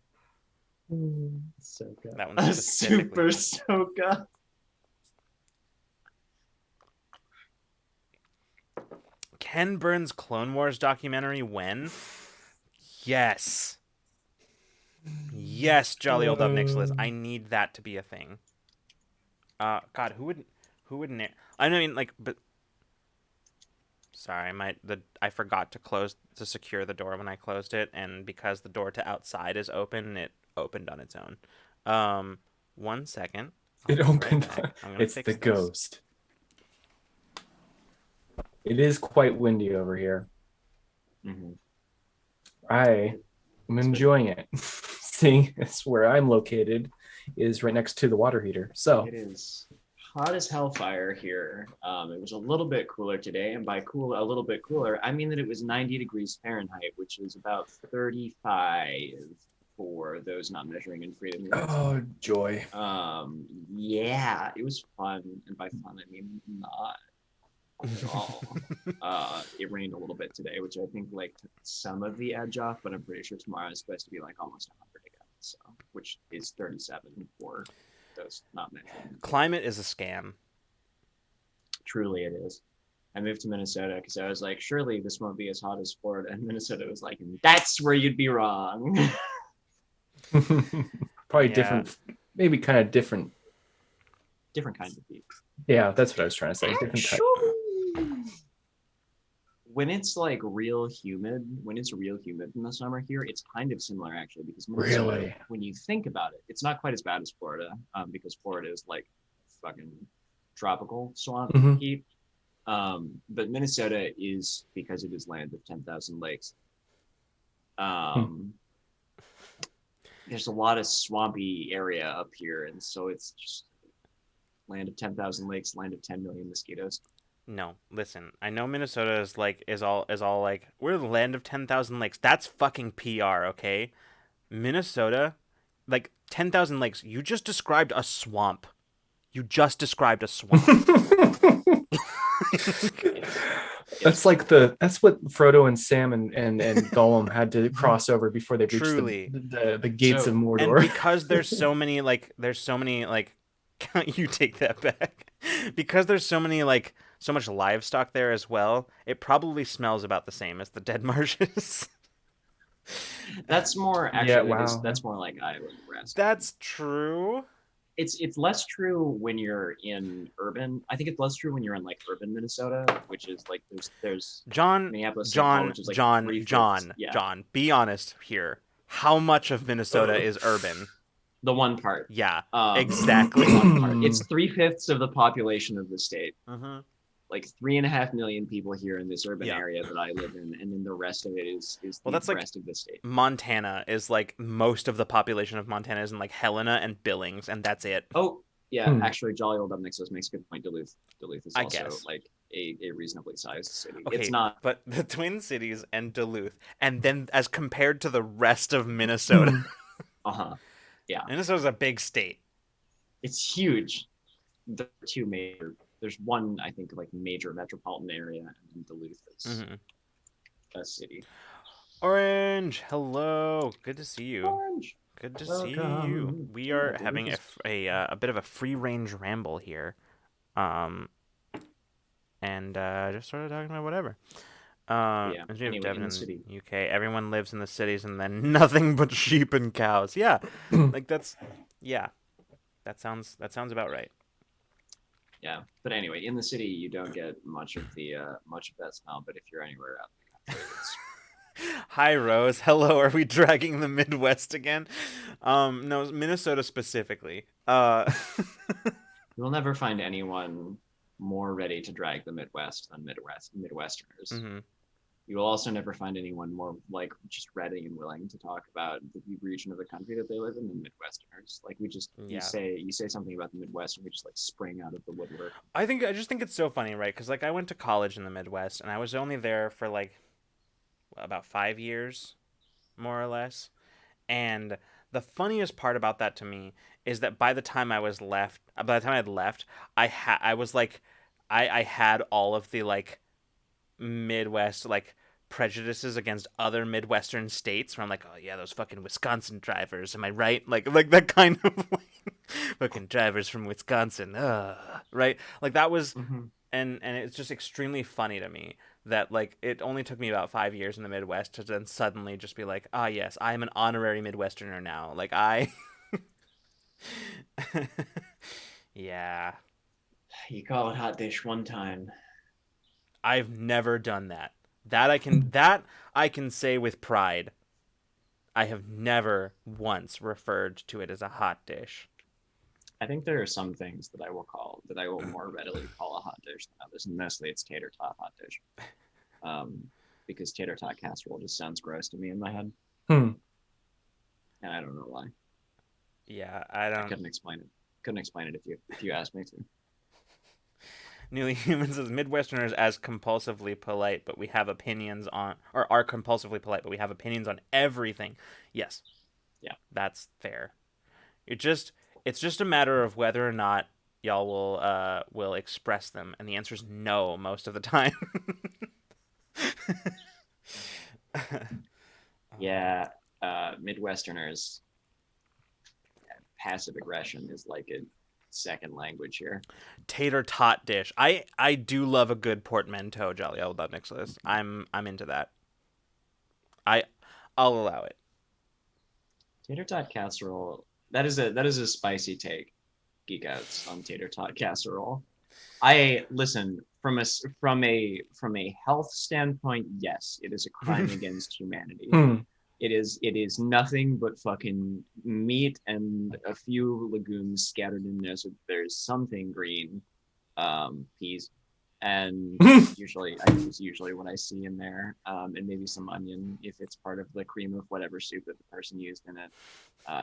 Ahsoka. That one's specifically. Super Ahsoka. Ken Burns' Clone Wars documentary when? Yes. Yes, jolly old Nicholas Liz. I need that to be a thing. God, who would I mean, like, but sorry, I forgot to secure the door when I closed it, and because the door to outside is open, it opened on its own. 1 second. It opened. Right, I'm gonna It's fix the this. ghost. It is quite windy over here. Mm-hmm. I am enjoying it. Seeing as where I'm located is right next to the water heater. So It is hot as hellfire here. It was a little bit cooler today, and by a little bit cooler, I mean that it was 90 degrees Fahrenheit, which is about 35 for those not measuring in freedom units. oh joy. Yeah, it was fun, and by fun I mean not at all. It rained a little bit today, which I think like took some of the edge off, but I'm pretty sure tomorrow is supposed to be like almost 100 again, so which is 37 for those not measuring. Climate is a scam. Truly, it is. I moved to Minnesota because I was like, surely this won't be as hot as Florida, and Minnesota was like, that's where you'd be wrong. Probably different, maybe kind of different. Different kinds of heat. Yeah, that's what I was trying to say. Different type. When it's like real humid in the summer here, it's kind of similar actually, because Minnesota, Really? when you think about it, it's not quite as bad as Florida, because Florida is like fucking tropical swamp heat. But Minnesota is, because it is land of 10,000 lakes. There's a lot of swampy area up here, and so it's just land of 10,000 lakes, land of 10 million mosquitoes. No, listen. I know Minnesota is all like, we're the land of 10,000 lakes. That's fucking PR, okay? Minnesota, like 10,000 lakes. You just described a swamp. That's like that's what Frodo and Sam and Gollum had to cross over before they reached the gates of Mordor. And because there's so many you take that back. Because there's so much livestock there as well, it probably smells about the same as the dead marshes. That's more actually. Yeah, wow. That's more like Iowa, Nebraska. That's true. It's less true when you're in urban. I think it's less true when you're in like urban Minnesota, which is like there's Minneapolis, Paul, which is like John. Be honest here. How much of Minnesota is urban? The one part. Yeah, exactly. One part. It's 3/5 of the population of the state. Mm-hmm. Like 3.5 million people here in this urban area that I live in, and then the rest of it is the rest of the state. Montana is like most of the population of Montana is in like Helena and Billings, and that's it. Oh yeah, actually, jolly old Nicholas makes a good point. Duluth is also like a reasonably sized city. Okay, it's not, but the Twin Cities and Duluth, and then as compared to the rest of Minnesota, yeah, Minnesota's a big state. It's huge. The two major. There's one, I think, like major metropolitan area, and then Duluth is a city. Orange, hello, good to see you. Orange, good to see you. We are having a bit of a free range ramble here, and just sort of talking about whatever. Anyway, Devin in the city. UK, everyone lives in the cities, and then nothing but sheep and cows. Yeah, like that sounds about right. Yeah, but anyway, in the city you don't get much of that smell. But if you're anywhere out in the country, it's... Hi Rose, hello. Are we dragging the Midwest again? No, Minnesota specifically. You'll never find anyone more ready to drag the Midwest than Midwesterners. Mm-hmm. You will also never find anyone more like just ready and willing to talk about the region of the country that they live in than Midwesterners. Like you say something about the Midwest and we just like spring out of the woodwork. I just think it's so funny, right? Because like I went to college in the Midwest and I was only there for like about 5 years, more or less. And the funniest part about that to me is that by the time I had left, I had all of the like Midwest like prejudices against other Midwestern states where I'm like, oh yeah, those fucking Wisconsin drivers, am I right? Like that kind of like, fucking drivers from Wisconsin, right? Like that was and it's just extremely funny to me that like it only took me about 5 years in the Midwest to then suddenly just be like, ah, yes, I am an honorary Midwesterner now. Like I, yeah, You call it hot dish one time. I've never done that. That I can say with pride. I have never once referred to it as a hot dish. I think there are some things that I will more readily call a hot dish than others, and mostly it's tater tot hot dish. Um, because tater tot casserole just sounds gross to me in my head, Hmm. and I don't know why. Yeah, I I don't. couldn't explain it. Couldn't explain it if you asked me to. Newly Human says Midwesterners as compulsively polite, but we have opinions on, or are compulsively polite, but we have opinions on everything. Yes, Yeah. that's fair. It's just a matter of whether or not y'all will express them, and the answer is no most of the time. Yeah, Midwesterners passive aggression is like a second language here. Tater tot dish. I do love a good portmanteau jelly. I love mixless. I'm into that. I I'll allow it. Tater tot casserole. That is a spicy take. Geek outs on tater tot casserole. I listen from a health standpoint. Yes, it is a crime against humanity. Hmm. It is nothing but fucking meat and a few legumes scattered in there. So there's something green, peas, and usually what I see in there, and maybe some onion if it's part of the cream of whatever soup that the person used in it,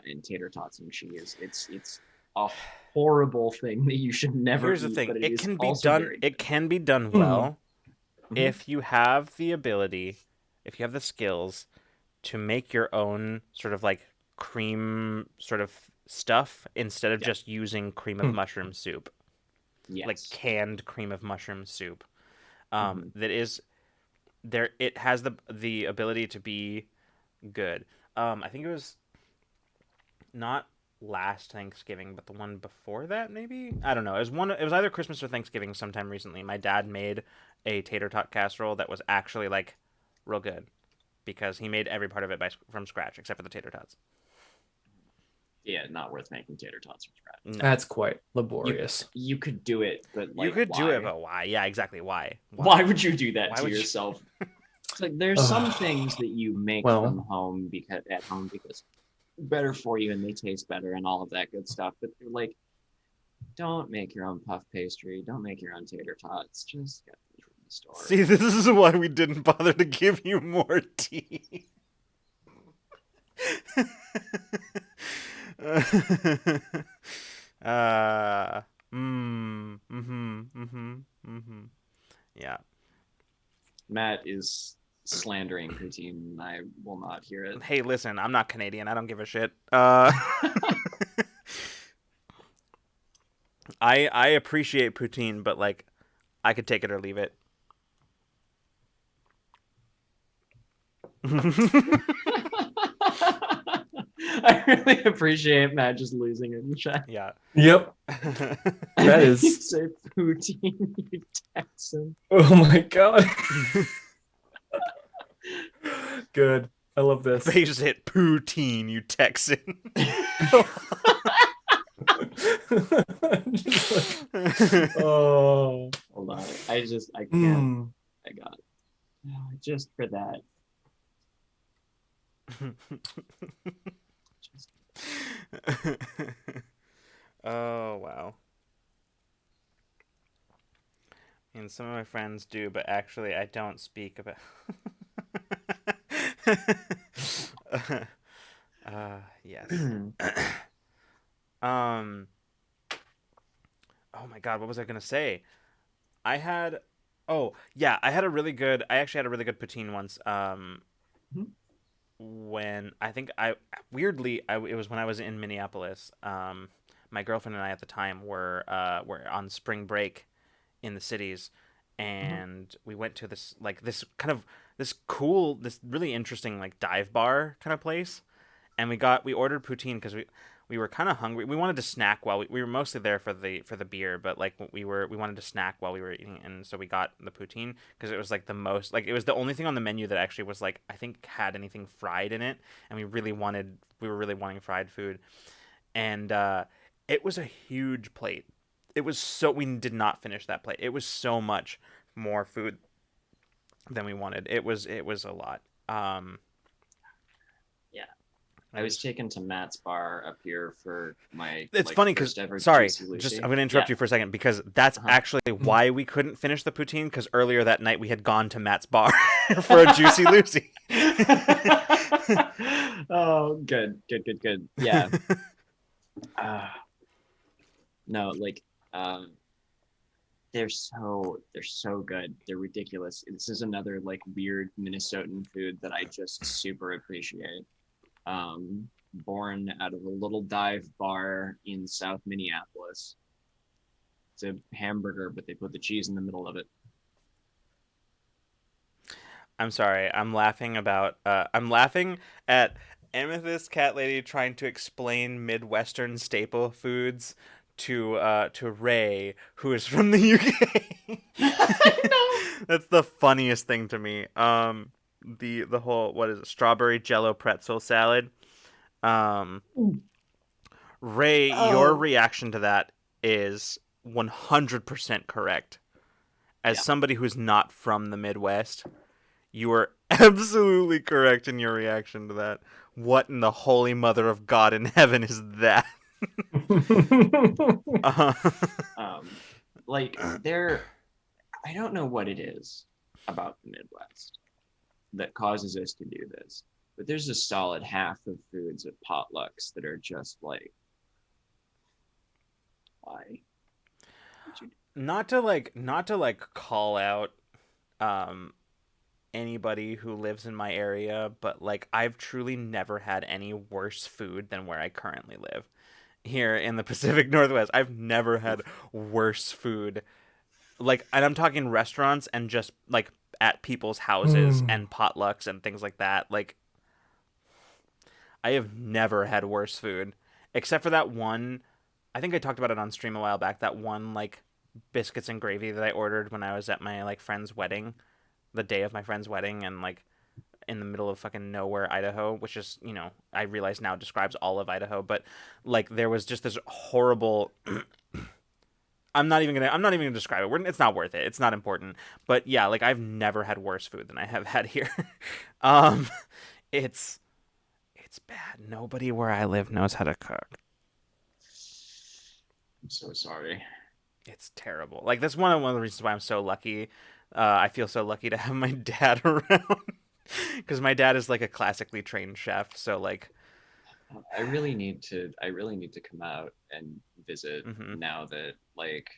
and tater tots and cheese. It's a horrible thing that you should never Here's the eat, thing. but it It is can be also done. very It good. can be done Hmm. well Mhm. if you have the ability, if you have the skills to make your own sort of like cream sort of stuff instead of Yeah. just using cream of Hmm. mushroom soup, like Yes. canned cream of mushroom soup. Mhm. That is there. It has the ability to be good. I think it was not last Thanksgiving, but the one before that, maybe. I don't know. It was one. It was either Christmas or Thanksgiving sometime recently. My dad made a tater tot casserole that was actually like real good because he made every part of it from scratch except for the tater tots. Yeah, not worth making tater tots from scratch. No, That's quite You laborious. you could do it, but you like could do it, why? but why? Yeah, exactly. Why? Why would you do that Why to would you? yourself? It's like there's some things Ugh. that you make from Well, home because better for you and they taste better and all of that good stuff. But like, don't make your own puff pastry. Don't make your own tater tots. Just get them from the store. See, this is why we didn't bother to give you more tea. uh, yeah. Matt is slandering poutine. I will not hear it. Hey, listen, I'm not Canadian. I don't give a shit. I appreciate poutine, but like, I could take it or leave it. I really appreciate Matt just losing it in chat. Yeah. yep. That You is. say poutine, you Texan. Oh my god. Good. I love this. Face it, poutine, you Texan. Just like, oh. Hold on. I can't. Mm. I got it. Just for that. Just, Oh wow. And some of my friends do, but actually I don't speak about. Yes. um. Oh my God, what was I gonna say? I had. Oh yeah, I had a really good. I actually had a really good poutine once. When I think I weirdly it was when I was in Minneapolis. My girlfriend and I at the time were on spring break in the cities, and we went to this kind of this really interesting like dive bar kind of place, and we ordered poutine because we were kind of hungry. We wanted to snack while we were mostly there for the beer, but like we wanted to snack while we were eating, and so we got the poutine because it was like the most, like it was the only thing on the menu that actually was like, I think, had anything fried in it, and we were really wanting fried food, and it was a huge plate. It was so, we did not finish that plate. It was so much more food than we wanted. It was a lot. Yeah. I was taken to Matt's bar up here for my It's like funny because, first ever sorry, Juicy Lucy. just I'm going to interrupt you for a second because that's actually why we couldn't finish the poutine, because earlier that night we had gone to Matt's bar for a Juicy Lucy. Oh, good. Yeah. No, like they're so good. They're ridiculous. This is another like weird Minnesotan food that I just super appreciate. Born out of a little dive bar in South Minneapolis. It's a hamburger, but they put the cheese in the middle of it. I'm sorry. I'm laughing at Amethyst Cat Lady trying to explain Midwestern staple foods to Ray, who is from the UK. I know. That's the funniest thing to me. The whole, what is it, strawberry jello pretzel salad. Um, Ray, your Oh. reaction to that is 100% correct. As Yeah. somebody who's not from the Midwest, you are absolutely correct in your reaction to that. What in the holy mother of God in heaven is that? uh, Like I don't know what it is about the Midwest that causes us to do this, but there's a solid half of foods at potlucks that are just like, why? not to call out um anybody who lives in my area, but like I've truly never had any worse food than where I currently live. Here in the Pacific Northwest, I've never had worse food. Like, and I'm talking restaurants and just like at people's houses and potlucks and things like that. Like, I have never had worse food, except for that one. I think I talked about it on stream a while back. That one like biscuits and gravy that I ordered when I was at my like friend's wedding, the day of my friend's wedding, and like in the middle of fucking nowhere, Idaho, which is, I realize now describes all of Idaho, but like there was just this horrible. I'm not even gonna describe it. It's not worth it. It's not important. But yeah, like I've never had worse food than I have had here. um, it's bad. Nobody where I live knows how to cook. I'm so sorry. It's terrible. Like that's one of the reasons why I'm so lucky. I feel so lucky to have my dad around, because my dad is like a classically trained chef. So like, I really need to come out and visit mm-hmm. now that like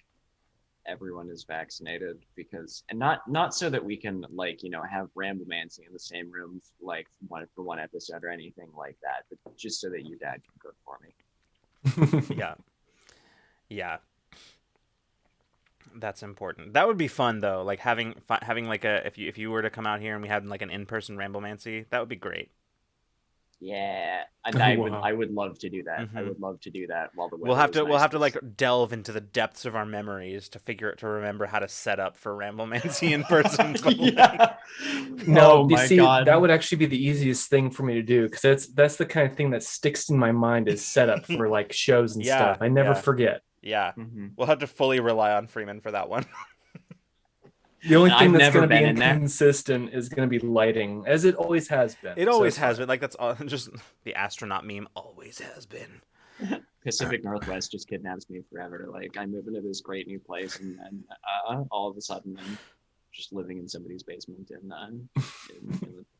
everyone is vaccinated, because and not so that we can like have Ramblemancy in the same room like for one episode or anything like that, but just so that your dad can cook for me. Yeah, that's important. That would be fun though, like having like a, if you were to come out here and we had like an in-person Ramblemancy, that would be great. Yeah, Wow. I would love to do that. Mm-hmm. I would love to do that while the weather We'll have is to nice. like delve into the depths of our memories to remember how to set up for Ramblemancy in person. Yeah. No, Oh you my see, God. that would actually be the easiest thing for me to do, because that's the kind of thing that sticks in my mind as setup for like shows and Yeah, stuff. I never yeah. forget. Yeah, Mm-hmm. we'll have to fully rely on Freeman for that one. The only And thing I've that's never going to be been in there. inconsistent is going to be lighting, as it always has been. It So always it's has fine. been. Like that's all, just the astronaut meme. Always has been. Pacific Northwest just kidnaps me forever. Like I move into this great new place, and then all of a sudden I'm just living in somebody's basement in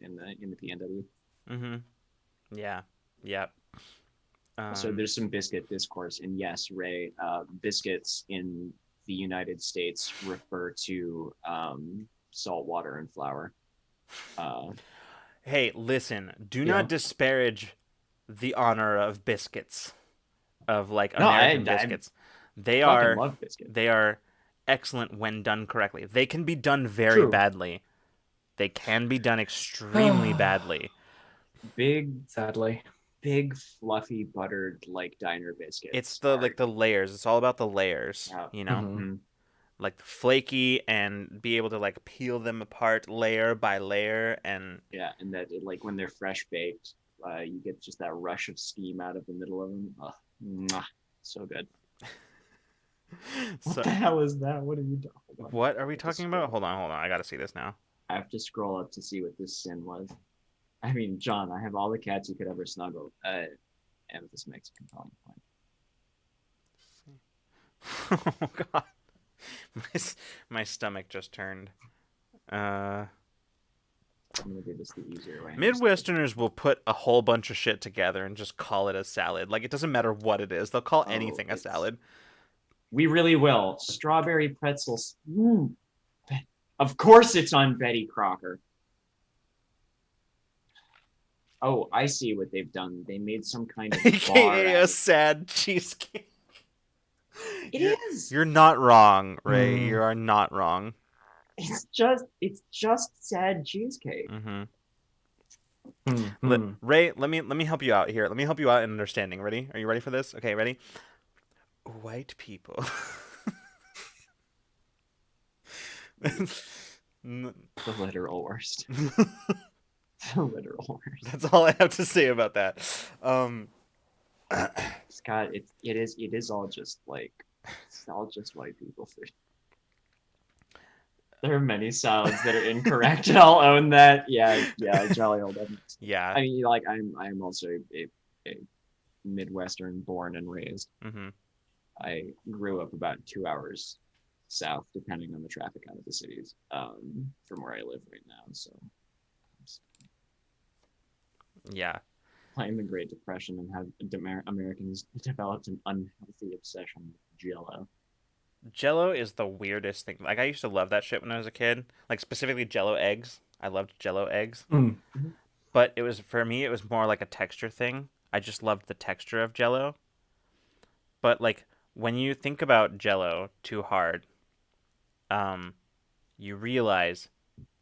the PNW. Mm-hmm. Yeah. Yep. So there's some biscuit discourse, and yes, Ray, biscuits in the United States refer to salt water and flour. Hey, listen. Do Yeah. not disparage the honor of biscuits, of like No, American I biscuits. They fucking are love biscuits. they are excellent when done correctly. They can be done very True. badly. They can be done extremely badly. Big Sadly. big fluffy buttered like diner biscuits. It's the like the layers. It's all about the layers, Yeah. you know? Mhm. Like flaky and be able to like peel them apart layer by layer and Yeah, and that like when they're fresh baked, you get just that rush of steam out of the middle of them. Ugh, mwah, so good. What so the hell is that? What are you talking about? what are we I have to talking about? scroll. Hold on. I got to see this now. I have to scroll up to see what this sin was. I mean, John, I have all the cats you could ever snuggle. And this makes a compelling point. Oh god. My stomach just turned. I'm gonna do this the easier way. Midwesterners will put a whole bunch of shit together and just call it a salad. Like it doesn't matter what it is. They'll call anything a salad. We really will. Strawberry pretzels. Ooh. Of course it's on Betty Crocker. Oh, I see what they've done. They made some kind of bar. AKA a sad cheesecake. It is. You're not wrong, Ray. Mm. You are not wrong. It's just sad cheesecake. Mm-hmm. Mhm. Ray, let me help you out here. Let me help you out in understanding. Ready? Are you ready for this? Okay, ready? White people. The literal worst. The literal worst. That's all I have to say about that. Scott, it is all just like it's all just white people food. There are many salads that are incorrect, and I'll own that. Yeah, jolly old Edmonds. Yeah. I mean, like I'm also a Midwestern born and raised. Mm-hmm. I grew up about 2 hours south, depending on the traffic out of the cities, from where I live right now. So, Yeah. playing the Great Depression and how Americans developed an unhealthy obsession with Jell-O. Jell-O is the weirdest thing. Like I used to love that shit when I was a kid. Like specifically Jell-O eggs. I loved Jell-O eggs. Mm. But it was for me it was more like a texture thing. I just loved the texture of Jell-O. But like when you think about Jell-O too hard, you realize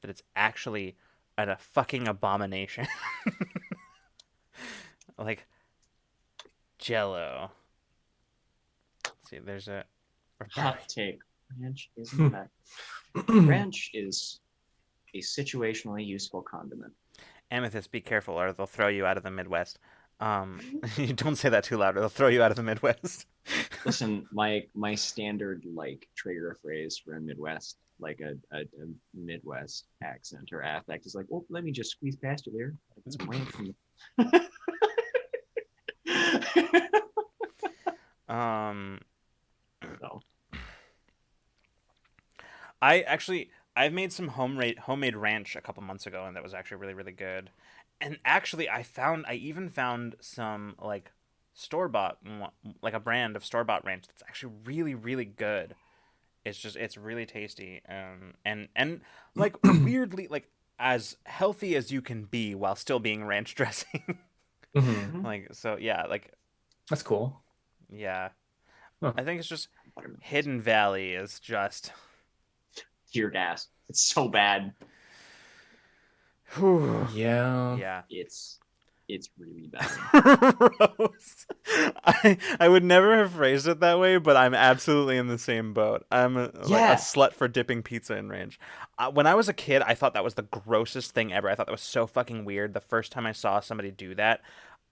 that it's actually a fucking abomination. Like Jell-O. Let's see, there's a Hot take. Ranch isn't that. Ranch is a situationally useful condiment. Amethyst, be careful or they'll throw you out of the Midwest. You don't say that too loud or they'll throw you out of the Midwest. Listen, my standard like trigger phrase for a Midwest, like a Midwest accent or affect is like, "Oh, let me just squeeze past you there." It's ranch from So, I've made some homemade ranch a couple months ago, and that was actually really really good. And actually, I even found some like store bought like a brand of store bought ranch that's actually really really good. It's really tasty, and like weirdly like as healthy as you can be while still being ranch dressing. Mhm. Like so yeah like That's cool. yeah. Huh. I think it's just buttermilk. Hidden Valley is just Tear gas. It's so bad. Yeah. yeah. It's really bad. Gross. I would never have phrased it that way, but I'm absolutely in the same boat. I'm like Yeah. a slut for dipping pizza in ranch. When I was a kid, I thought that was the grossest thing ever. I thought that was so fucking weird. The first time I saw somebody do that,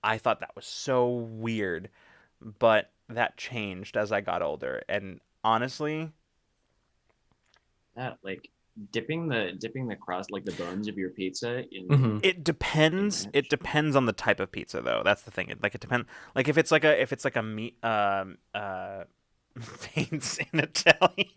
I thought that was so weird. But that changed as I got older. And honestly, That like dipping the crust, like the bones of your pizza in Mhm. it depends. ranch. It depends on the type of pizza, though. That's the thing. It depends. Like if it's like a meat veins in Italian.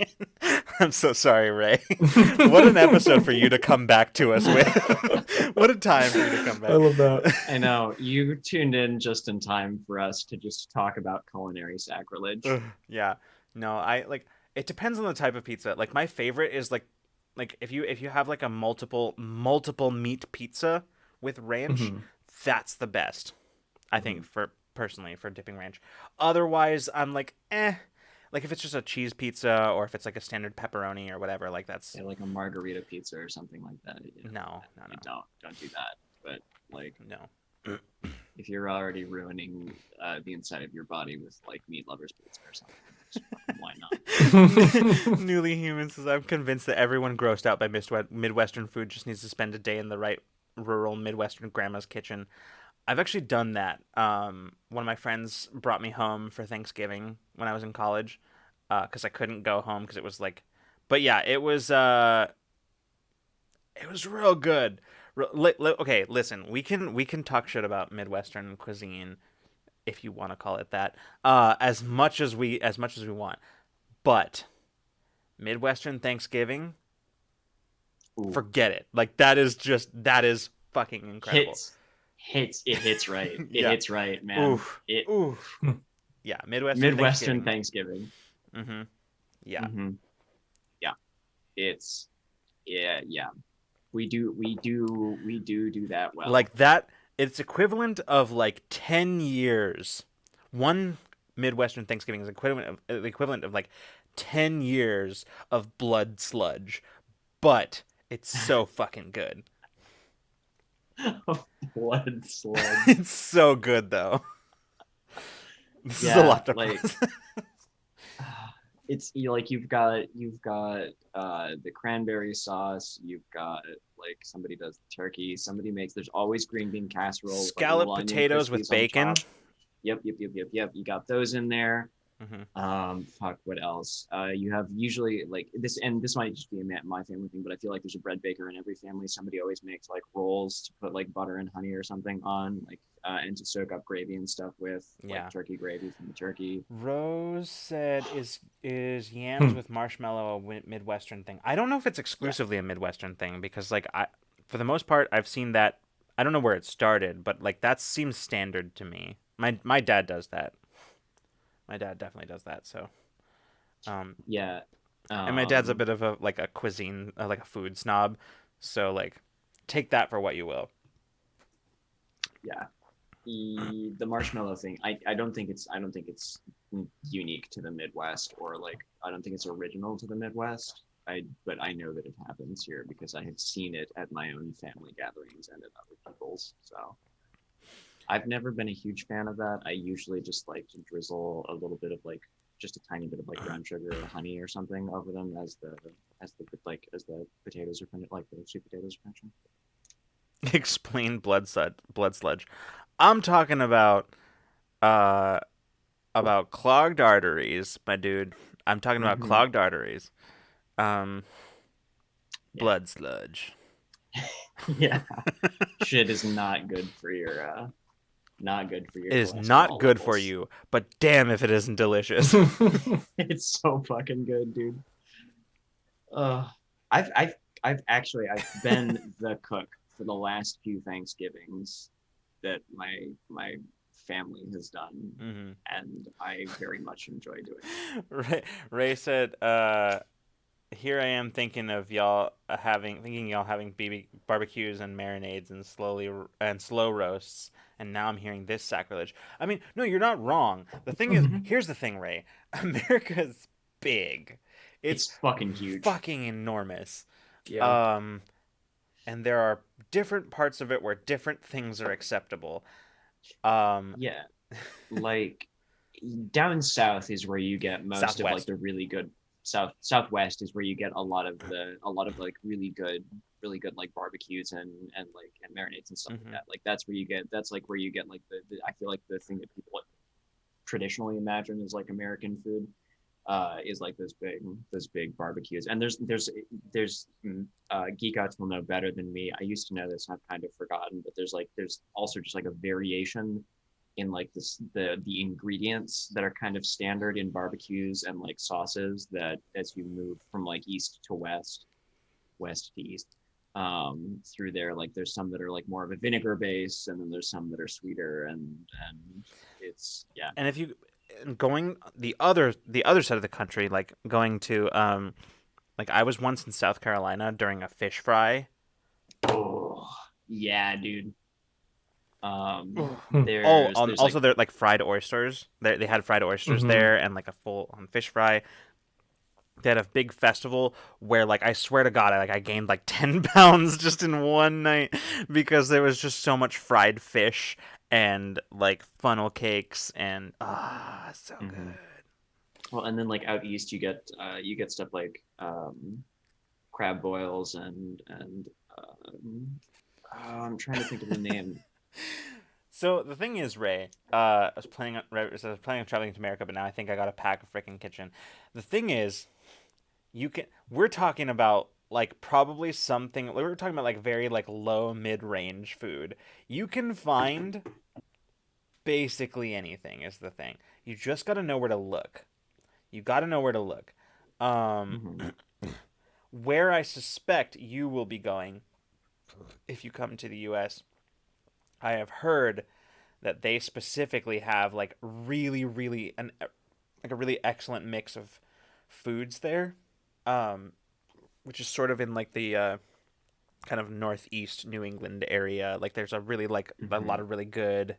I'm so sorry, Ray. What an episode for you to come back to us with. What a time for you to come back. I love that. I know you tuned in just in time for us to just talk about culinary sacrilege. Yeah. No, I like it depends on the type of pizza. Like my favorite is like if you have like a multiple meat pizza with ranch, Mhm. that's the best. I think for personally for dipping ranch. Otherwise, I'm like like if it's just a cheese pizza or if it's like a standard pepperoni or whatever, like that's Yeah, like a margarita pizza or something like that. no. Don't do that. But like No. if you're already ruining the inside of your body with like meat lovers pizza or something, just fucking why not? Newly Human says, I'm convinced that everyone grossed out by Midwestern food just needs to spend a day in the right rural Midwestern grandma's kitchen. I've actually done that. One of my friends brought me home for Thanksgiving when I was in college, because I couldn't go home because it was like, but yeah, it was real good. Okay, listen, we can talk shit about Midwestern cuisine if you want to call it that, as much as we want, but Midwestern Thanksgiving, Ooh, forget it. Like that is fucking incredible. it hits right. It Yeah. hits right, man. Oof. It Oof. Yeah, Midwestern Midwestern Thanksgiving. Thanksgiving. Mm-hmm. Yeah. Hmm. Yeah, it's yeah. We do that well. Like that, it's equivalent of like 10 years. One Midwestern Thanksgiving is the equivalent of like 10 years of blood sludge, but it's so fucking good. Blood sludge. It's so good though. This is a Yeah, lot to like process. it's like you've got the cranberry sauce, you've got like somebody does the turkey, somebody makes there's always green bean casserole with like little Scalloped onion potatoes with crispies on bacon. top. Yep. You got those in there. Hmm. Fuck, what else? You have usually like this, and this might just be my family thing, but I feel like there's a bread baker in every family. Somebody always makes like rolls to put like butter and honey or something on, like and to soak up gravy and stuff with, Yeah. like turkey gravy from the turkey. Rose said, "Is yams Hmm. with marshmallow a Midwestern thing?" I don't know if it's Yeah. exclusively a Midwestern thing because, like, for the most part, I've seen that. I don't know where it started, but like that seems standard to me. My dad does that. My dad definitely does that. So, um, Yeah. and my dad's a Um, bit of a like a cuisine, like a food snob. So like, take that for what you will. yeah. The marshmallow thing, I don't think it's unique to the Midwest, or like I don't think it's original to the Midwest. But I know that it happens here because I have seen it at my own family gatherings and at other people's. So I've never been a huge fan of that. I usually just like to drizzle a little bit of like just a tiny bit of like brown sugar or honey or something over them as the potatoes are finished, like the sweet potatoes are finished. Explain blood sludge. I'm talking uh about clogged arteries, my dude. I'm talking about Hmm. clogged arteries. Um, Yeah. blood sludge. Yeah. Shit is not good for your It is not cholesterol good for levels. you, but damn if it isn't delicious. It's so fucking good, dude. Uh, I've been the cook for the last few Thanksgivings that my family has done, Hmm. and I very much enjoy doing it. Ray said, "Here I am thinking y'all having barbecues and marinades and slow roasts, and now I'm hearing this sacrilege." I mean, no, you're not wrong. The thing is, here's the thing, Ray. America's big. It's It's fucking huge. fucking enormous. Yeah. Um, and there are different parts of it where different things are acceptable. Um, Yeah, like down south is where you get most of like Southwest. the really good southwest is where you get a lot of like really good like barbecues and marinades and stuff like Hmm. that. Like that's like where you get like the I feel like the thing that people traditionally imagine as like American food is like those big barbecues. And there's geek outs will know better than me. I used to know this, I've kind of forgotten, but there's also just like a variation in like the ingredients that are kind of standard in barbecues and like sauces, that as you move from like east to west to east, through there, like there's some that are like more of a vinegar base, and then there's some that are sweeter, and it's yeah. And if you going the other side of the country, like going to like I was once in South Carolina during a fish fry. Oh yeah, dude. Oh, There's like also they're like fried oysters. They had fried oysters Hmm. there and like a full on fish fry. They had a big festival where like I swear to God, I gained like 10 pounds just in one night because there was just so much fried fish and like funnel cakes and so Mm-hmm. good. Well, and then like out east, you get stuff like crab boils and I'm trying to think of the name. So the thing is, Ray, I was planning on traveling to America, but now I think I got to pack a freaking kitchen. The thing is, we're talking about like probably something we're talking about like very like low mid-range food. You can find basically anything is the thing. You just got to know where to look. You got to know where to look. Um, Mm-hmm. where I suspect you will be going if you come to the US, I have heard that they specifically have like like a really excellent mix of foods there, um, which is sort of in like the kind of northeast New England area. Like there's a really like a Mm-hmm. lot of really good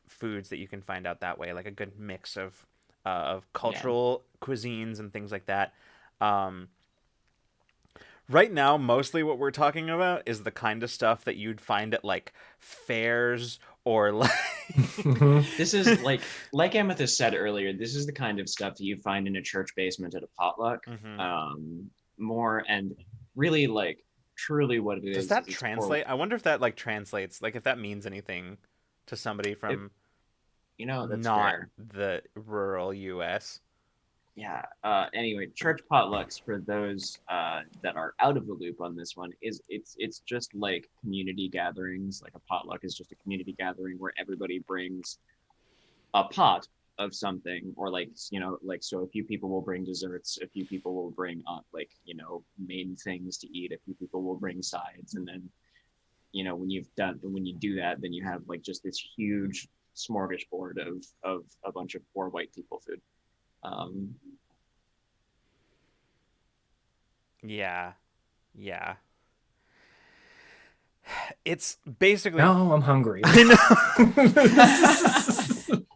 foods that you can find out that way, like a good mix of Yeah. cultural cuisines and things like that. Um, right now, mostly what we're talking about is the kind of stuff that you'd find at like fairs or like This is like Amethyst said earlier, this is the kind of stuff that you find in a church basement at a potluck. hmm More and really like truly what it Does is that it's core. translate? I wonder if that like translates, like if that means anything to somebody It, from that's not fair. the rural US. Yeah. Anyway, church potlucks for those that are out of the loop on this one is it's just like community gatherings. Like a potluck is just a community gathering where everybody brings a pot of something, or like like so a few people will bring desserts, a few people will bring like main things to eat, a few people will bring sides, and then when you do that, then you have like just this huge smorgasbord of a bunch of poor white people food. Um, Yeah. Yeah. It's basically Now I'm hungry. I know.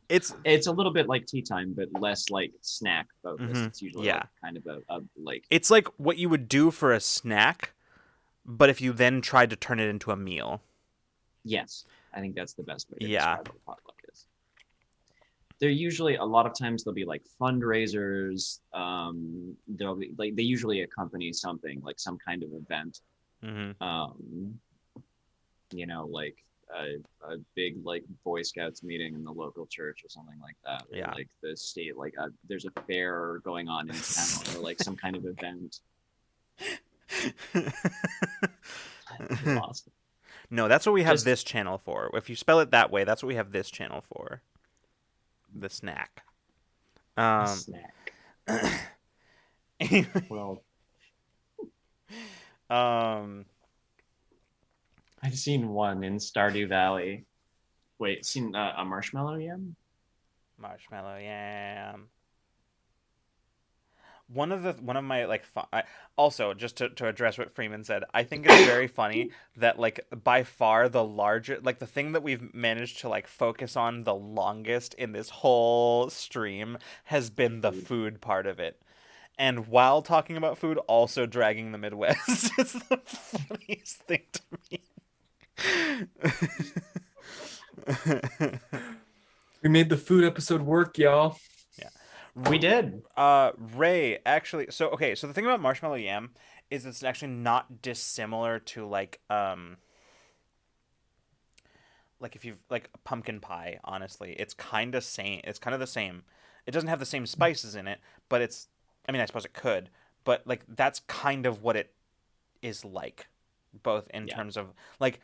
It's it's a little bit like tea time, but less like snack focused. It's usually yeah. like kind of a like It's like what you would do for a snack, but if you then tried to turn it into a meal. yes, I think that's the best way to Yeah. describe what a potluck is. They're usually a lot of times they'll be like fundraisers. They'll be like they usually accompany something like some kind of event. hmm Um, like a big like Boy Scouts meeting in the local church or something like that, or Yeah. like the state like there's a fair going on in town or like some kind of event. I lost it. No, that's what we have Just this channel for. If you spell it that way, that's what we have this channel for. The snack. a Um snack. anyway, Well, um I've seen one in Stardew Valley. Wait, seen a marshmallow yam? marshmallow yam. One of my like also just to address what Freeman said, I think it's very funny that like by far the largest like the thing that we've managed to like focus on the longest in this whole stream has been the Food. food part of it. And while talking about food, also dragging the Midwest is the funniest thing to me. We made the food episode work, y'all. Yeah. We did. Ray, actually, so okay, so the thing about marshmallow yam is it's actually not dissimilar to like if you've like pumpkin pie, honestly. It's kind of the same. It doesn't have the same spices in it, but I mean, I suppose it could, but like that's kind of what it is like, both in Yeah. terms of like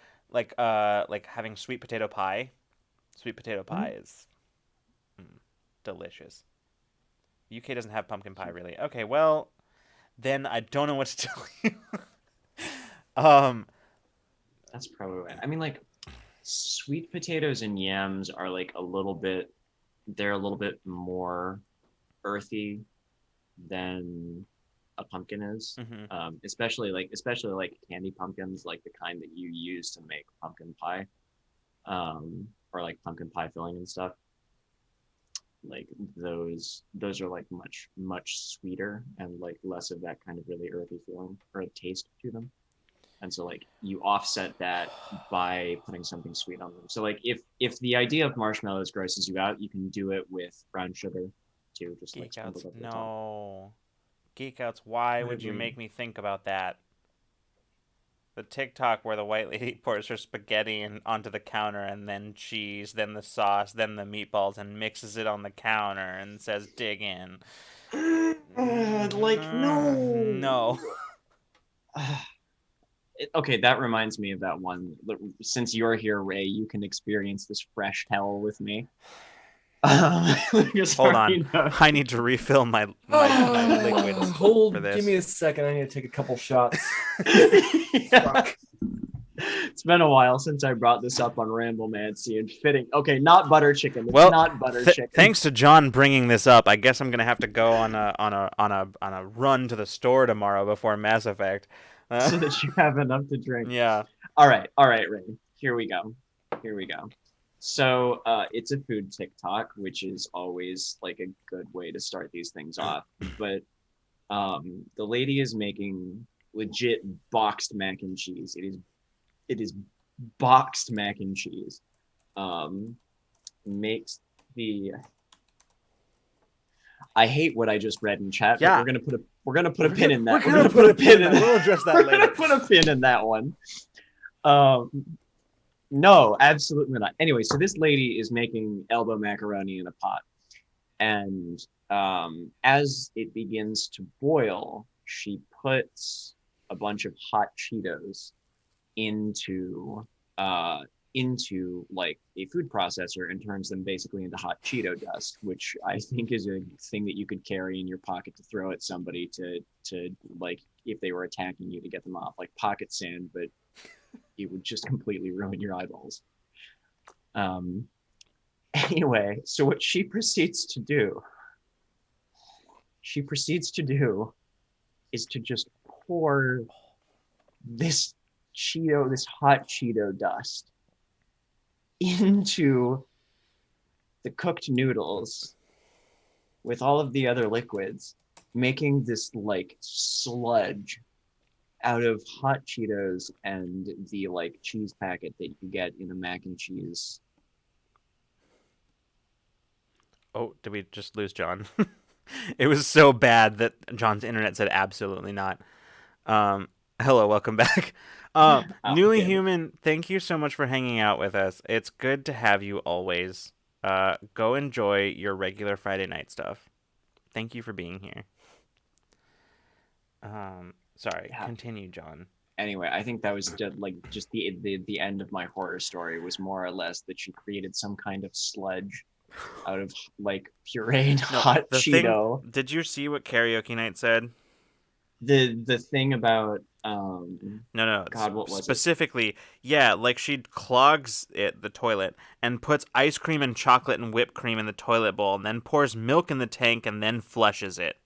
having sweet potato pie. Sweet potato Mhm. pie is delicious. UK doesn't have pumpkin pie really. Okay, well, then I don't know what to tell you. um, That's probably right. I mean, like sweet potatoes and yams are like they're a little bit more earthy than a pumpkin is. mhm. Especially like candy pumpkins, like the kind that you use to make pumpkin pie, or like pumpkin pie filling and stuff. Like those are like much sweeter and like less of that kind of really earthy feeling or taste to them. And so like you offset that by putting something sweet on them. So like if the idea of marshmallows grosses you out, you can do it with brown sugar too, just like Geek outs. sprinkled over the top. No. Geek outs. Why I would you agree. make me think about that? The TikTok where the white lady pours her spaghetti onto the counter and then cheese, then the sauce, then the meatballs and mixes it on the counter and says dig in. Like no. No. Okay, that reminds me of that one. Since you're here, Ray, you can experience this fresh hell with me. Hold on. Sorry, no. I need to refill my liquids for this. Give me a second. I need to take a couple shots. Yeah. It's been a while since I brought this up on Ramblemancy and fitting. Okay, not butter chicken. It's Well, not butter chicken. thanks to John bringing this up, I guess I'm gonna have to go on a run to the store tomorrow before Mass Effect. So that you have enough to drink. Yeah. All right, Ray. Here we go. So it's a food TikTok, which is always like a good way to start these things off. But the lady is making legit boxed mac and cheese. It is boxed mac and cheese. Makes the I hate what I just read in chat. Yeah. But we're gonna put a pin in that. We're gonna put a pin in that. We'll address that later. We're gonna put a pin in that one. No, absolutely not. Anyway, so this lady is making elbow macaroni in a pot, and as it begins to boil, she puts a bunch of hot Cheetos into like a food processor and turns them basically into hot Cheeto dust, which I think is a thing that you could carry in your pocket to throw at somebody to like if they were attacking you to get them off, like pocket sand, but it would just completely ruin your eyeballs. Anyway, so what she proceeds to do is to just pour this hot Cheeto dust into the cooked noodles with all of the other liquids, making this like sludge out of hot Cheetos and the like cheese packet that you get in a mac and cheese. Oh, did we just lose John? It was so bad that John's internet said absolutely not. Hello, welcome back. Newly Human, thank you so much for hanging out with us. It's good to have you always. Go enjoy your regular Friday night stuff. Thank you for being here. Sorry, continue, John. Anyway, I think that was just the end of my horror story was more or less that she created some kind of sludge out of like pureed hot Cheeto. Did you see what Karaoke Night said? The thing about no God, what was specifically it? Yeah, like she clogs the toilet and puts ice cream and chocolate and whipped cream in the toilet bowl and then pours milk in the tank and then flushes it.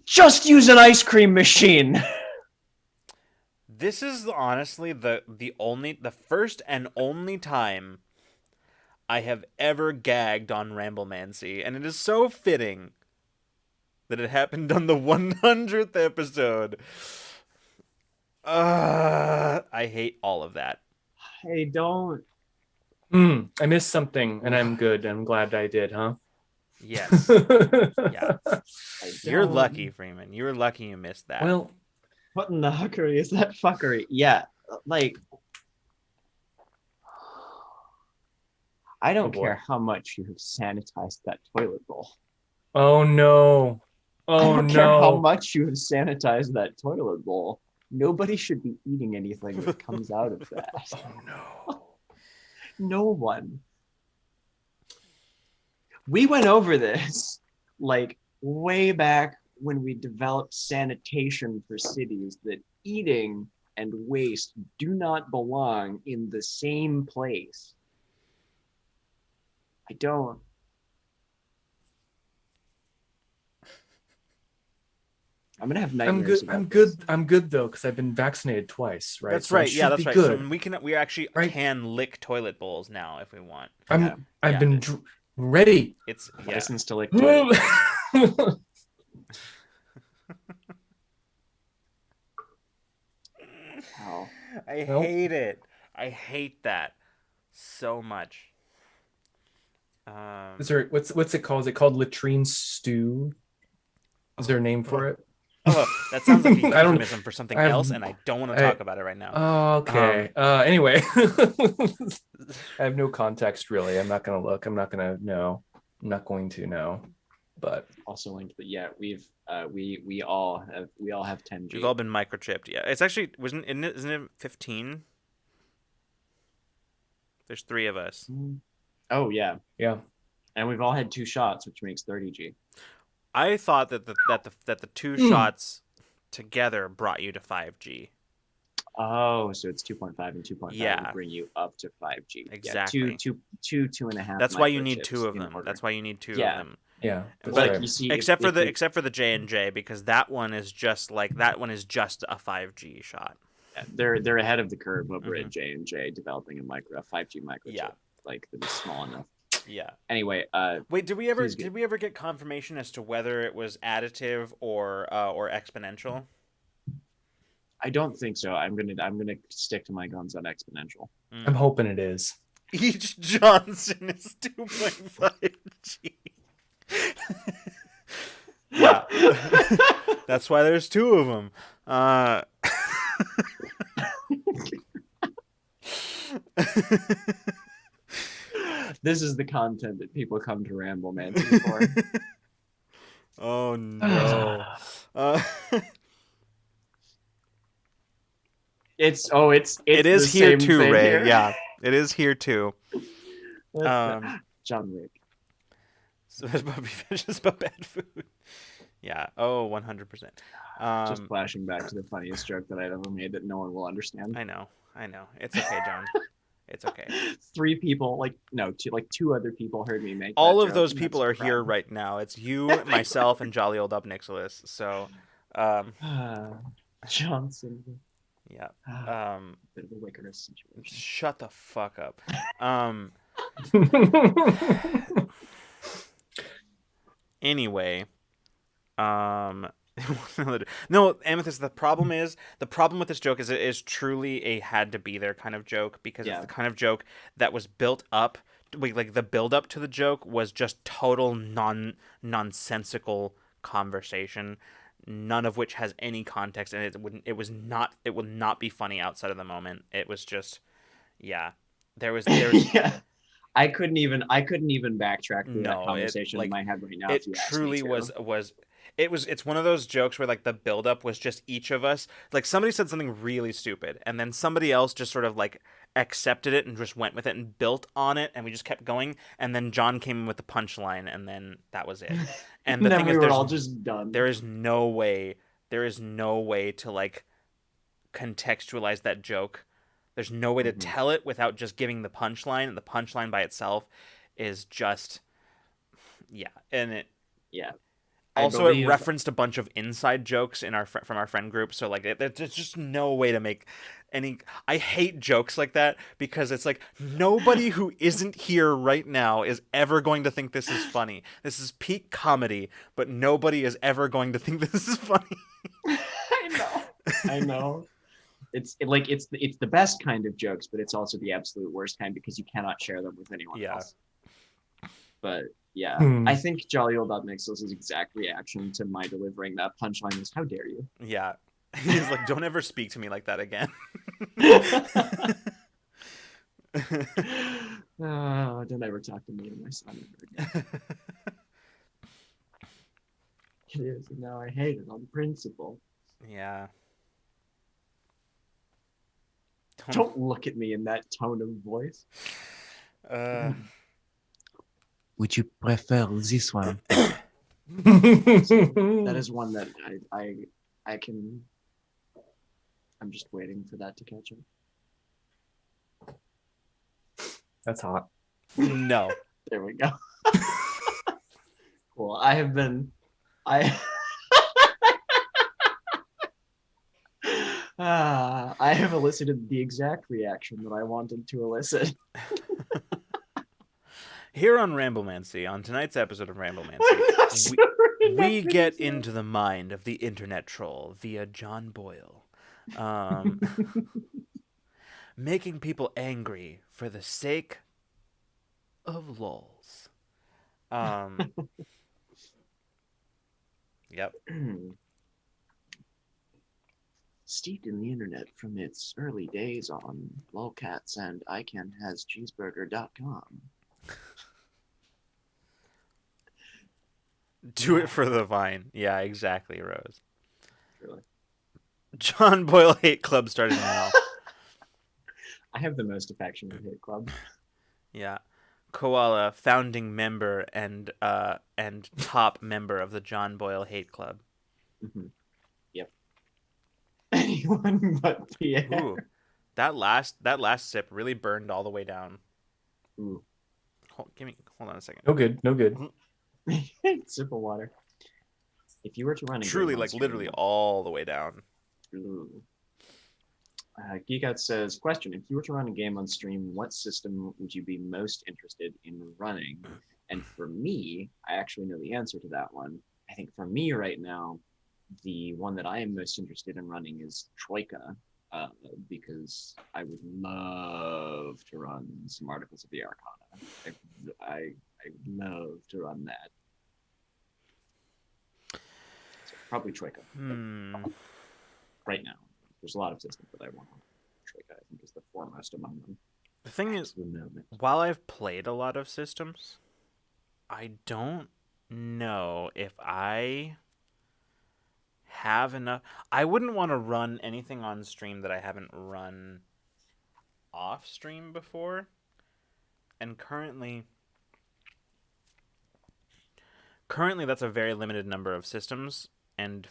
Just use an ice cream machine. This is honestly the first and only time I have ever gagged on Ramblemancy, and it is so fitting that it happened on the 100th episode. I hate all of that. Hey, don't. I missed something, and I'm good. I'm glad I did, huh? Yes. Yeah. You're lucky, Freeman. You were lucky you missed that. Well, what in the huckery is that fuckery? Yeah, like I don't care how much you have sanitized that toilet bowl. Oh no. I don't care how much you have sanitized that toilet bowl. Nobody should be eating anything that comes out of that. Oh no. No one. We went over this like way back when we developed sanitation for cities, that eating and waste do not belong in the same place. I don't. I'm gonna have nightmares. I'm good though, because I've been vaccinated twice, right? That's so right. Yeah, that's right. Good. So we actually can lick toilet bowls now if we want. I've been ready. It's license to lick toilet. hell? I Nope. hate it. I hate that so much. Is there what's it called? Is it called latrine stew? Is there a name for it? That sounds like a I don't. euphemism for something I have. else, and I don't want to talk about it right now. Okay. Anyway, I have no context really. I'm not gonna look. I'm not gonna know. I'm not going to know. But Also linked, but yeah, we all have 10G. We've all been microchipped. Yeah, it's actually isn't it 15? There's 3 of us. Oh yeah, yeah. and we've all had 2 shots, which makes 30G. I thought that the 2 shots together brought you to 5G. Oh, so it's 2.5 and 2.5 Yeah. will bring you up to 5G. Exactly. Yeah, 2.5. That's why you need 2 of them. That's why you need 2 of them. Yeah. But Right. you see, except for the J&J, because that one is just a 5G shot. they're ahead of the curve over at J&J developing a 5G microchip. Yeah. Like that is small enough. Yeah. Anyway, wait, did we ever get confirmation as to whether it was additive or exponential? I don't think so. I'm gonna stick to my guns on exponential. I'm hoping it is. Each Johnson is 2.5G. Yeah. That's why there's 2 of them. This is the content that people come to Ramblemancy for. Oh no. It is here too, Ray. Here. Yeah, it is here too. John Wick. So it's about bad food. Yeah. Oh, 100%. Just flashing back to the funniest joke that I've ever made that no one will understand. I know. It's okay, John. It's okay. 3 people, two other people heard me make. All of those people are here right now. It's you, myself, and jolly old Up Nicholas. So, Johnson. Yeah. Bit of a Wickerus situation. Shut the fuck up. Anyway, no, Amethyst. The problem with this joke is it is truly a had to be there kind of joke, because it's the kind of joke that was built up. Like the build up to the joke was just total nonsensical conversation, none of which has any context, and it will not be funny outside of the moment. It was just, there was yeah. I couldn't even backtrack through that conversation in my head right now. It truly was. It's one of those jokes where like the buildup was just each of us. Like somebody said something really stupid, and then somebody else just sort of like accepted it and just went with it and built on it, and we just kept going. And then John came in with the punchline, and then that was it. And the thing is, we're all just done. There is no way to like contextualize that joke. There's no way to tell it without just giving the punchline, and the punchline by itself is just, and it, Also, it referenced a bunch of inside jokes in from our friend group, so like there's just no way to make any. I hate jokes like that because it's like nobody who isn't here right now is ever going to think this is funny. This is peak comedy, but nobody is ever going to think this is funny. I know. It's the best kind of jokes, but it's also the absolute worst kind because you cannot share them with anyone else. But I think jolly old Up Nicholas's exact reaction to my delivering that punchline was, "How dare you?" Yeah, he's like, "Don't ever speak to me like that again." Don't ever talk to me and my son ever again. It is, and now I hate it on principle. Yeah. Don't look at me in that tone of voice. Would you prefer this one? That is one that I can. I'm just waiting for that to catch up. That's hot. No. There we go. Cool. I have elicited the exact reaction that I wanted to elicit. Here on Ramblemancy, on tonight's episode of Ramblemancy, we get into the mind of the internet troll via John Boyle. Um, making people angry for the sake of lols. Um, yep. Steeped in the internet from its early days on lolcats and icanhascheeseburger.com. Do it for the vine. Yeah, exactly, Rose. Truly. John Boyle Hate Club started now. I have the most affectionate hate club. Yeah. Koala, founding member and top member of the John Boyle Hate Club. Mm-hmm. Yep. Anyone but Pierre. Ooh, that last sip really burned all the way down. Ooh. Hold on a second. No good. No good. Sip of water. If you were to run a Truly, game on like stream, literally all the way down. Ooh. Geek Out says, question, if you were to run a game on stream, what system would you be most interested in running? And for me, I actually know the answer to that one. I think for me right now, the one that I am most interested in running is Troika, because I would love to run some Articles of the Arcana. I would love to run that. So probably Troika. Right now. There's a lot of systems that I want. Troika, I think, is the foremost among them. The thing is, while I've played a lot of systems, I don't know if I have enough. I wouldn't want to run anything on stream that I haven't run off stream before. And currently that's a very limited number of systems, and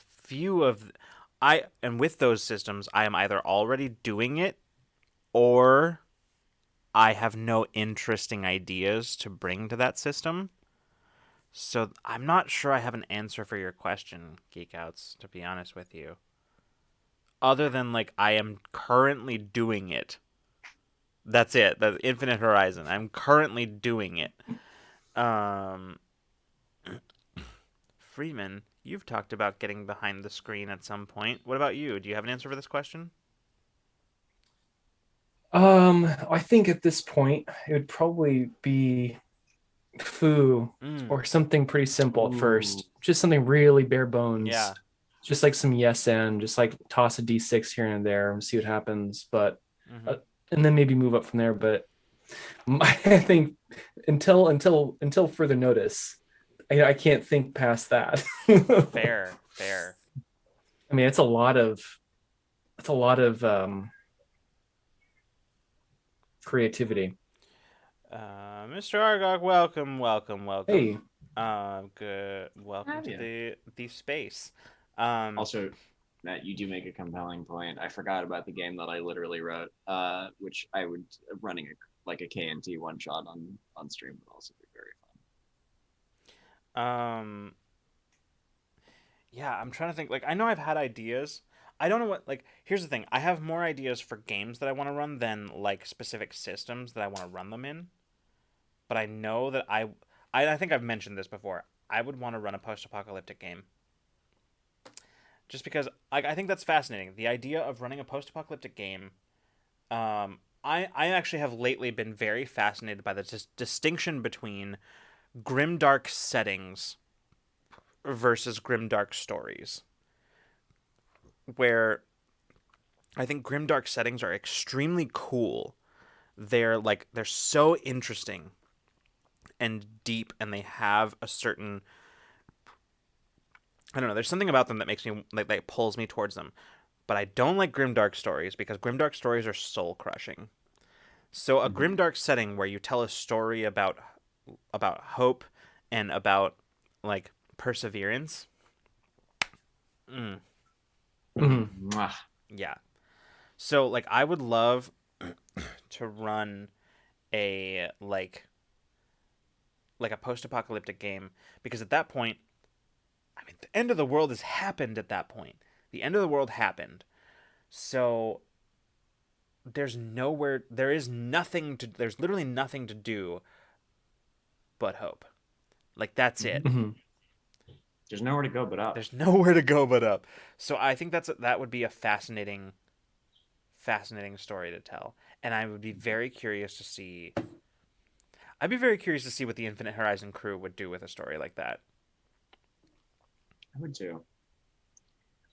with those systems I am either already doing it or I have no interesting ideas to bring to that system. So I'm not sure I have an answer for your question, Geekouts, to be honest with you. Other than like I am currently doing it. That's it. That's Infinite Horizon. I'm currently doing it. Freeman, you've talked about getting behind the screen at some point. What about you? Do you have an answer for this question? I think at this point it would probably be foo or something pretty simple at first. Just something really bare bones. Yeah. Just like some yes and just like toss a d6 here and there and see what happens. But and then maybe move up from there. But I think until further notice, I can't think past that. Fair. I mean, it's a lot of creativity. Mr. Argok, welcome. Hey. Good. Welcome to the space. Also, Matt, you do make a compelling point. I forgot about the game that I literally wrote, which I would running a KNT one shot on stream would also be very fun. Yeah, I'm trying to think. Like, I know I've had ideas. I don't know what. Like, here's the thing. I have more ideas for games that I want to run than like specific systems that I want to run them in. But I know that I think I've mentioned this before. I would want to run a post-apocalyptic game. Just because I think that's fascinating. The idea of running a post-apocalyptic game. I actually have lately been very fascinated by the distinction between grimdark settings versus grimdark stories. Where I think grimdark settings are extremely cool. They're so interesting and deep, and they have a certain, I don't know, there's something about them that makes me that pulls me towards them. But I don't like grimdark stories because grimdark stories are soul crushing. So a grimdark setting where you tell a story about hope and about like perseverance. Yeah. So like I would love to run a like a post-apocalyptic game, because at that point, I mean, the end of the world has happened at that point. The end of the world happened. So there's there's literally nothing to do but hope. Like, that's it. There's nowhere to go but up. There's nowhere to go but up. So I think that would be a fascinating fascinating story to tell, and I would be very curious to see. I'd be very curious to see what the Infinite Horizon crew would do with a story like that. I would too.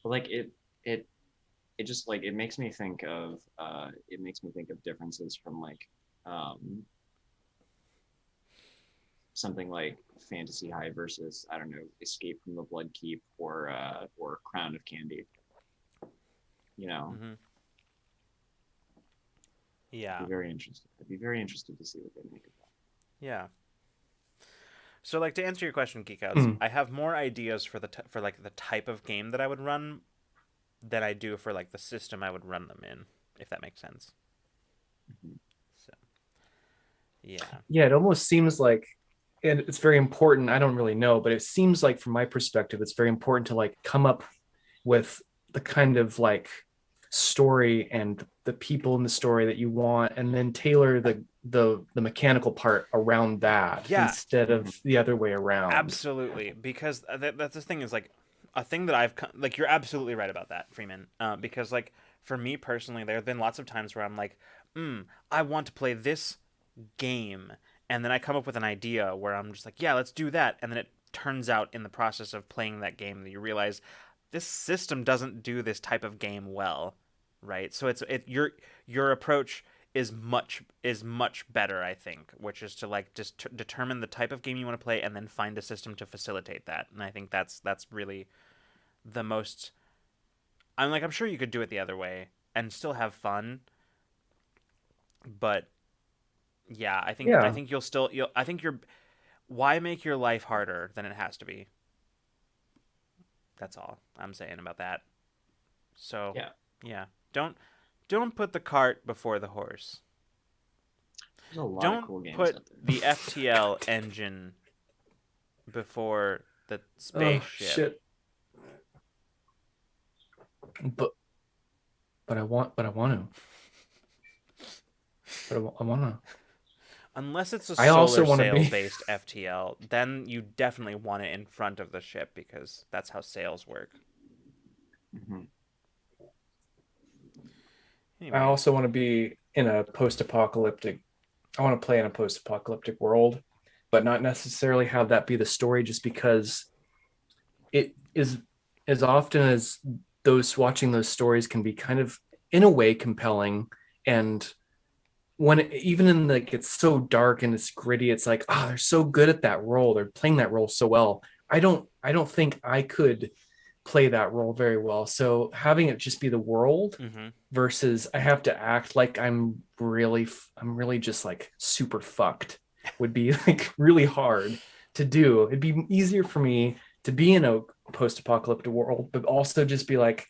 But like it just like it makes me think of differences from like um something like Fantasy High versus, I don't know, Escape from the Blood Keep or Crown of Candy. You know, Mm-hmm. Yeah, I'd be very interested to see what they make of that. yeah. So, like, to answer your question, Geekouts, Hmm. I have more ideas for for like the type of game that I would run than I do for like the system I would run them in, if that makes sense. Mhm. So, yeah. Yeah, it almost seems like, and it's very important. I don't really know, but it seems like from my perspective, it's very important to like come up with the kind of like story and the people in the story that you want, and then tailor the mechanical part around that Yeah, instead Mhm. of the other way around. absolutely. Because that's the thing is like a thing that like you're absolutely right about that, Freeman. Because like for me personally, there have been lots of times where I'm like, I want to play this game, and then I come up with an idea where I'm just like, yeah, let's do that, and then it turns out in the process of playing that game that you realize this system doesn't do this type of game well, right? So your approach is much better, I think, which is to like just determine the type of game you want to play and then find a system to facilitate that. And I think that's really the most. I'm sure you could do it the other way and still have fun, but yeah, I Yeah, think you'll I think you're why make your life harder than it has to be? That's all I'm saying about that. So, Yeah, yeah, don't put the cart before the horse. there's a lot of Don't cool games put out there. the FTL engine before the oh spaceship. shit, but I want to. Unless it's a I also solar want to sail be. based FTL, then you definitely want it in front of the ship because that's how sails work. Mhm. I Anyway, also want to be in a post-apocalyptic. I want to play in a post-apocalyptic world, but not necessarily have that be the story. Just because it is, as often as those watching those stories can be kind of in a way compelling, and when even in like it's so dark and it's gritty, it's like, oh, they're so good at that role, they're playing that role so well. I don't think I could play that role very well, so having it just be the world mm-hmm. versus I have to act like I'm really just like super fucked would be like really hard to do. It'd be easier for me to be in a post-apocalyptic world, but also just be like,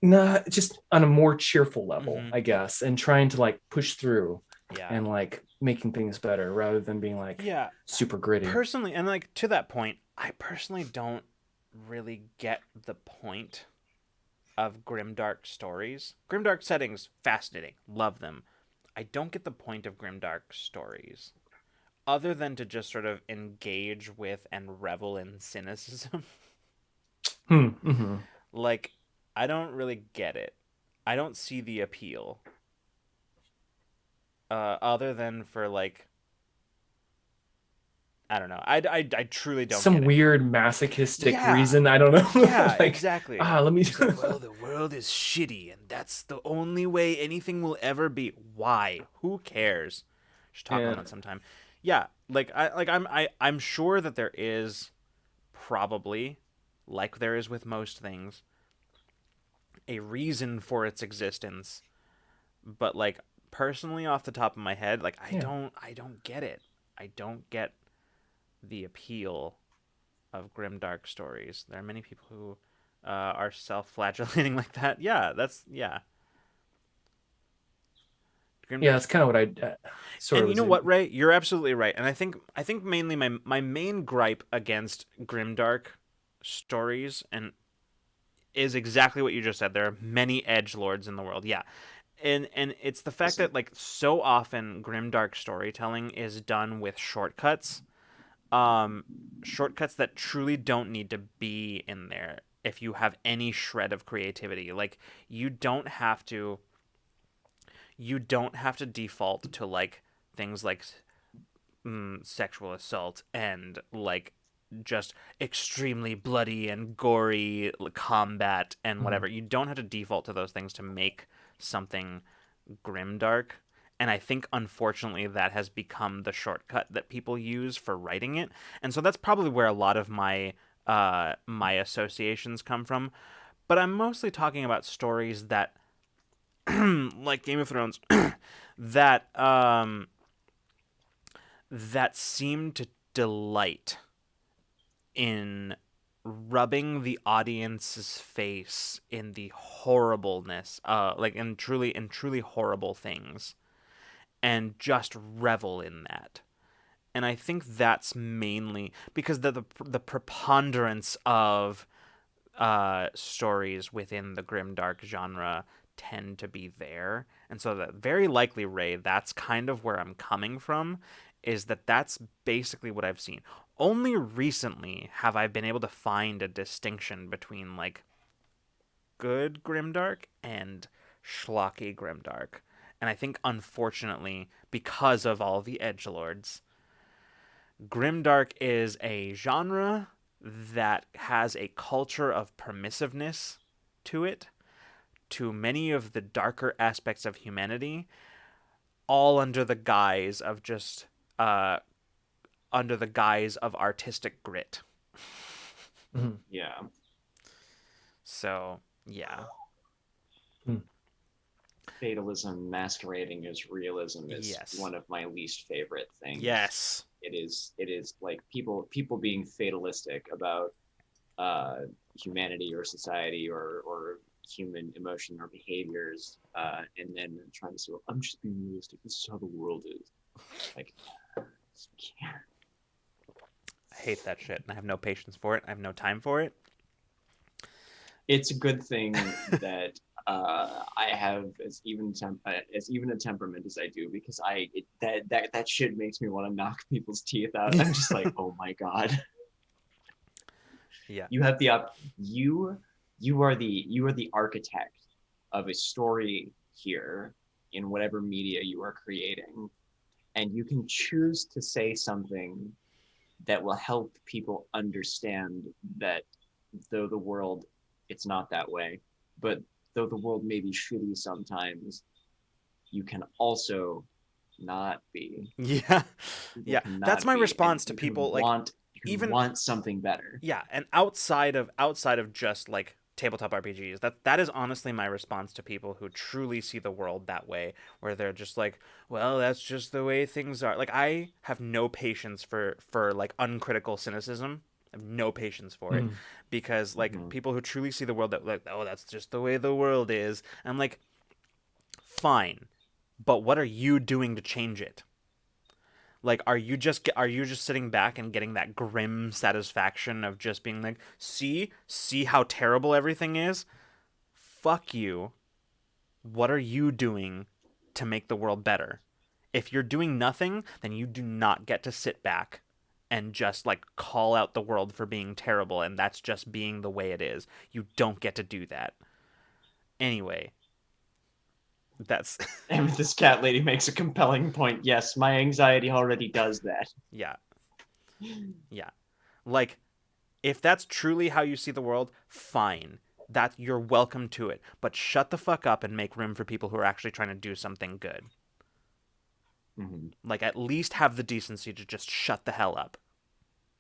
nah, just on a more cheerful level, Mm-hmm. I guess, and trying to like push through Yeah, and like making things better rather than being like yeah. super gritty. Personally, and like to that point, I personally don't really get the point of grimdark stories. Grimdark settings, fascinating, love them. I don't get the point of grimdark stories other than to just sort of engage with and revel in cynicism. Mm-hmm. Like, I don't really get it. I don't see the appeal. Other than for like, I don't know. I truly don't Some get it. weird masochistic Yeah, reason, I don't know. yeah, Like, exactly. let me. It's like, well, the world is shitty, and that's the only way anything will ever be. Why? Who cares? Should talk on Yeah. that sometime. Yeah, I'm sure that there is probably, like there is with most things, a reason for its existence. But like personally, off the top of my head, like Yeah. I don't get it. I don't get the appeal of grimdark stories. There are many people who are self-flagellating like that. Yeah, that's yeah. Yeah, Grimdark. that's kind of what I sort And of you was know what, in. Ray? You're absolutely right. And I think mainly my main gripe against grimdark stories and is exactly what you just said. There are many edge lords in the world. Yeah. And it's the fact Listen, that like so often grimdark storytelling is done with shortcuts. Um shortcuts that truly don't need to be in there. if you have any shred of creativity. Like, you don't have to default to like things like sexual assault and like just extremely bloody and gory combat and Mhm. whatever. You don't have to default to those things to make something grimdark. And I think unfortunately that has become the shortcut that people use for writing it. And so that's probably where a lot of my associations come from. But I'm mostly talking about stories that like Game of Thrones that that seem to delight in rubbing the audience's face in the horribleness, like in truly horrible things, and just revel in that. And I think that's mainly because the preponderance of stories within the grimdark genre tend to be there, and so that very likely, Ray, that's kind of where I'm coming from, is that that's basically what I've seen. Only recently have I been able to find a distinction between like good grimdark and schlocky grimdark. And I think unfortunately, because of all the edgelords, grimdark is a genre that has a culture of permissiveness to it, to many of the darker aspects of humanity, all uh, under the guise of artistic grit. Mhm. Yeah. So yeah, Mhm. Fatalism masquerading as realism is yes, one of my least favorite things. yes, It is like people being fatalistic about humanity or society or human emotion or behaviors, and then trying to say, well, I'm just being realistic. This is how the world is. Like, I hate that shit, and I have no patience for it. I have no time for it. it's a good thing that I have as even a temperament as I do, because that shit makes me want to knock people's teeth out. I'm just like, oh my god, Yeah, you have the up you you are the architect of a story here in whatever media you are creating, and you can choose to say something that will help people understand that though the world it's not that way, but though the world may be shitty sometimes, you can also not be. yeah, People yeah. That's cannot my be, and response to people. Like, you can even want something better. yeah, and outside of just like tabletop RPGs, that is honestly my response to people who truly see the world that way, where they're just like, well, that's just the way things are. Like, I have no patience for like uncritical cynicism. I have no patience for it, Mhm. because like Mm-hmm. people who truly see the world that like, oh, that's just the way the world is. I'm like, fine, but what are you doing to change it? Like, are you just sitting back and getting that grim satisfaction of just being like, see how terrible everything is? Fuck you. What are you doing to make the world better? If you're doing nothing, then you do not get to sit back and just like call out the world for being terrible, and that's just being the way it is. You don't get to do that. Anyway, that's And this cat lady makes a compelling point. Yes, my anxiety already does that. yeah. Yeah. Like, if that's truly how you see the world, fine. That you're welcome to it. But shut the fuck up and make room for people who are actually trying to do something good. Mm-hmm. Like, at least have the decency to just shut the hell up.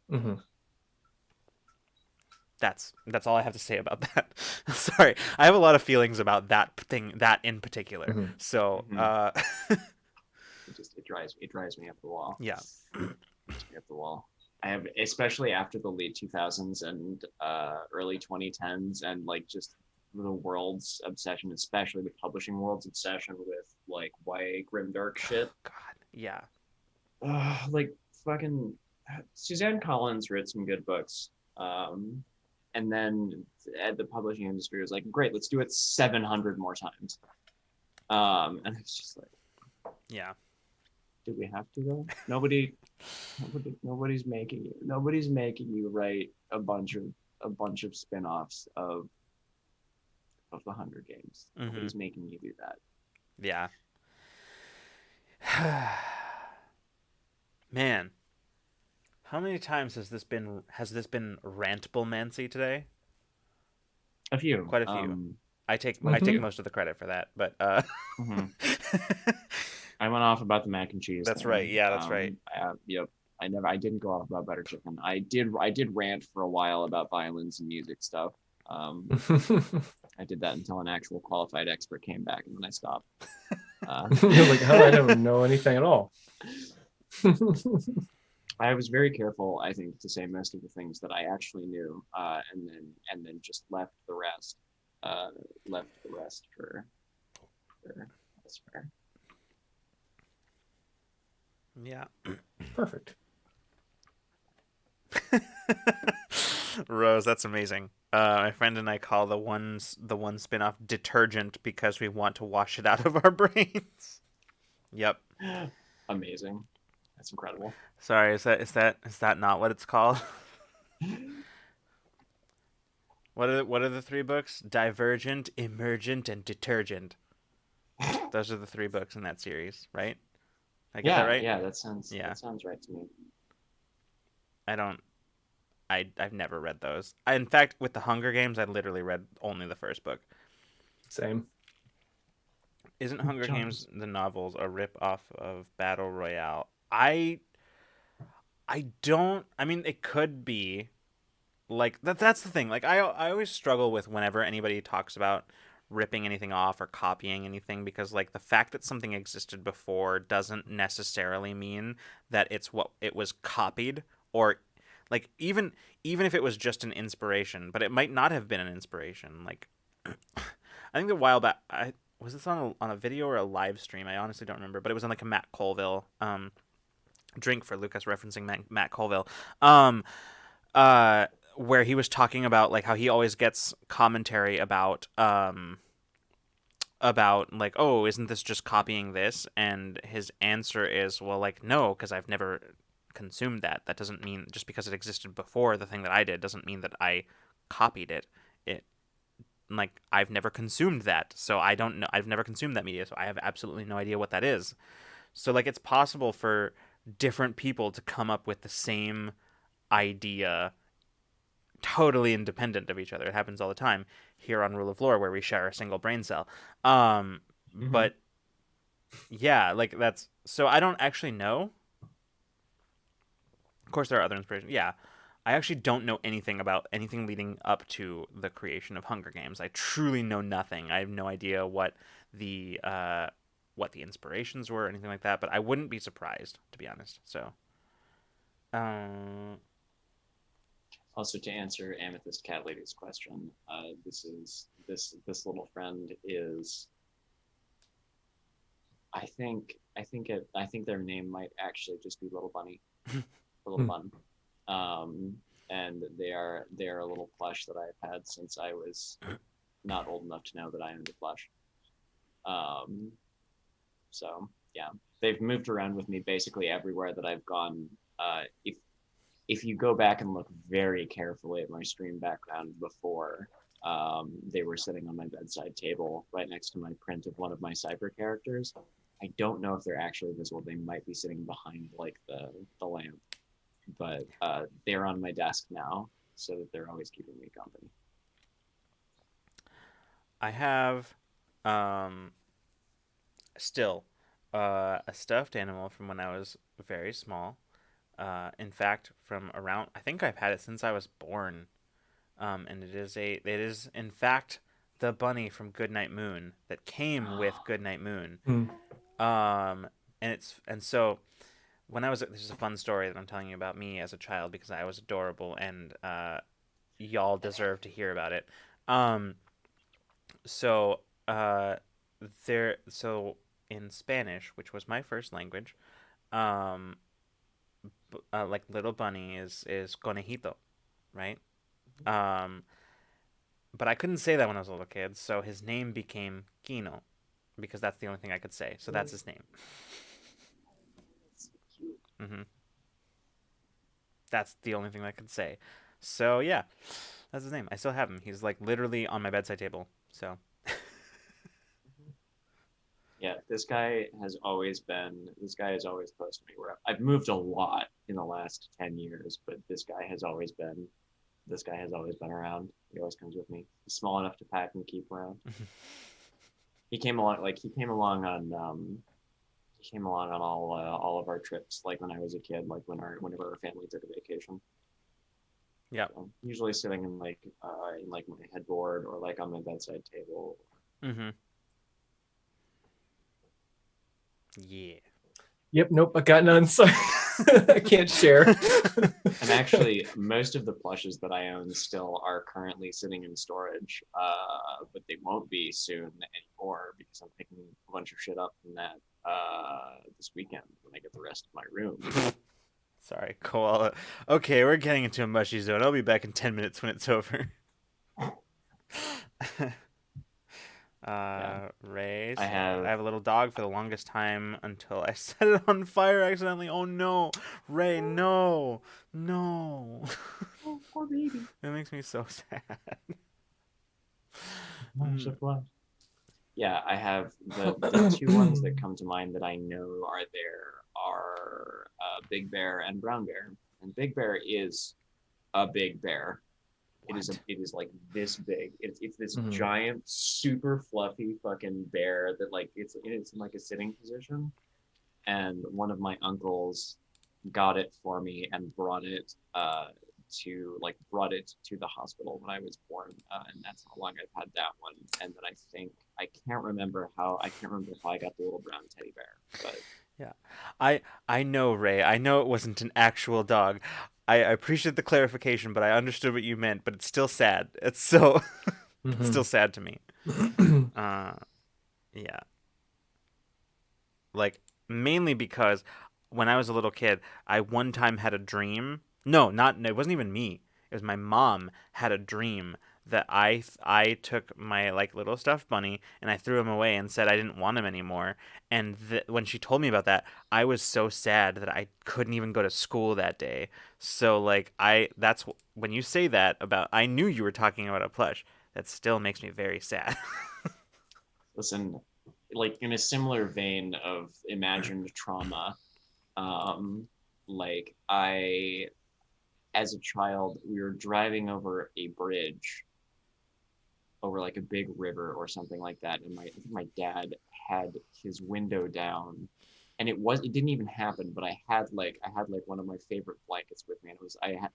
Mhm. That's all I have to say about that. Sorry, I have a lot of feelings about that in particular. Mhm. So, Mm-hmm. It drives me up the wall. yeah, Drives me up the wall. I have, especially after the late 2000s and early 2010s, and like just the world's obsession, especially the publishing world's obsession with like YA grimdark shit. God, yeah, Like fucking Suzanne Collins wrote some good books. And then the publishing industry was like, great, let's do it 700 more times. And it's just like, yeah, do we have to though? Nobody's making you write a bunch of a bunch of spin-offs of the Hunger Games. Mm-hmm. Nobody's making you do that. Yeah. Man, how many times has this been Rantlemancy today? A few. Quite a few. I take Mhm. most of the credit for that, but Mhm. I went off about the mac and cheese that's right. thing. Yeah, that's right. Yep. I didn't go off about butter chicken. I did rant for a while about violins and music stuff. Um, I did that until an actual qualified expert came back, and then I stopped. You're like, oh, I don't know anything at all. I was very careful, I think, to say most of the things that I actually knew, and then just uh, left the rest for elsewhere. Yeah. Perfect. Rose, that's amazing. My friend and I call the one spin-off detergent because we want to wash it out of our brains. Yep. Amazing. That's incredible. Sorry, is that not what it's called? What are the three books? Divergent, Emergent, and Detergent. Those are the three books in that series, right? I get that Yeah, right? yeah, that sounds Yeah. that sounds right to me. I don't. I've never read those. In fact, with the Hunger Games, I literally read only the first book. Same. Isn't Hunger Games Jones. the novels a rip off of Battle Royale? I don't. I mean, it could be. Like that's the thing. Like I always struggle with whenever anybody talks about ripping anything off or copying anything, because like the fact that something existed before doesn't necessarily mean that it's what it was copied, or like even if it was just an inspiration, but it might not have been an inspiration. Like I think a while back, I was this on a video or a live stream. I honestly don't remember, but it was on like a Matt Colville drink for Lucas, referencing Matt Colville. Um, uh, where he was talking about like how he always gets commentary about like, oh, isn't this just copying this? And his answer is, well, like, no, because I've never consumed that. That doesn't mean, just because it existed before the thing that I did doesn't mean that I copied it. It like, I've never consumed that, so I don't know. I've never consumed that media, so I have absolutely no idea what that is. So like, it's possible for different people to come up with the same idea totally independent of each other. It happens all the time here on Rule of Lore, where we share a single brain cell. Mm-hmm. But yeah, like that's so I don't actually know. Of course, there are other inspirations. Yeah, I actually don't know anything about anything leading up to the creation of Hunger Games. I truly know nothing. I have no idea what the inspirations were or anything like that. But I wouldn't be surprised, to be honest. So, um, Also, to answer Amethyst Cat Lady's question, this little friend is. I think their name might actually just be Little Bunny, or Little Bun, um, and they are a little plush that I've had since I was not old enough to know that I owned a plush. Um, so yeah, they've moved around with me basically everywhere that I've gone. If you go back and look very carefully at my stream background before, they were sitting on my bedside table right next to my print of one of my cyber characters. I don't know if they're actually visible. They might be sitting behind like the lamp, but they're on my desk now, so that they're always keeping me company. I have um, still a stuffed animal from when I was very small. In fact, from around, I think I've had it since I was born. And it is in fact the bunny from Goodnight Moon that came with Goodnight Moon. Mm. And so when I was, this is a fun story that I'm telling you about me as a child, because I was adorable, and y'all deserve to hear about it. Um, so uh, so in Spanish, which was my first language, um, like little bunny is conejito, right? Um, but I couldn't say that when I was a little kid, so his name became Kino, because that's the only thing I could say. So that's his name. hmm That's the only thing I could say. So yeah, That's his name. I still have him. He's like literally on my bedside table. So Yeah, this guy has always close to me. Where I've moved a lot in the last 10 years, but this guy has always been around. He always comes with me. He's small enough to pack and keep around. He came along on all of our trips, like when I was a kid, like whenever our family took a vacation. yeah. So, usually sitting in like my headboard or like on my bedside table. Mm-hmm. Yeah. Yep. Nope. I got none. So I can't share. And actually, most of the plushes that I own still are currently sitting in storage, but they won't be soon anymore because I'm picking a bunch of shit up from that this weekend when I get the rest of my room. Sorry, koala. Okay, we're getting into a mushy zone. I'll be back in 10 minutes when it's over. Ray. I have a little dog for the longest time until I set it on fire accidentally. Oh no, Ray, no, no. Oh, poor baby. It makes me so sad. Yeah, I have the two ones that come to mind that I know are there are Big Bear and Brown Bear. And Big Bear is a big bear. It is like this big. It's this giant, super fluffy fucking bear that like it's in like a sitting position. And one of my uncles got it for me and brought it to the hospital when I was born, and that's how long I've had that one. And then I can't remember how I got the little brown teddy bear, but Yeah, I know, Ray. I know it wasn't an actual dog. I appreciate the clarification, but I understood what you meant. But it's still sad. It's so it's still sad to me. Yeah. Like mainly because when I was a little kid, I one time had a dream. No, not it wasn't even me. It was my mom had a dream that I took my like little stuffed bunny and I threw him away and said I didn't want him anymore. And when she told me about that, I was so sad that I couldn't even go to school that day. So like that's when you say that about I knew you were talking about a plush. That still makes me very sad. listen, like in a similar vein of imagined trauma, like I as a child we were driving over a bridge over like a big river or something like that, and my dad had his window down, and it didn't even happen, but I had like one of my favorite blankets with me, and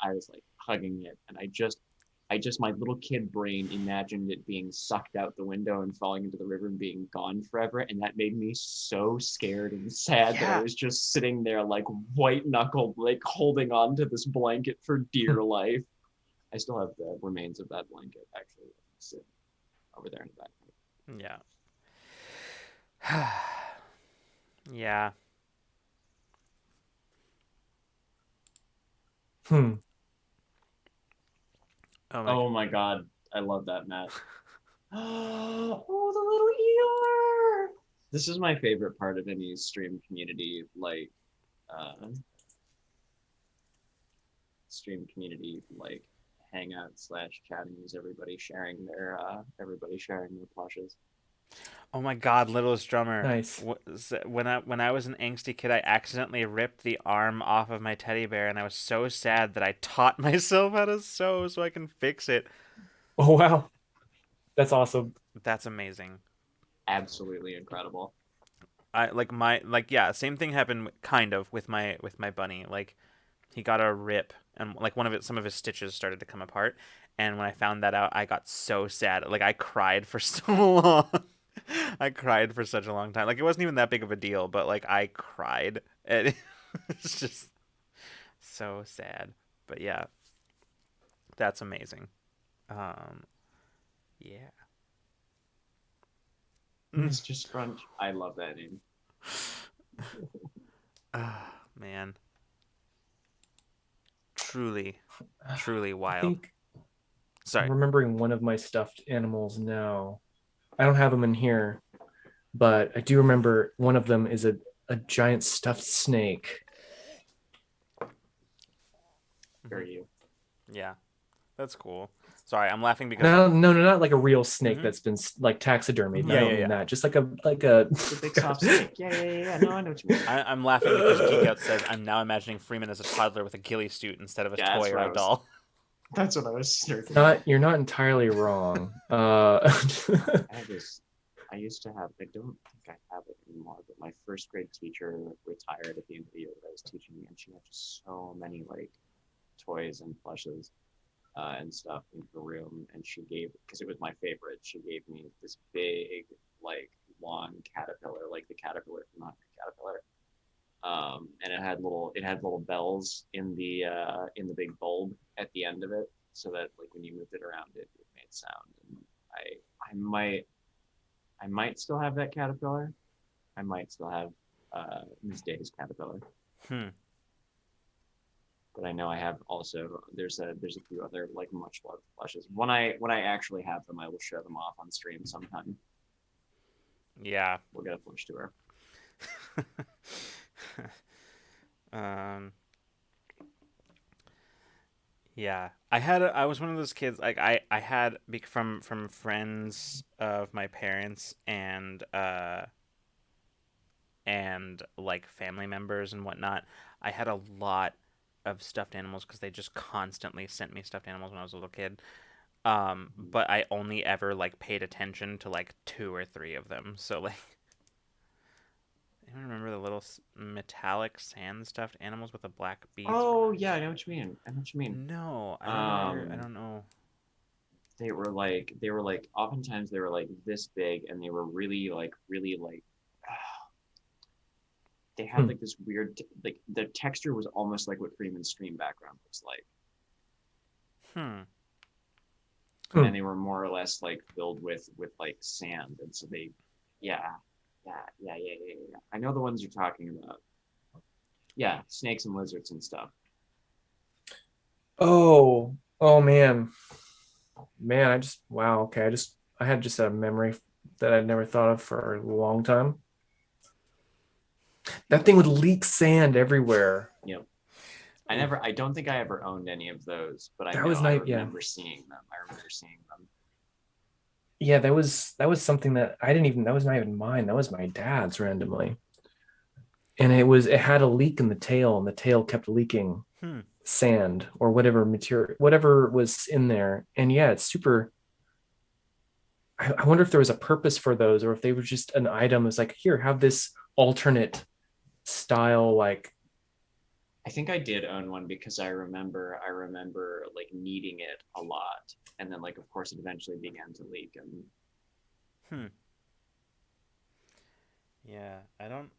I was like hugging it, and I just my little kid brain imagined it being sucked out the window and falling into the river and being gone forever, and that made me so scared and sad that I was just sitting there like white knuckled, like holding on to this blanket for dear life. I still have the remains of that blanket actually sitting over there in the back. Yeah. Yeah. Oh my god, I love that, Matt. Oh, the little Eeyore! This is my favorite part of any stream community, hangout slash chatting is everybody sharing their plushes. Oh my God, Littlest Drummer. Nice. When I was an angsty kid, I accidentally ripped the arm off of my teddy bear, and I was so sad that I taught myself how to sew so I can fix it. Oh wow, that's awesome. That's amazing. Absolutely incredible. Yeah, same thing happened kind of with my bunny. Like he got a rip, and like some of his stitches started to come apart. And when I found that out, I got so sad. Like I cried for so long. I cried for such a long time. Like it wasn't even that big of a deal, but like I cried. And it's just so sad. But yeah, that's amazing. Yeah. Mr. Scrunch. I love that name. Man. Truly wild. I think Sorry. I'm remembering one of my stuffed animals now. I don't have them in here, but I do remember one of them is a giant stuffed snake. For you. Yeah. That's cool. Sorry, I'm laughing because No, not like a real snake Mhm. that's been like taxidermied. Yeah, I don't yeah, mean yeah. that. Just like a It's a big soft snake. Yeah. No, I know what you mean. I'm laughing because Geek Out says I'm now imagining Freeman as a toddler with a ghillie suit instead of a Yeah, toy or a doll. that's what I was thinking. You're not entirely wrong. I had this. I used to have. I don't think I have it anymore. But my first grade teacher retired at the end of the year that I was teaching me, and she had just so many like toys and plushes and stuff in her room. And she gave, because it was my favorite, she gave me this big like long caterpillar, like the caterpillar from Hungry Caterpillar. And it had little bells in the big bulb at the end of it, so that like when you moved it around, it made sound. And I might still have that caterpillar. I might still have Miss Day's caterpillar, Hmm. but I know I have also. There's a few other like much loved plushes. When I actually have them, I will show them off on stream sometime. Yeah. We'll get a flush tour. um. Yeah, I was one of those kids like I had from friends of my parents and like family members and whatnot. I had a lot of stuffed animals because they just constantly sent me stuffed animals when I was a little kid. But I only ever like paid attention to like two or three of them. So like, anyone remember the little metallic sand stuffed animals with the black beads? Oh yeah, I know what you mean. I know what you mean. No, I don't know what you're. I Um, don't know. they were like oftentimes they were like this big, and they were really like they had Hmm. like this weird like the texture was almost like what Freeman's stream background looks like, Hmm. Hmm. and they were more or less like filled with like sand, and so they, yeah, yeah. I know the ones you're talking about. Yeah, snakes and lizards and stuff. Oh man. Man, wow, okay. I had just a memory that I'd never thought of for a long time. That thing would leak sand everywhere. You know, I Ooh. never. I don't think I ever owned any of those, but I That know was I night, yeah. remember seeing them. I remember seeing them. Yeah, that was something that I didn't even that was not even mine. That was my dad's randomly. And it had a leak in the tail, and the tail kept leaking Hmm. sand or whatever material, whatever was in there. And yeah, it's super. I wonder if there was a purpose for those, or if they were just an item. It's like, here, have this alternate style, like, I think I did own one because I remember like needing it a lot, and then like of course it eventually began to leak. And Hmm. Yeah, I don't.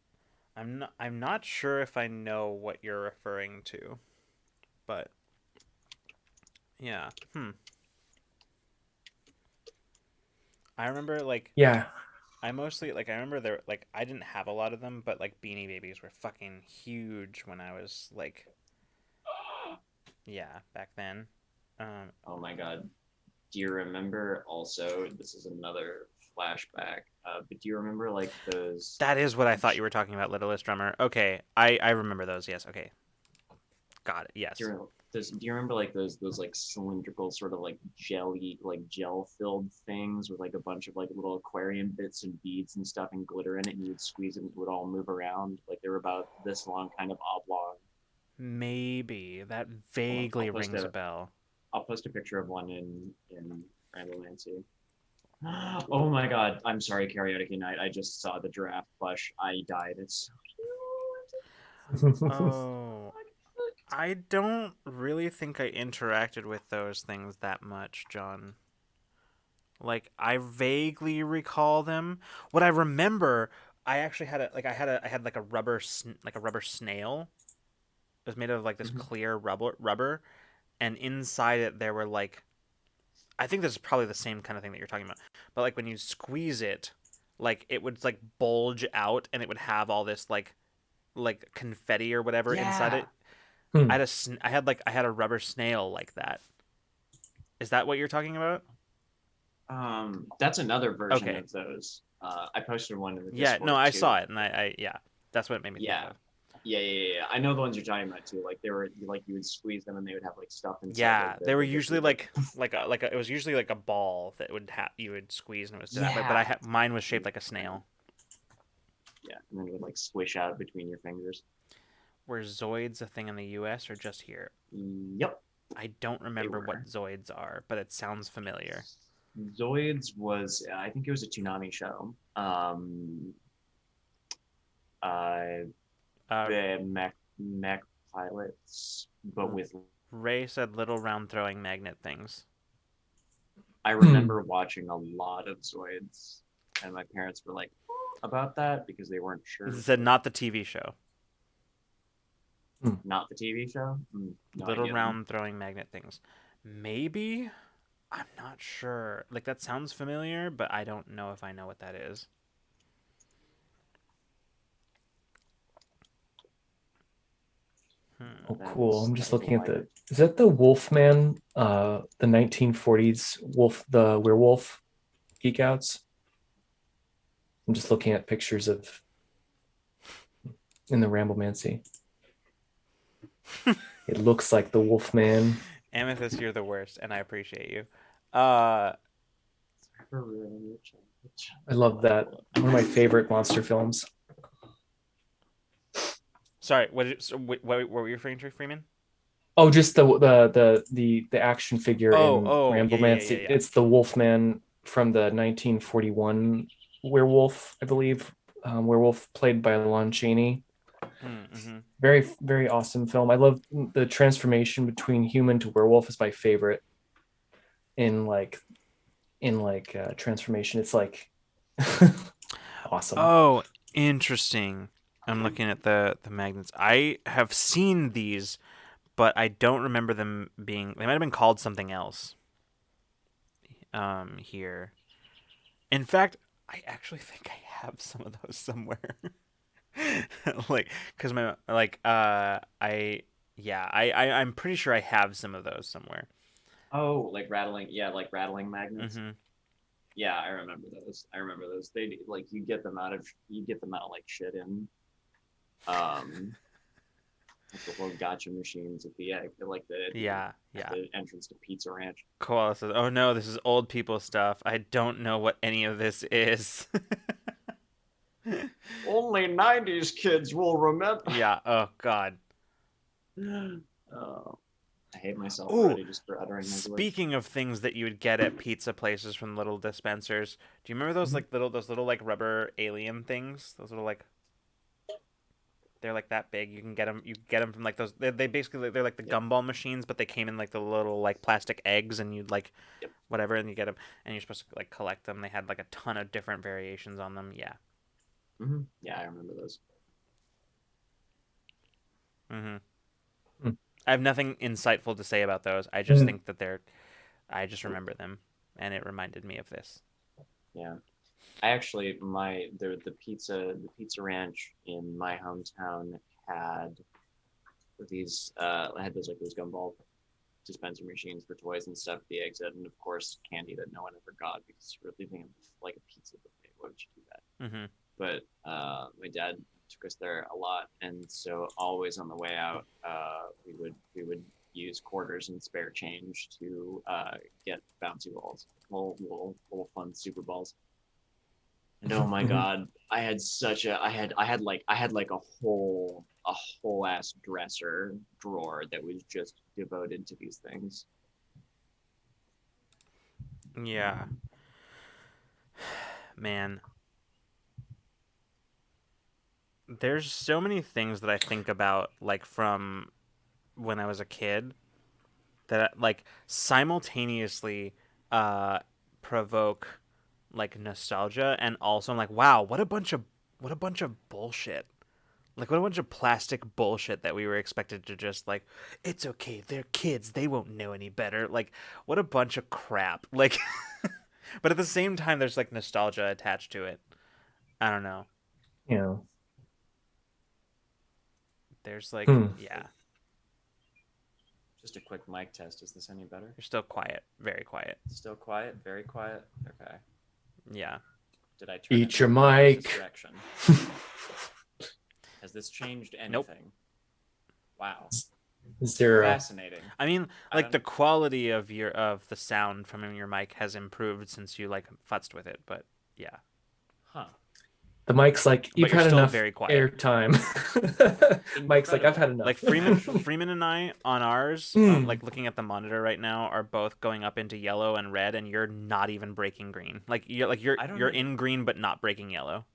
I'm not sure if I know what you're referring to, but yeah. Hmm. I remember like yeah. I mostly like I remember there like I didn't have a lot of them, but like Beanie Babies were fucking huge when I was like yeah, back then. Um oh my god, do you remember also? This is another flashback. But do you remember like those? that is what I thought you were talking about, Littlest Drummer. Okay. I remember those. Yes. Okay. Got it. Do Yes. you, do you remember like those like cylindrical sort of like jelly like gel filled things with like a bunch of like little aquarium bits and beads and stuff and glitter in it, and you would squeeze it and it would all move around, like they were about this long, kind of oblong. Maybe that Hold on, vaguely rings a bell. I'll post a picture of one in Ramblemancy. Oh my god, I'm sorry, karaoke night. I just saw the giraffe plush. I died. It's so Oh, I don't really think I interacted with those things that much, John. Like I vaguely recall them. What I remember, I actually had I had like a like a rubber snail. It was made of like this cute. clear rubber, and inside it there were like I think this is probably the same kind of thing that you're talking about. But like when you squeeze it, like it would like bulge out, and it would have all this like confetti or whatever inside Yeah. it. I had a rubber snail like that. Is that what you're talking about? That's another version Okay. of those. I posted one in the Yeah, no, Discord I too. saw it, and I yeah, that's what it made me think Yeah, of. Yeah. I know the ones you're talking about too. Like they were like you would squeeze them and they would have like stuff inside. Yeah, Like they were the usually tube, it was usually like a ball that you would squeeze and it was that. But yeah, mine was shaped like a snail. yeah, and then it would like squish out between your fingers. Were Zoids a thing in the U.S. or just here? Yep, I don't they remember what were. Zoids are, but it sounds familiar. Zoids was I think it was a Toonami show. Uh, Uh, the mech pilots, but with Ray said little round throwing magnet things. I remember watching a lot of Zoids, and my parents were like about that because they weren't sure. It said not the TV show. Not the TV show. No Little idea. round throwing magnet things. Maybe? I'm not sure. Like that sounds familiar, but I don't know if I know what that is. Oh, cool. I'm just looking at the. Is that the Wolfman? The 1940s the werewolf geek outs. I'm just looking at pictures of in the Ramblemancy. It looks like the Wolfman. Amethyst, you're the worst, and I appreciate you. I love that. One of my favorite monster films. Sorry, what were you referring to, Freeman? Oh, just the action figure in Ramblemancy. Yeah. It's the Wolfman from the 1941 werewolf, I believe. Werewolf played by Lon Chaney. Mm-hmm. Very, very awesome film. I love the transformation between human to werewolf is my favorite in transformation. It's like awesome. Oh, interesting. I'm looking at the magnets. I have seen these, but I don't remember them being. They might have been called something else. Here. In fact, I actually think I have some of those somewhere. Like, cause I'm pretty sure I have some of those somewhere. Oh, like rattling, yeah, like rattling magnets. Mm-hmm. Yeah, I remember those. They like you get them out like shit in, like the little gotcha machines at the Yeah. the entrance to Pizza Ranch. Koala says, "Oh no, this is old people stuff. I don't know what any of this is." Only '90s kids will remember. Yeah. Oh God. Oh, I hate myself Ooh, already just for uttering those words. speaking of things that you would get at pizza places from little dispensers, do you remember those like rubber alien things? Those little like they're like that big. You can get them. You get them from like those. They basically they're like the gumball machines, but they came in like the little like plastic eggs, and you'd like whatever, and you get them, and you're supposed to like collect them. They had like a ton of different variations on them. Yeah. Mm-hmm. Yeah, I remember those. Mm-hmm. I have nothing insightful to say about those. I just think that I just remember them, and it reminded me of this. Yeah, I actually the pizza ranch in my hometown had had those gumball dispenser machines for toys and stuff, the exit, and of course candy that no one ever got because you were leaving like a pizza buffet. Why would you do that? Mm-hmm. But my dad took us there a lot, and so always on the way out, we would use quarters and spare change to get bouncy balls, little fun super balls. And oh my god, I had a whole ass dresser drawer that was just devoted to these things. Yeah. Man. There's so many things that I think about like from when I was a kid that like simultaneously provoke like nostalgia, and also I'm like, wow, what a bunch of bullshit. Like what a bunch of plastic bullshit that we were expected to just like, it's okay, they're kids, they won't know any better. Like what a bunch of crap. Like but at the same time there's like nostalgia attached to it. I don't know. Yeah. There's like yeah. Just a quick mic test. Is this any better? You're still quiet. Very quiet. Still quiet? Very quiet? Okay. Yeah. Did I turn Eat your mic. direction? Has this changed Nope. anything? Wow. Zero. Fascinating. I mean, I like don't- the quality of the sound from your mic has improved since you like futzed with it, but yeah. Huh. The mic's like, you've you're had still enough very quiet. airtime. Mike's like, I've had enough. Like Freeman and I on ours, like looking at the monitor right now, are both going up into yellow and red, and you're not even breaking green. You're I don't you're even- in green but not breaking yellow.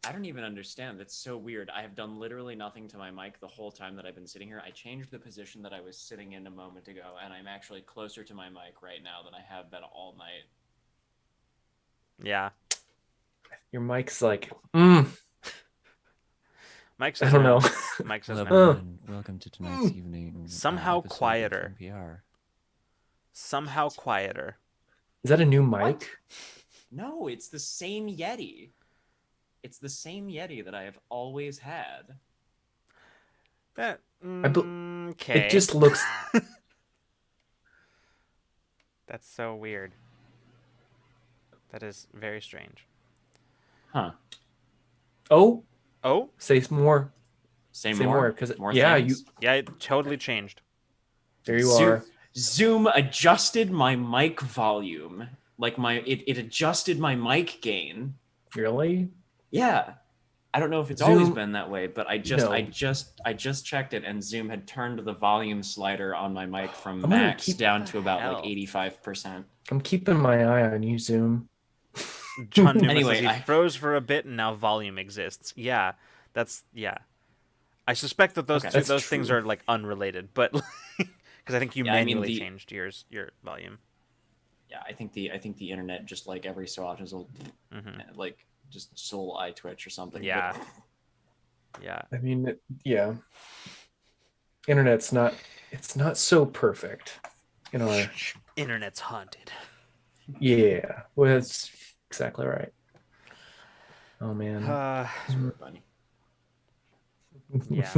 I don't even understand. That's so weird. I have done literally nothing to my mic the whole time that I've been sitting here. I changed the position that I was sitting in a moment ago, and I'm actually closer to my mic right now than I have been all night. Yeah. Your mic's like, Mike I says don't no. know. Mike says Hello, no. everyone. Welcome to tonight's evening. Somehow episode of quieter. NPR. Somehow quieter. Is that a new mic? What? No, it's the same Yeti. It's the same Yeti that I have always had. That bel- okay. It just looks. That's so weird. That is very strange. Huh. Oh, Oh, say more. Say Say more? more, 'cause more yeah, things? yeah, it totally changed. There you are. Zoom adjusted my mic volume. Like it adjusted my mic gain. Really? Yeah. I don't know if it's Zoom- always been that way, but I No. just checked it, and Zoom had turned the volume slider on my mic from I'm gonna max keep- down to about hell? like 85%. I'm keeping my eye on you, Zoom. John Newman Anyway, says he I- froze for a bit and now volume exists. Yeah, yeah. I suspect that those Okay. two, That's those things true. are like unrelated, but because I think you Yeah, I mean, manually changed your volume. Yeah, I think the internet just like every so often is like just soul eye twitch or something. Yeah. But Yeah. I mean, yeah. Internet's not. It's not so perfect. You know. Internet's haunted. Yeah. Well, that's exactly right. Oh man. super funny. Yeah.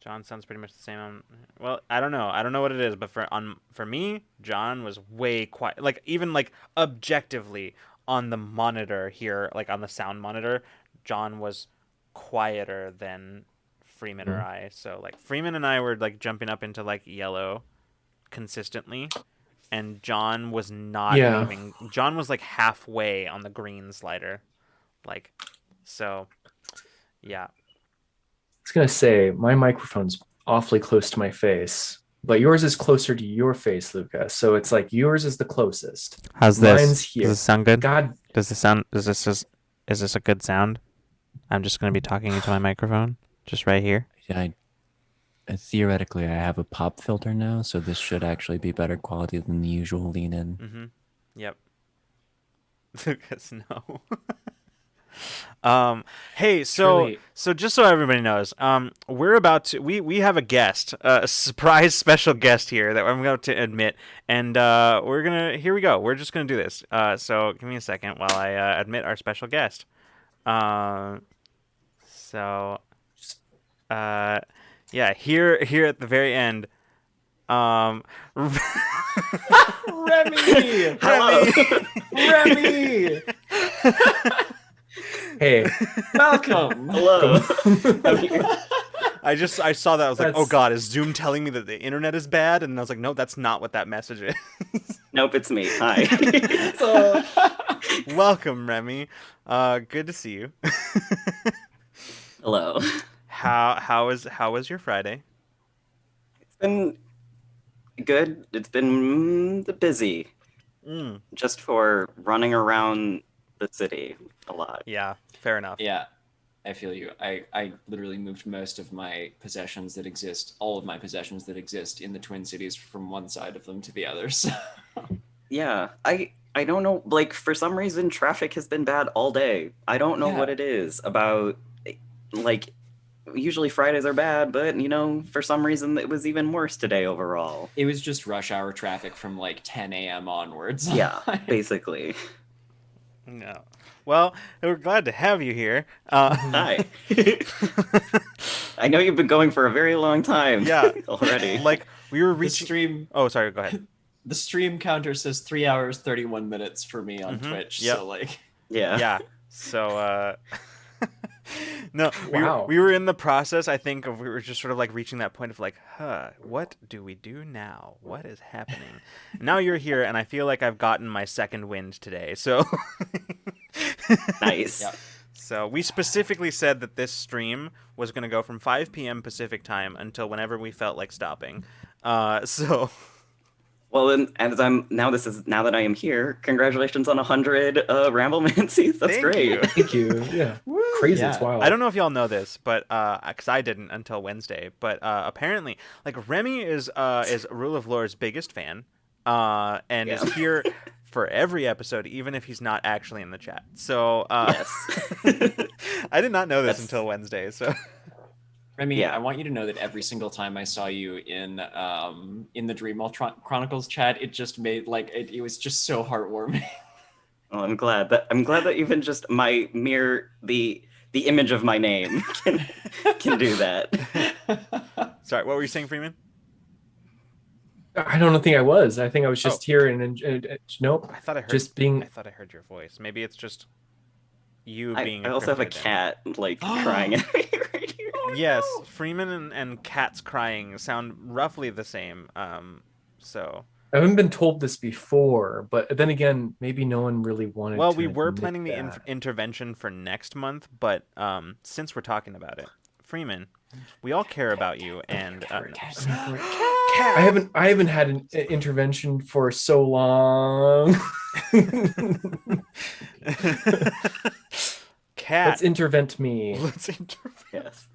John sounds pretty much the same. Well, I don't know. I don't know what it is, but for me, John was way quiet. Like even like objectively on the monitor here, like on the sound monitor, John was quieter than Freeman or I. So like Freeman and I were like jumping up into like yellow consistently, and John was not Yeah. moving. John was like halfway on the green slider, like so. Yeah. I was gonna say my microphone's awfully close to my face, but yours is closer to your face, Lucas. So it's like yours is the closest. How's Mine's here. Does this sound good? God, Does this sound? Is this a good sound? I'm just gonna be talking into my microphone, just right here. Yeah, theoretically, I have a pop filter now, so this should actually be better quality than the usual lean-in. Mm-hmm. Yep. Lucas, no. Hey, so Truly- just so everybody knows, we're about to we have a guest, a surprise special guest here that I'm going to admit, and here we go. We're just gonna do this. So give me a second while I admit our special guest. Yeah, here at the very end, Remy! Hello. Remy! hey, Welcome! Hello. I saw that. I was like, oh That's- god, is Zoom telling me that the internet is bad? And I was like, no, that's not what that message is. Nope, it's me. Hi. Welcome, Remy. Good to see you. Hello. How was your Friday? It's been good. It's been busy Mm, just for running around the city a lot. yeah, fair enough. Yeah, I feel you. I literally moved most of my possessions that exist, all of my possessions that exist in the Twin Cities from one side of them to the other. So. Yeah, I don't know. Like for some reason, traffic has been bad all day. I don't know what Yeah. it is about. Like usually Fridays are bad, but for some reason it was even worse today overall. It was just rush hour traffic from like 10 a.m. onwards. Yeah, basically. No. Well, we're glad to have you here. Hi. I know you've been going for a very long time. Yeah. Already. Like we were The reaching. stream Oh, sorry. Go ahead. the stream counter says 3 hours 31 minutes for me on Mhm, Twitch. yep. So like Yeah. Yeah. So No, Wow. we were in the process, I think, of we were just sort of like reaching that point of like, what do we do now? What is happening? Now you're here, and I feel like I've gotten my second wind today. So, Nice. Yeah. so we specifically said that this stream was going to go from 5 p.m. Pacific time until whenever we felt like stopping. So. Well, and as now that I am here, congratulations on 100 Ramblemancies. That's Thank great. you. Thank you. Yeah. Crazy. Yeah. It's wild. I don't know if y'all know this, but because I didn't until Wednesday, but apparently, like Remy is Rule of Lore's biggest fan, and is here for every episode, even if he's not actually in the chat. So Yes. I did not know this That's- until Wednesday. So Remy, Yeah. I want you to know that every single time I saw you in the Dreamwell Chronicles chat, it just made it was just so heartwarming. Well, I'm glad that even just the image of my name can do that. sorry, what were you saying, Freeman? I don't think I was. I think I was just here and nope. I thought I heard. Just being. I thought I heard your voice. Maybe it's just you I being. also have a encrypted in. cat crying at me right here. Yes, Freeman and cats crying sound roughly the same. So. I haven't been told this before, but then again, maybe no one really wanted. Well, to we were admit planning the that. intervention for next month, but since we're talking about it, Freeman, we all care about you, and I haven't had an intervention for so long. cat. Let's intervent me. Let's intervene. Yes.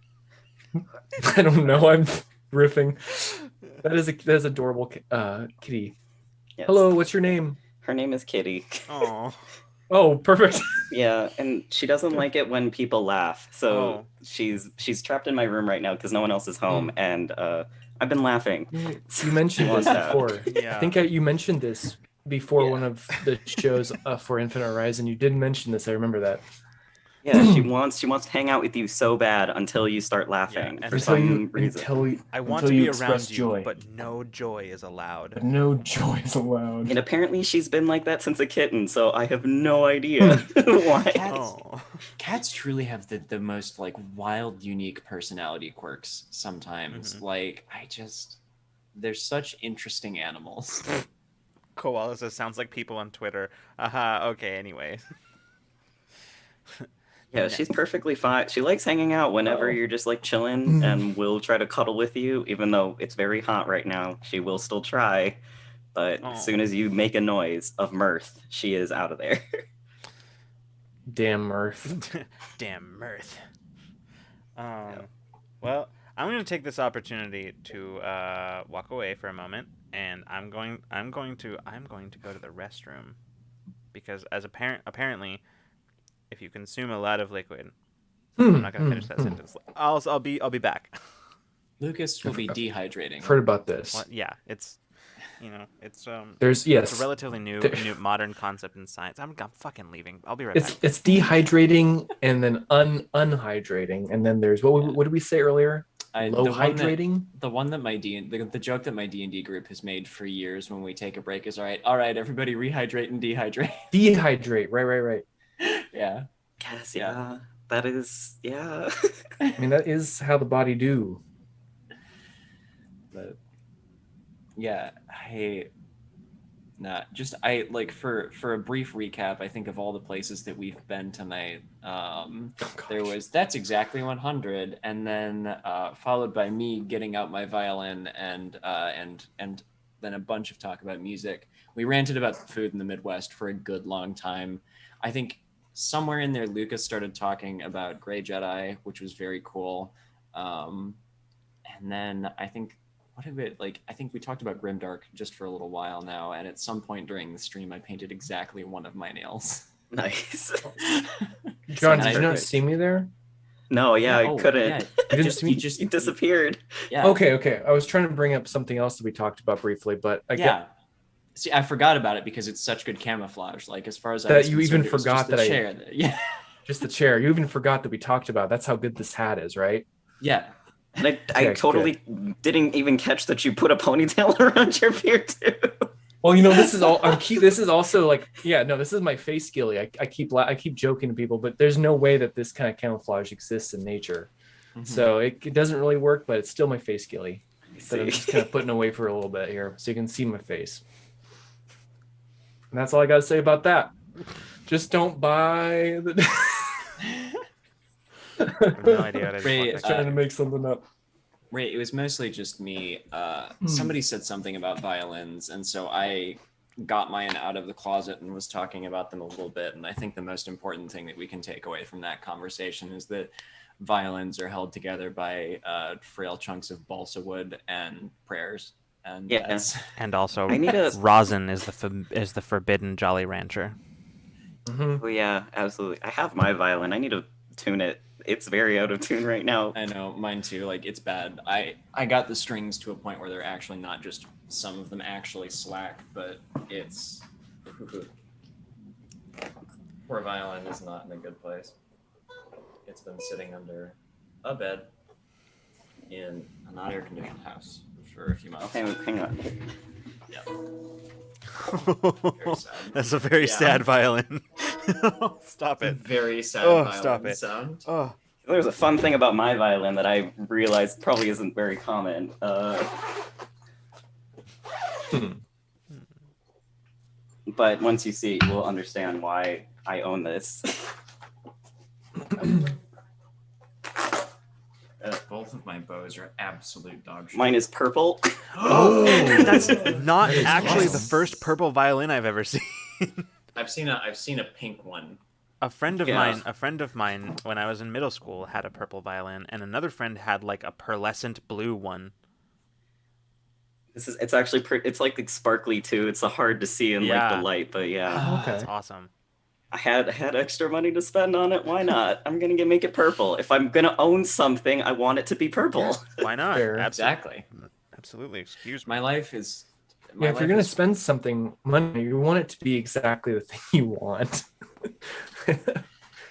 I don't know. I'm riffing. That is adorable kitty. Yes. Hello, what's your name? Her name is Kitty. Oh, Oh, perfect. Yeah, and she doesn't like it when people laugh. So Oh. she's trapped in my room right now because no one else is home, and I've been laughing. You mentioned this Yeah. before. yeah. I think you mentioned this before Yeah. one of the shows for Infinite Horizon. You did mention this. I remember that. Yeah, she wants to hang out with you so bad until you start laughing and for until some reason. I want until to you be express around you, joy. but no joy is allowed. But no joy is allowed. And apparently she's been like that since a kitten, so I have no idea why. Oh, Cats truly have the most wild, unique personality quirks sometimes. Mhm. They're such interesting animals. Koala says sounds like people on Twitter. Aha. Okay. Anyway. Yeah, she's perfectly fine. She likes hanging out whenever Oh. you're just chilling and will try to cuddle with you, even though it's very hot right now. She will still try, but Oh. as soon as you make a noise of mirth, she is out of there. Damn mirth. Damn mirth. Well, I'm going to take this opportunity to walk away for a moment, and I'm going to go to the restroom, because apparently, if you consume a lot of liquid, I'm not going to finish that sentence. I'll be back. Lucas will be dehydrating. Heard about this. Well, yeah, it's There's it's a relatively new modern concept in science. I'm fucking leaving. I'll be right back. It's dehydrating and then unhydrating, and then there's what did we say earlier? Low hydrating. The one that the joke that my D&D group has made for years when we take a break is all right, everybody rehydrate and dehydrate. Dehydrate. Right. Yeah. Yes, yeah. That is, yeah. I mean, that is how the body do. But yeah, for a brief recap, I think of all the places that we've been tonight. There was That's Exactly 100, and then followed by me getting out my violin and then a bunch of talk about music. We ranted about food in the Midwest for a good long time. I think somewhere in there, Lucas started talking about Grey Jedi, which was very cool. And then I think I think we talked about Grimdark just for a little while now, and at some point during the stream, I painted exactly one of my nails. Nice. John, And did you not see me there? No, yeah, I couldn't. Yeah. You didn't see me? You disappeared. Yeah. Okay. I was trying to bring up something else that we talked about briefly, but Yeah. See, I forgot about it because it's such good camouflage. As far as I That was you even concerned, it was forgot just the that I- chair yeah. just the chair. You even forgot that we talked about. That's how good this hat is, right? Yeah. And I Okay, totally didn't even catch that you put a ponytail around your beard too. Well, this is all this is also like, yeah, no, this is my face skilly. I keep joking to people, but there's no way that this kind of camouflage exists in nature. So it doesn't really work, but it's still my face skilly that I'm just kind of putting away for a little bit here so you can see my face. And that's all I got to say about that. Just don't buy the I have no idea what I just Ray, walked just next trying to make something up. Right, it was mostly just me. Somebody said something about violins, and so I got mine out of the closet and was talking about them a little bit. And I think the most important thing that we can take away from that conversation is that violins are held together by frail chunks of balsa wood and prayers. And Yeah. that's And also, I need a- rosin is the forbidden Jolly Rancher. Mhm. Oh yeah, absolutely. I have my violin. I need to tune it. It's very out of tune right now. I know, mine too. Like, it's bad. I got the strings to a point where they're actually not just some of them actually slack, but it's poor violin is not in a good place. It's been sitting under a bed in a not air conditioned house for a few months. Hang on. Yeah. Very sad. That's a very Yeah. sad violin. Stop it. Very sad Oh, violin stop it. sound. Oh. There's a fun thing about my violin that I realized probably isn't very common. But once you see it, you will understand why I own this. Both of my bows are absolute dog shit. Mine is purple. Oh, that's not That is actually awesome. the first purple violin I've ever seen. I've seen a pink one. A friend of Yeah. mine, when I was in middle school, had a purple violin, and another friend had like a pearlescent blue one. It's actually it's like sparkly too. It's hard to see in like the Yeah. light, but yeah. Oh, okay. That's awesome. I had extra money to spend on it. Why not? I'm gonna make it purple. If I'm gonna own something, I want it to be purple. Why not? Fair. Exactly. Absolutely. Excuse me. My life is. Yeah, if you're gonna spend something money, you want it to be exactly the thing you want.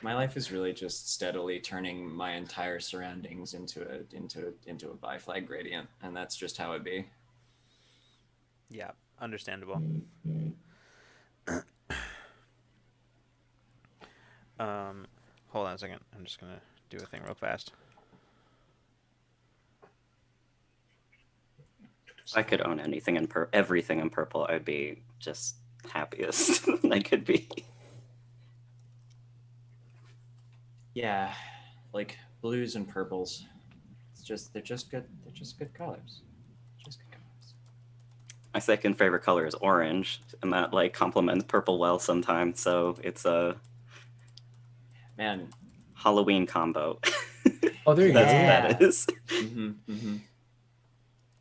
My life is really just steadily turning my entire surroundings into a bi-flag gradient, and that's just how it be. Yeah, understandable. Hold on a second. I'm just gonna do a thing real fast. If I could own anything in everything in purple, I'd be just happiest I could be. Yeah, like blues and purples. They're just good. They're just good colors. Just good colors. My second favorite color is orange, and that like complements purple well sometimes. So it's a Man. Halloween combo. Oh, there you go. That's what that is.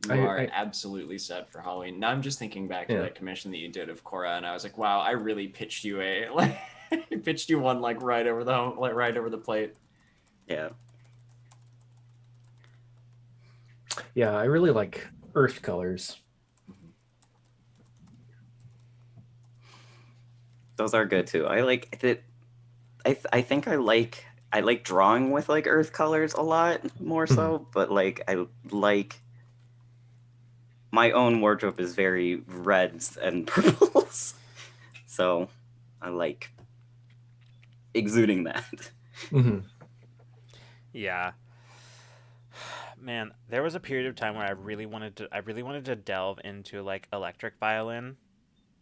You are absolutely set for Halloween. Now I'm just thinking back to Yeah. that commission that you did of Cora, and I was like, wow, I really pitched you I pitched you one like right over the plate. Yeah. Yeah, I really like earth colors. Those are good too. I like it. I think I like drawing with like earth colors a lot more so, but like I like my own wardrobe is very reds and purples. So I like exuding that. Mm-hmm. Yeah. Man, there was a period of time where I really wanted to delve into like electric violin.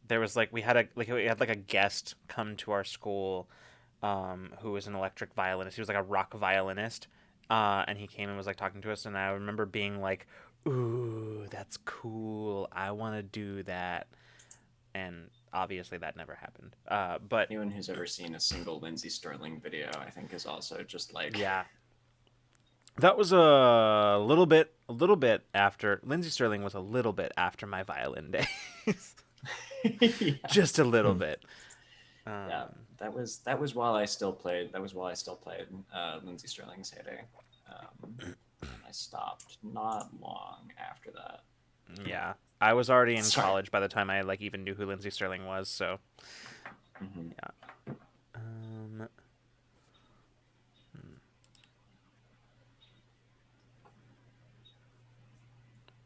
There was like we had a guest come to our school who was an electric violinist. He was like a rock violinist. And he came and was like talking to us, and I remember being like, "Ooh, that's cool. I want to do that." And obviously that never happened. But Anyone who's ever seen a single Lindsay Sterling video, I think, is also just like, yeah. That was a little bit after Lindsay Sterling was a little bit after my violin days. yeah. Just a little bit. Yeah, that was while I still played. That was while I still played Lindsay Sterling's heyday. I stopped not long after that. Yeah, I was already in Sorry. college by the time I like even knew who Lindsay Sterling was. So, yeah.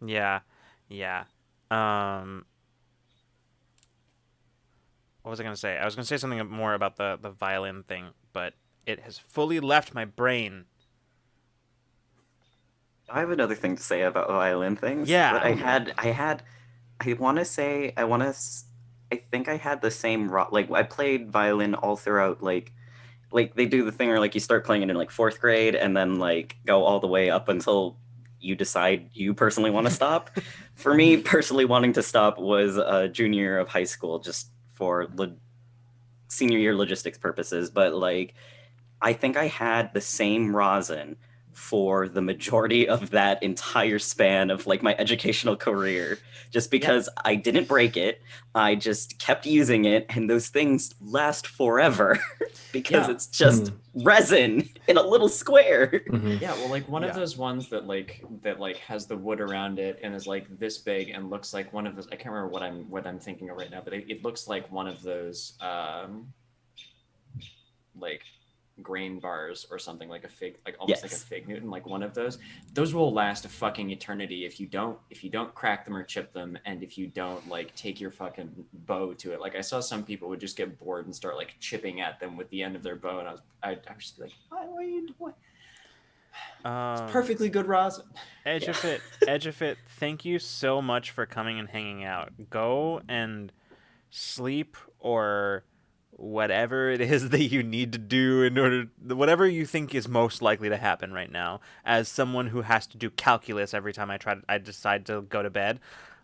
Yeah, yeah. what was I going to say? I was going to say something more about the violin thing, but it has fully left my brain. I have another thing to say about violin things. Yeah. But I want to say, I think I had the same, like, I played violin all throughout, like they do the thing where like you start playing it in like fourth grade and then like go all the way up until you decide you personally want to stop. For me, personally wanting to stop was junior year of high school, just for senior year logistics purposes. But like, I think I had the same rosin for the majority of that entire span of like my educational career, just because I didn't break it. I just kept using it, and those things last forever because it's just resin in a little square. Yeah, well, like one of those ones that has the wood around it and is like this big and looks like one of those. I can't remember what I'm thinking of right now, but it looks like one of those like grain bars or something, like a fig, like almost like a fig Newton, like one of those will last a fucking eternity if you don't crack them or chip them, and if you don't like take your fucking bow to it. Like I saw some people would just get bored and start like chipping at them with the end of their bow, and I was just like, what are you doing? It's perfectly good rosin. Edge of it, thank you so much for coming and hanging out. Go and sleep or whatever it is that you need to do in order, whatever you think is most likely to happen right now. As someone who has to do calculus every time I decide to go to bed,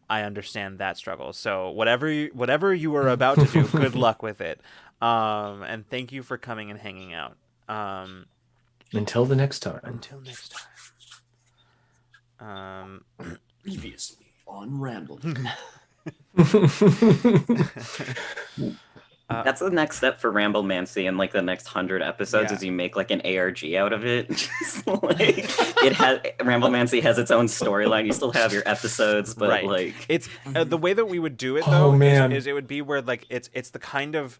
I understand that struggle. So whatever you are about to do, good luck with it. And thank you for coming and hanging out. Until the next time. Until next time. Previously on Ramble. That's the next step for Ramblemancy in like the next 100 episodes is you make like an ARG out of it. Just, like, Ramblemancy has its own storyline. You still have your episodes, but like it's the way that we would do it though is it would be where like it's the kind of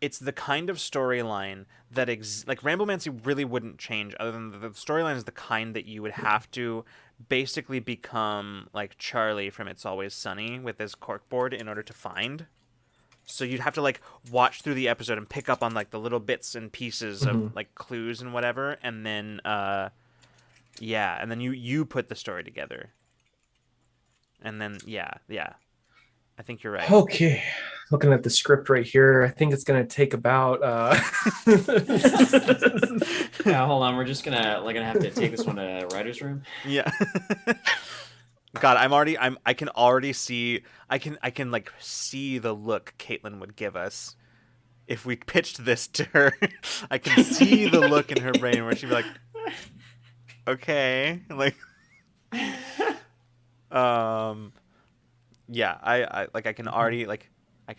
storyline that like Ramblemancy really wouldn't change, other than the storyline is the kind that you would have to basically become like Charlie from It's Always Sunny with his corkboard in order to find. So you'd have to like watch through the episode and pick up on like the little bits and pieces of like clues and whatever, and then and then you put the story together. And then I think you're right. Okay. Looking at the script right here, I think it's gonna take about Yeah, hold on, we're just gonna have to take this one to writer's room. Yeah. God, I can already see, I can like see the look Caitlin would give us if we pitched this to her. I can see the look in her brain where she'd be like, okay, like, yeah, I can already I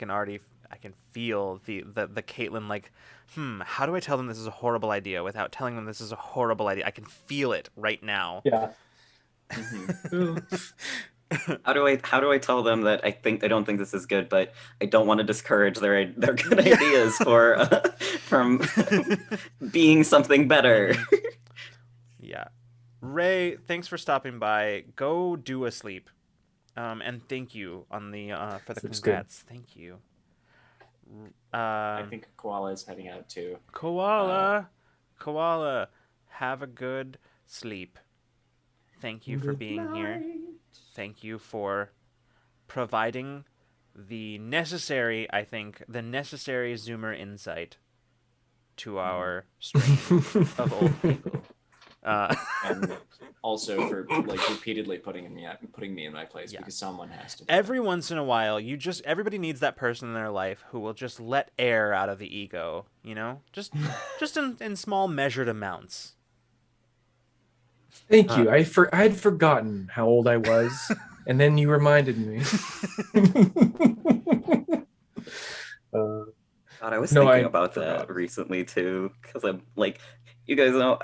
can feel the Caitlin like, how do I tell them this is a horrible idea without telling them this is a horrible idea? I can feel it right now. Yeah. How do I tell them that I don't think this is good, but I don't want to discourage their good ideas from being something better. Yeah. Ray, thanks for stopping by. Go do a sleep. And thank you on the for the congrats. Thank you. I think Koala is heading out too. Koala, have a good sleep. Thank you for being here. Thank you for providing the necessary Zoomer insight to our stream of old people. And also for like repeatedly putting me in my place, because someone has to. Every once in a while, everybody needs that person in their life who will just let air out of the ego, you know? Just in small measured amounts. Thank you. I had forgotten how old I was, and then you reminded me. God, I was thinking about that recently too, because I'm like, you guys know,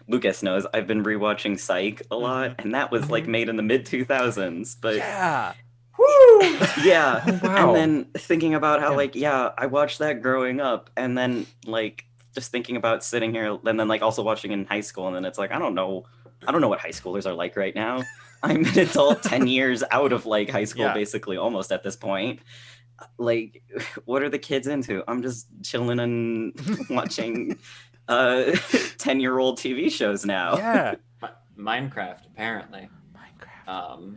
Lucas knows, I've been rewatching Psych a lot, and that was like made in the mid 2000s, but yeah. Woo! Yeah. Oh, wow. And then thinking about how I watched that growing up, and then like just thinking about sitting here and then like also watching in high school, and then it's like I don't know what high schoolers are like right now. I'm an adult 10 years out of like high school, basically almost at this point. like, what are the kids into? I'm just chilling and watching 10-year-old TV shows now. Yeah. Minecraft, apparently. Minecraft.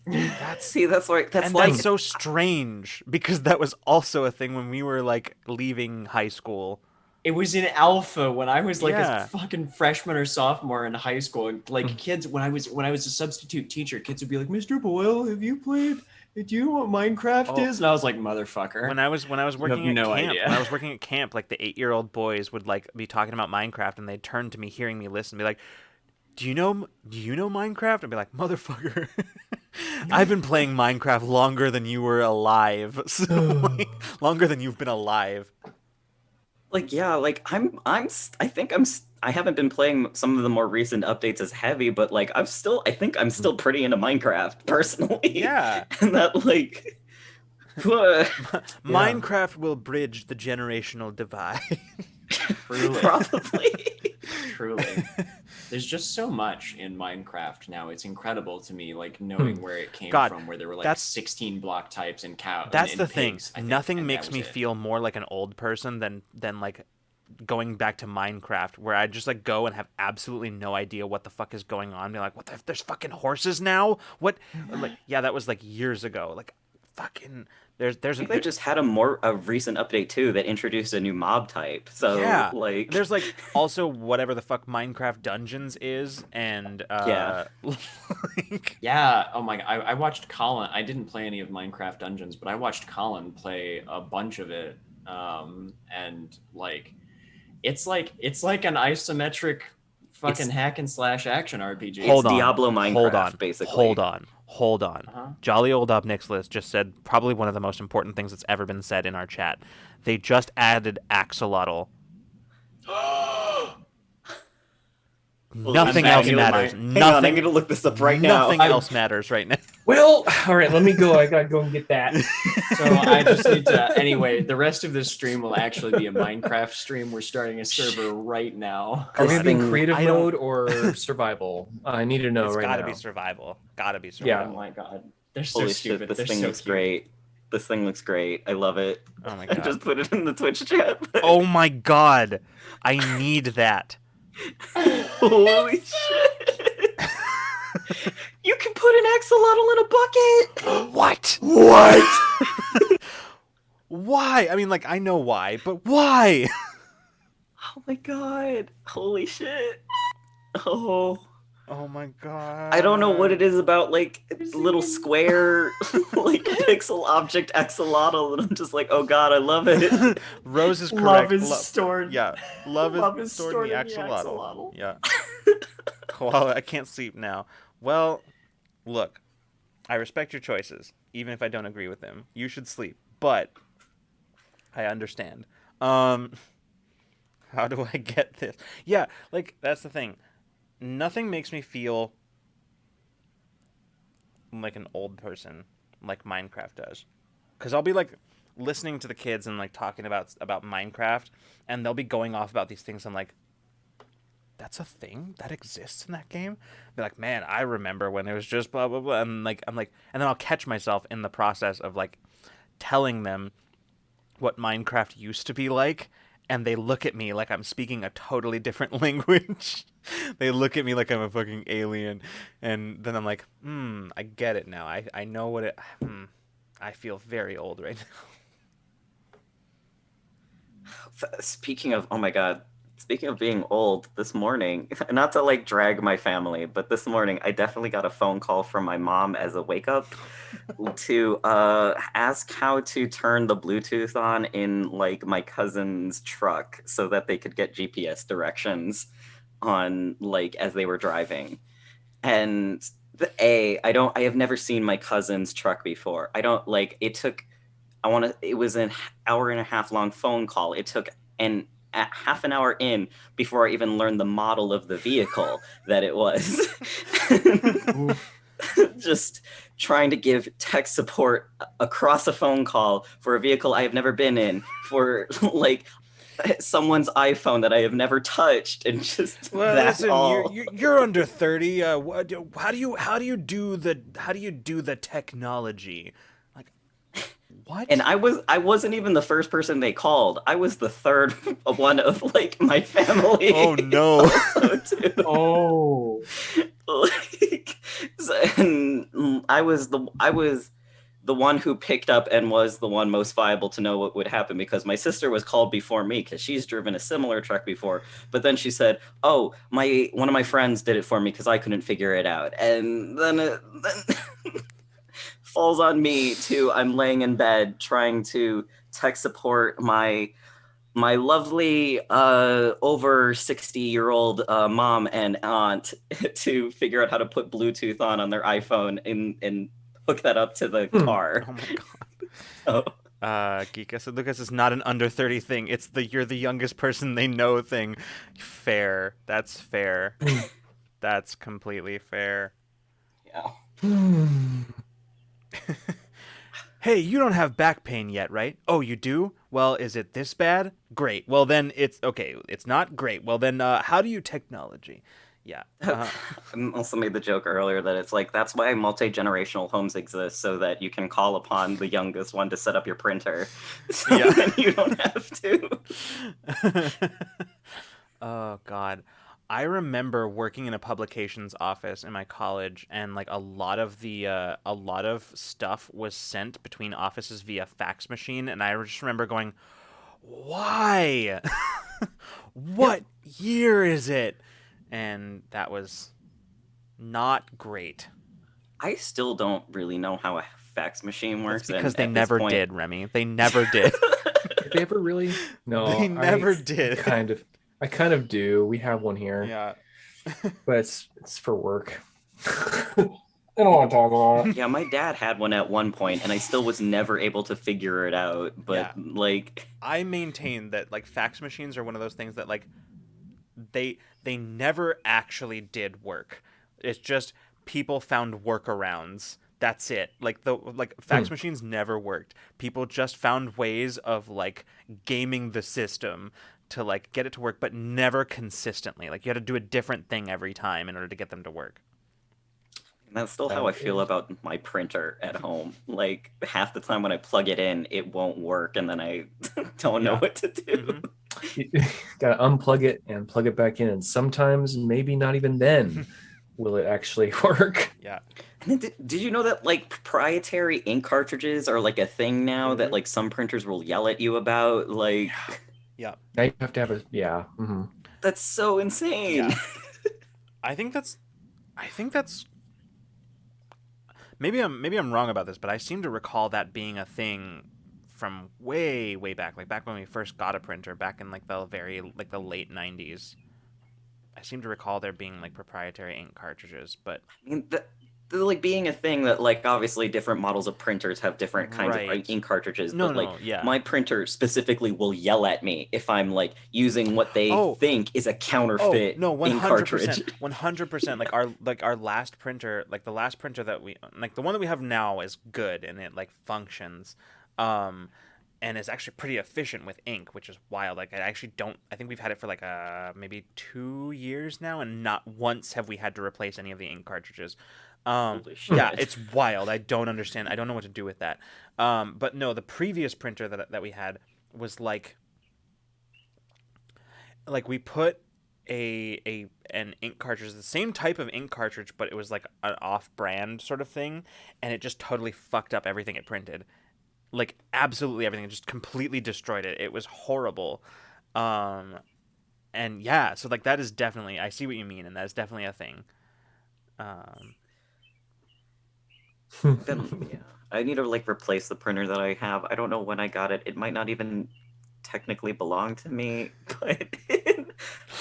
That's See, that's like that's so strange because that was also a thing when we were like leaving high school. It was in alpha when I was like Yeah. a fucking freshman or sophomore in high school. And like kids, when I was a substitute teacher, kids would be like, "Mr. Boyle, have you played? Do you know what Minecraft is?" And I was like, "Motherfucker." When I was working at no camp, idea. when I was working at camp, like the 8-year-old boys would like be talking about Minecraft, and they'd turn to me, hearing me listen, and be like, Do you know Minecraft?" I'd be like, "Motherfucker, I've been playing Minecraft longer than you were alive, so like, longer than you've been alive." like, yeah, like I haven't been playing some of the more recent updates as heavy, but like I think I'm still pretty into Minecraft personally. Yeah. And that like Minecraft will bridge the generational divide. Truly. probably. Truly. There's just so much in Minecraft now. It's incredible to me, like knowing where it came God, from, where there were like that's- 16 block types and cows. That's and the pigs, thing. I think, Nothing and makes that me was it. feel more like an old person than like going back to Minecraft, where I just like go and have absolutely no idea what the fuck is going on. Be like, what the, there's fucking horses now? What? Like, yeah, that was like years ago. Like, fucking there's I think they just had a recent update too that introduced a new mob type. So yeah, like there's like also whatever the fuck Minecraft Dungeons is, and Yeah. like, Yeah. Oh my god. I watched Colin. I didn't play any of Minecraft Dungeons, but I watched Colin play a bunch of it. And like, it's like an isometric fucking hack and slash action RPG. Hold on. Diablo Minecraft, basically. Hold on. Uh-huh. Jolly old Obnixless just said probably one of the most important things that's ever been said in our chat. They just added axolotl. Nothing else matters. Hang on, I'm gonna look this up right now. Nothing else matters right now. Well, all right, let me go. I gotta go and get that. So I just need to. Anyway, the rest of this stream will actually be a Minecraft stream. We're starting a server right now. Are we This gonna be in thing- creative I don't- mode or survival? I need to know It's right gotta now. be survival. Gotta be Oh survival. my god, they're so Holy stupid. shit, this They're thing so looks cute. great. This thing looks great. I love it. Oh my I god. just put it in the Twitch chat. Oh my god. I need that. Holy shit! You can put an axolotl in a bucket. What? What? Why? I mean, like, I know why, but why? Oh my god! Holy shit! Oh, Oh my god. I don't know what it is about like little square like pixel object axolotl, and I'm just like, oh god, I love it. Rose is correct. Love is stored. Yeah, love Love is stored in the axolotl. axolotl. Yeah. Koala, I can't sleep now. Well, look, I respect your choices, even if I don't agree with them. You should sleep, but I understand. How do I get this? Yeah, like that's the thing. Nothing makes me feel like an old person like Minecraft does. Because I'll be like listening to the kids and like talking about Minecraft, and they'll be going off about these things. I'm like, that's a thing that exists in that game. Be like, man, I remember when it was just blah blah blah. And like I'm like, and then I'll catch myself in the process of like telling them what Minecraft used to be like, and they look at me like I'm speaking a totally different language. They look at me like I'm a fucking alien, and then I'm like, I get it now. I know what it. I feel very old right now. Speaking of, oh my god, speaking of being old, this morning, not to like drag my family, but this morning I definitely got a phone call from my mom as a wake up to ask how to turn the Bluetooth on in like my cousin's truck so that they could get GPS directions on like as they were driving. And I have never seen my cousin's truck before. I don't like it was an hour and a half long phone call. It took half an hour in before I even learned the model of the vehicle that it was. Just trying to give tech support across a phone call for a vehicle I have never been in, for like someone's iPhone that I have never touched, and just Well, that's listen, all. you're under 30. How do you do the technology? Like, What? And I wasn't even the first person they called. I was the third one of like my family. Oh no. Also, too. Oh. Like, and I was the one who picked up and was the one most viable to know what would happen, because my sister was called before me because she's driven a similar truck before. But then she said, "Oh, one of my friends did it for me because I couldn't figure it out." And then falls on me too. I'm laying in bed trying to tech support my lovely over 60-year-old mom and aunt to figure out how to put Bluetooth on their iPhone and hook that up to the car. Oh my god. So, Geeka said, Lucas, is not an under 30 thing. It's the you're the youngest person they know thing. Fair. That's fair. That's completely fair. yeah. Hey, you don't have back pain yet, right? Oh, you do? Well, is it this bad? Great. Well, then it's okay. It's not great. Well, then how do you technology? Yeah. I also made the joke earlier that it's like, that's why multi-generational homes exist, so that you can call upon the youngest one to set up your printer. So Yeah. then you don't have to. Oh god. I remember working in a publications office in my college, and like a lot of stuff was sent between offices via fax machine, and I just remember going, why? What year is it? And that was not great. I still don't really know how a fax machine works. It's because and they at this never point- did, Remy. They never did. Did they ever really? No. They never did. I kind of do. We have one here. Yeah. But it's for work. I don't want to talk about it. Yeah, my dad had one at one point, and I still was never able to figure it out. But Yeah. like, I maintain that like fax machines are one of those things that like they never actually did work. It's just people found workarounds. That's it. Like fax machines never worked. People just found ways of like gaming the system to like get it to work, but never consistently. Like you had to do a different thing every time in order to get them to work. that's still how I feel about my printer at home. Like half the time when I plug it in, it won't work, and then I don't know what to do. Mhm. Gotta unplug it and plug it back in, and sometimes maybe not even then will it actually work. Yeah. And then did you know that like proprietary ink cartridges are like a thing now that like some printers will yell at you about? Like, Yeah. Now you have to have a mhm. that's so insane. Yeah. I think that's maybe I'm wrong about this, but I seem to recall that being a thing from way back, like back when we first got a printer, back in like the late 90s. I seem to recall there being like proprietary ink cartridges, but I mean, the like being a thing that like obviously different models of printers have different kinds of Right. ink cartridges, No, but no, like yeah. my printer specifically will yell at me if I'm like using what they Oh. think is a counterfeit oh no, ink cartridge. 100%. Like our last printer, like the last printer that we like, the one that we have now is good and it like functions, and is actually pretty efficient with ink, which is wild. Like I think we've had it for like maybe 2 years now, and not once have we had to replace any of the ink cartridges. Holy shit. Yeah, it's wild. I don't understand. I don't know what to do with that. But no, the previous printer that we had was like we put an ink cartridge, the same type of ink cartridge, but it was like an off-brand sort of thing, and it just totally fucked up everything it printed. Like absolutely everything. It just completely destroyed it. It was horrible. And yeah, so like that is definitely, I see what you mean, and that is definitely a thing. Then, yeah, I need to like replace the printer that I have. I don't know when I got it. It might not even technically belong to me, but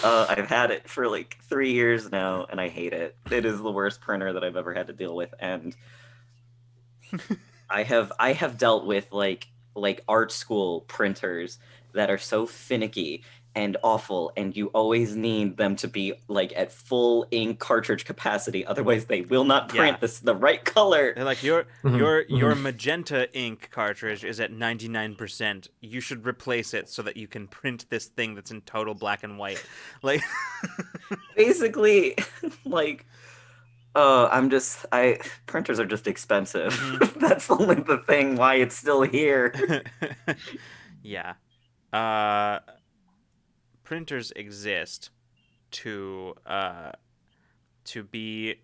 I've had it for like 3 years now, and I hate it. It is the worst printer that I've ever had to deal with, and I have dealt with like art school printers that are so finicky and awful, and you always need them to be like at full ink cartridge capacity, otherwise they will not print the right color. They're like, your magenta ink cartridge is at 99%. You should replace it so that you can print this thing that's in total black and white. Like Basically, like printers are just expensive. Mhm. That's only the thing why it's still here. Yeah. Printers exist to be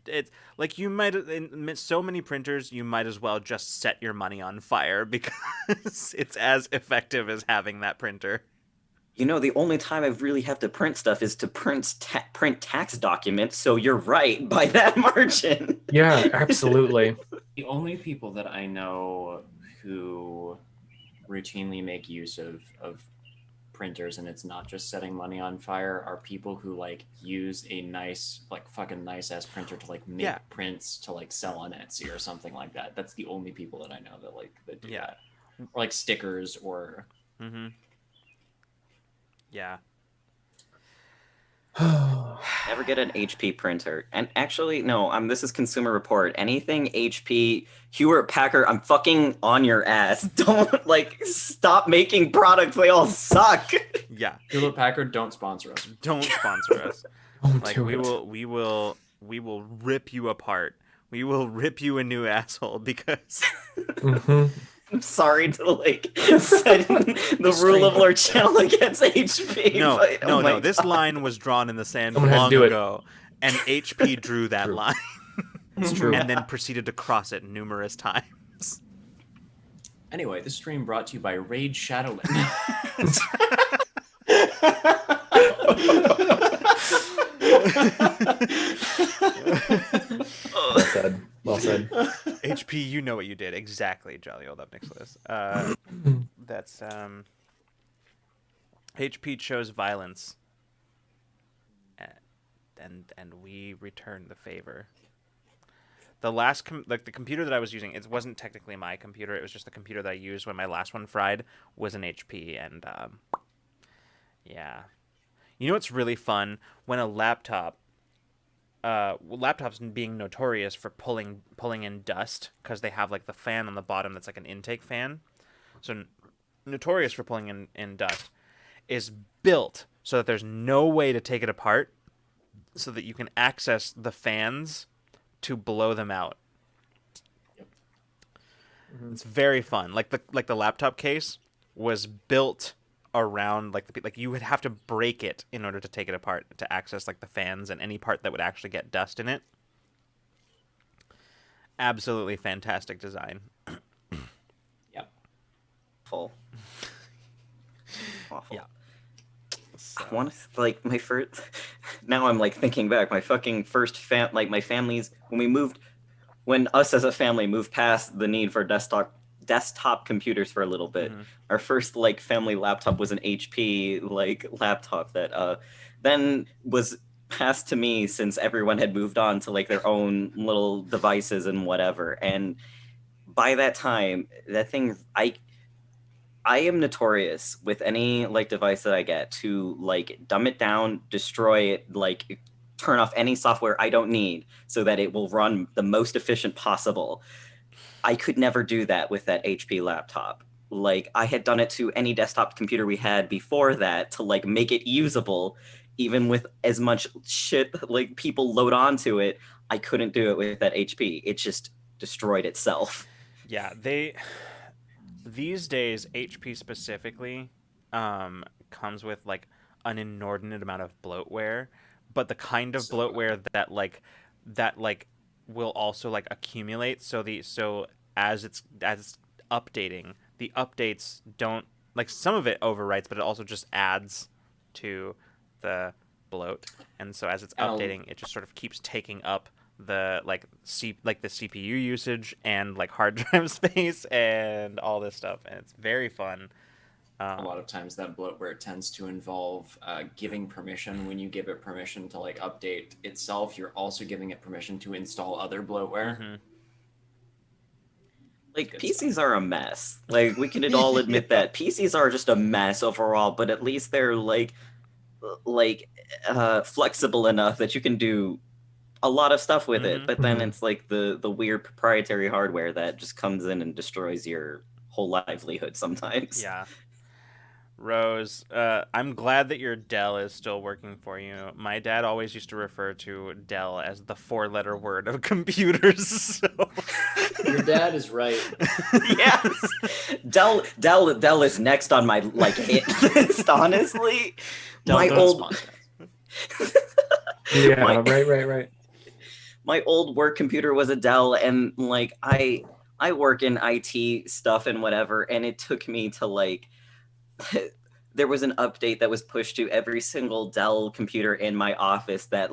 it's like you might in so many printers you might as well just set your money on fire because it's as effective as having that printer. The only time I really have to print stuff is to print tax documents. So you're right by that margin. Yeah, absolutely. The only people that I know who routinely make use of printers, and it's not just setting money on fire, are people who like use a nice, like fucking nice ass printer to like make Yeah. prints to like sell on Etsy or something like that. That's the only people that I know that do Yeah. that. Or like stickers or Mm-hmm. Yeah. Never get an HP printer. And actually, no, this is Consumer Report. Anything HP, Hewlett Packard, I'm fucking on your ass. Don't stop making products. They all suck. Yeah. Hewlett Packard, don't sponsor us. Don't sponsor us. Don't Like do we it. will rip you apart. We will rip you a new asshole because Mhm. I'm sorry to set the rule of our channel against HP. no, but, oh my no. This God. line was drawn in the sand Someone had to long do it. ago, and HP drew that True. line It's true. and then proceeded to cross it numerous times. Anyway, this stream brought to you by Raid Shadowland. Well said. Well said. HP, you know what you did exactly, jolly old up Nicholas. That's HP chose violence, and we returned the favor. The last the computer that I was using, it wasn't technically my computer. It was just the computer that I used when my last one fried was an HP, and yeah. You know what's really fun when a laptop. Laptops being notorious for pulling in dust because they have like the fan on the bottom that's like an intake fan. So notorious for pulling in dust is built so that there's no way to take it apart so that you can access the fans to blow them out. It's very fun. Like the laptop case was built around like you would have to break it in order to take it apart to access like the fans and any part that would actually get dust in it. Absolutely fantastic design. Yep. Awful. Yeah. So. I want to my first. Now I'm thinking back. My fucking first my family's when us as a family moved past the need for desktop computers for a little bit. Mhm. Our first family laptop was an HP laptop that then was passed to me since everyone had moved on to their own little devices and whatever. And by that time, that thing I am notorious with any device that I get to dumb it down, destroy it, turn off any software I don't need so that it will run the most efficient possible. I could never do that with that HP laptop. I had done it to any desktop computer we had before that to make it usable, even with as much shit people load onto it. I couldn't do it with that HP. It just destroyed itself. Yeah, these days HP specifically comes with an inordinate amount of bloatware, but the kind of bloatware that will also accumulate. So as it's updating, the updates don't some of it overwrites, but it also just adds to the bloat, and so as it's updating, it just sort of keeps taking up the the CPU usage and hard drive space and all this stuff, and it's very fun. A lot of times that bloatware tends to involve giving permission. When you give it permission to update itself, you're also giving it permission to install other bloatware. Mm-hmm. PCs are a mess. We can all admit that PCs are just a mess overall, but at least they're flexible enough that you can do a lot of stuff with it. But then it's the weird proprietary hardware that just comes in and destroys your whole livelihood sometimes. Yeah. Rose, I'm glad that your Dell is still working for you. My dad always used to refer to Dell as the 4-letter word of computers. So. Your dad is right. Yes, Dell is next on my hit list. Honestly, Dell, my don't old sponsor us. Yeah, My- right. my old work computer was a Dell, and I work in IT stuff and whatever, and it took me to there was an update that was pushed to every single Dell computer in my office that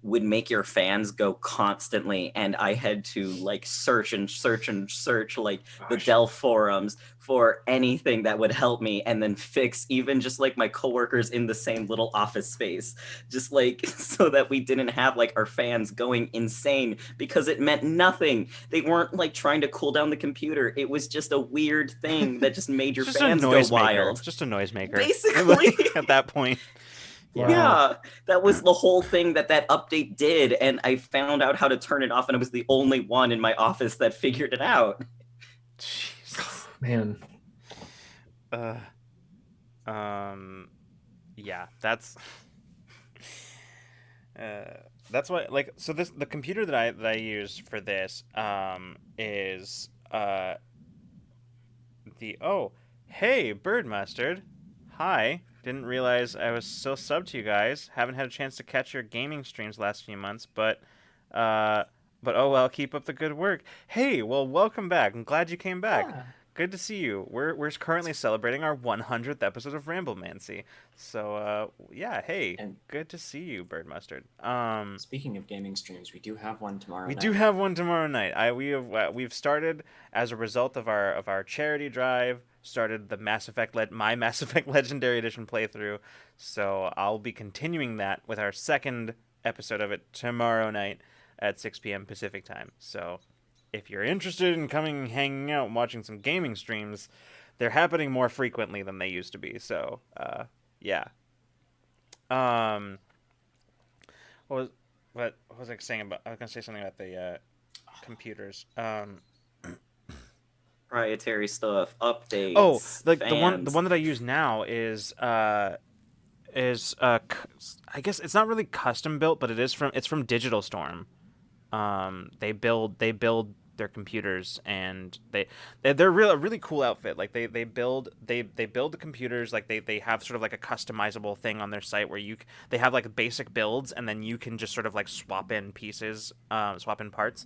would make your fans go constantly, and I had to search the Gosh. Dell forums for anything that would help me, and then fix even just my coworkers in the same little office space, just so that we didn't have our fans going insane because it meant nothing. They weren't trying to cool down the computer. It was just a weird thing that just made your Just fans a go noisemaker. wild. Just a noisemaker. Basically. At that point. Wow. Yeah, that was the whole thing that update did, and I found out how to turn it off, and I was the only one in my office that figured it out. Jesus. Man. Yeah, that's why so the computer that I use for this is hey, Bird Mustard. Hi. Didn't realize I was still subbed to you guys. Haven't had a chance to catch your gaming streams last few months, but oh well, keep up the good work. Hey, well, welcome back. I'm glad you came back. Yeah. Good to see you. We're currently celebrating our 100th episode of Ramblemancy. So yeah, hey, And- good to see you, Bird Mustard. Speaking of gaming streams, we do have one tomorrow We night. do have one tomorrow night. We've started as a result of our charity drive. Started the my Mass Effect Legendary Edition playthrough. So I'll be continuing that with our second episode of it tomorrow night at 6 p.m. Pacific time. So if you're interested in coming, hanging out, and watching some gaming streams, they're happening more frequently than they used to be. So yeah. What was I saying about? I was gonna say something about the computers. Proprietary stuff, updates. Oh, the fans. one that I use now is I guess it's not really custom built, but it's from Digital Storm. They build their computers, and they're a really cool outfit. Like they build the computers. Like they have sort of a customizable thing on their site where they have basic builds, and then you can just sort of swap in pieces, swap in parts,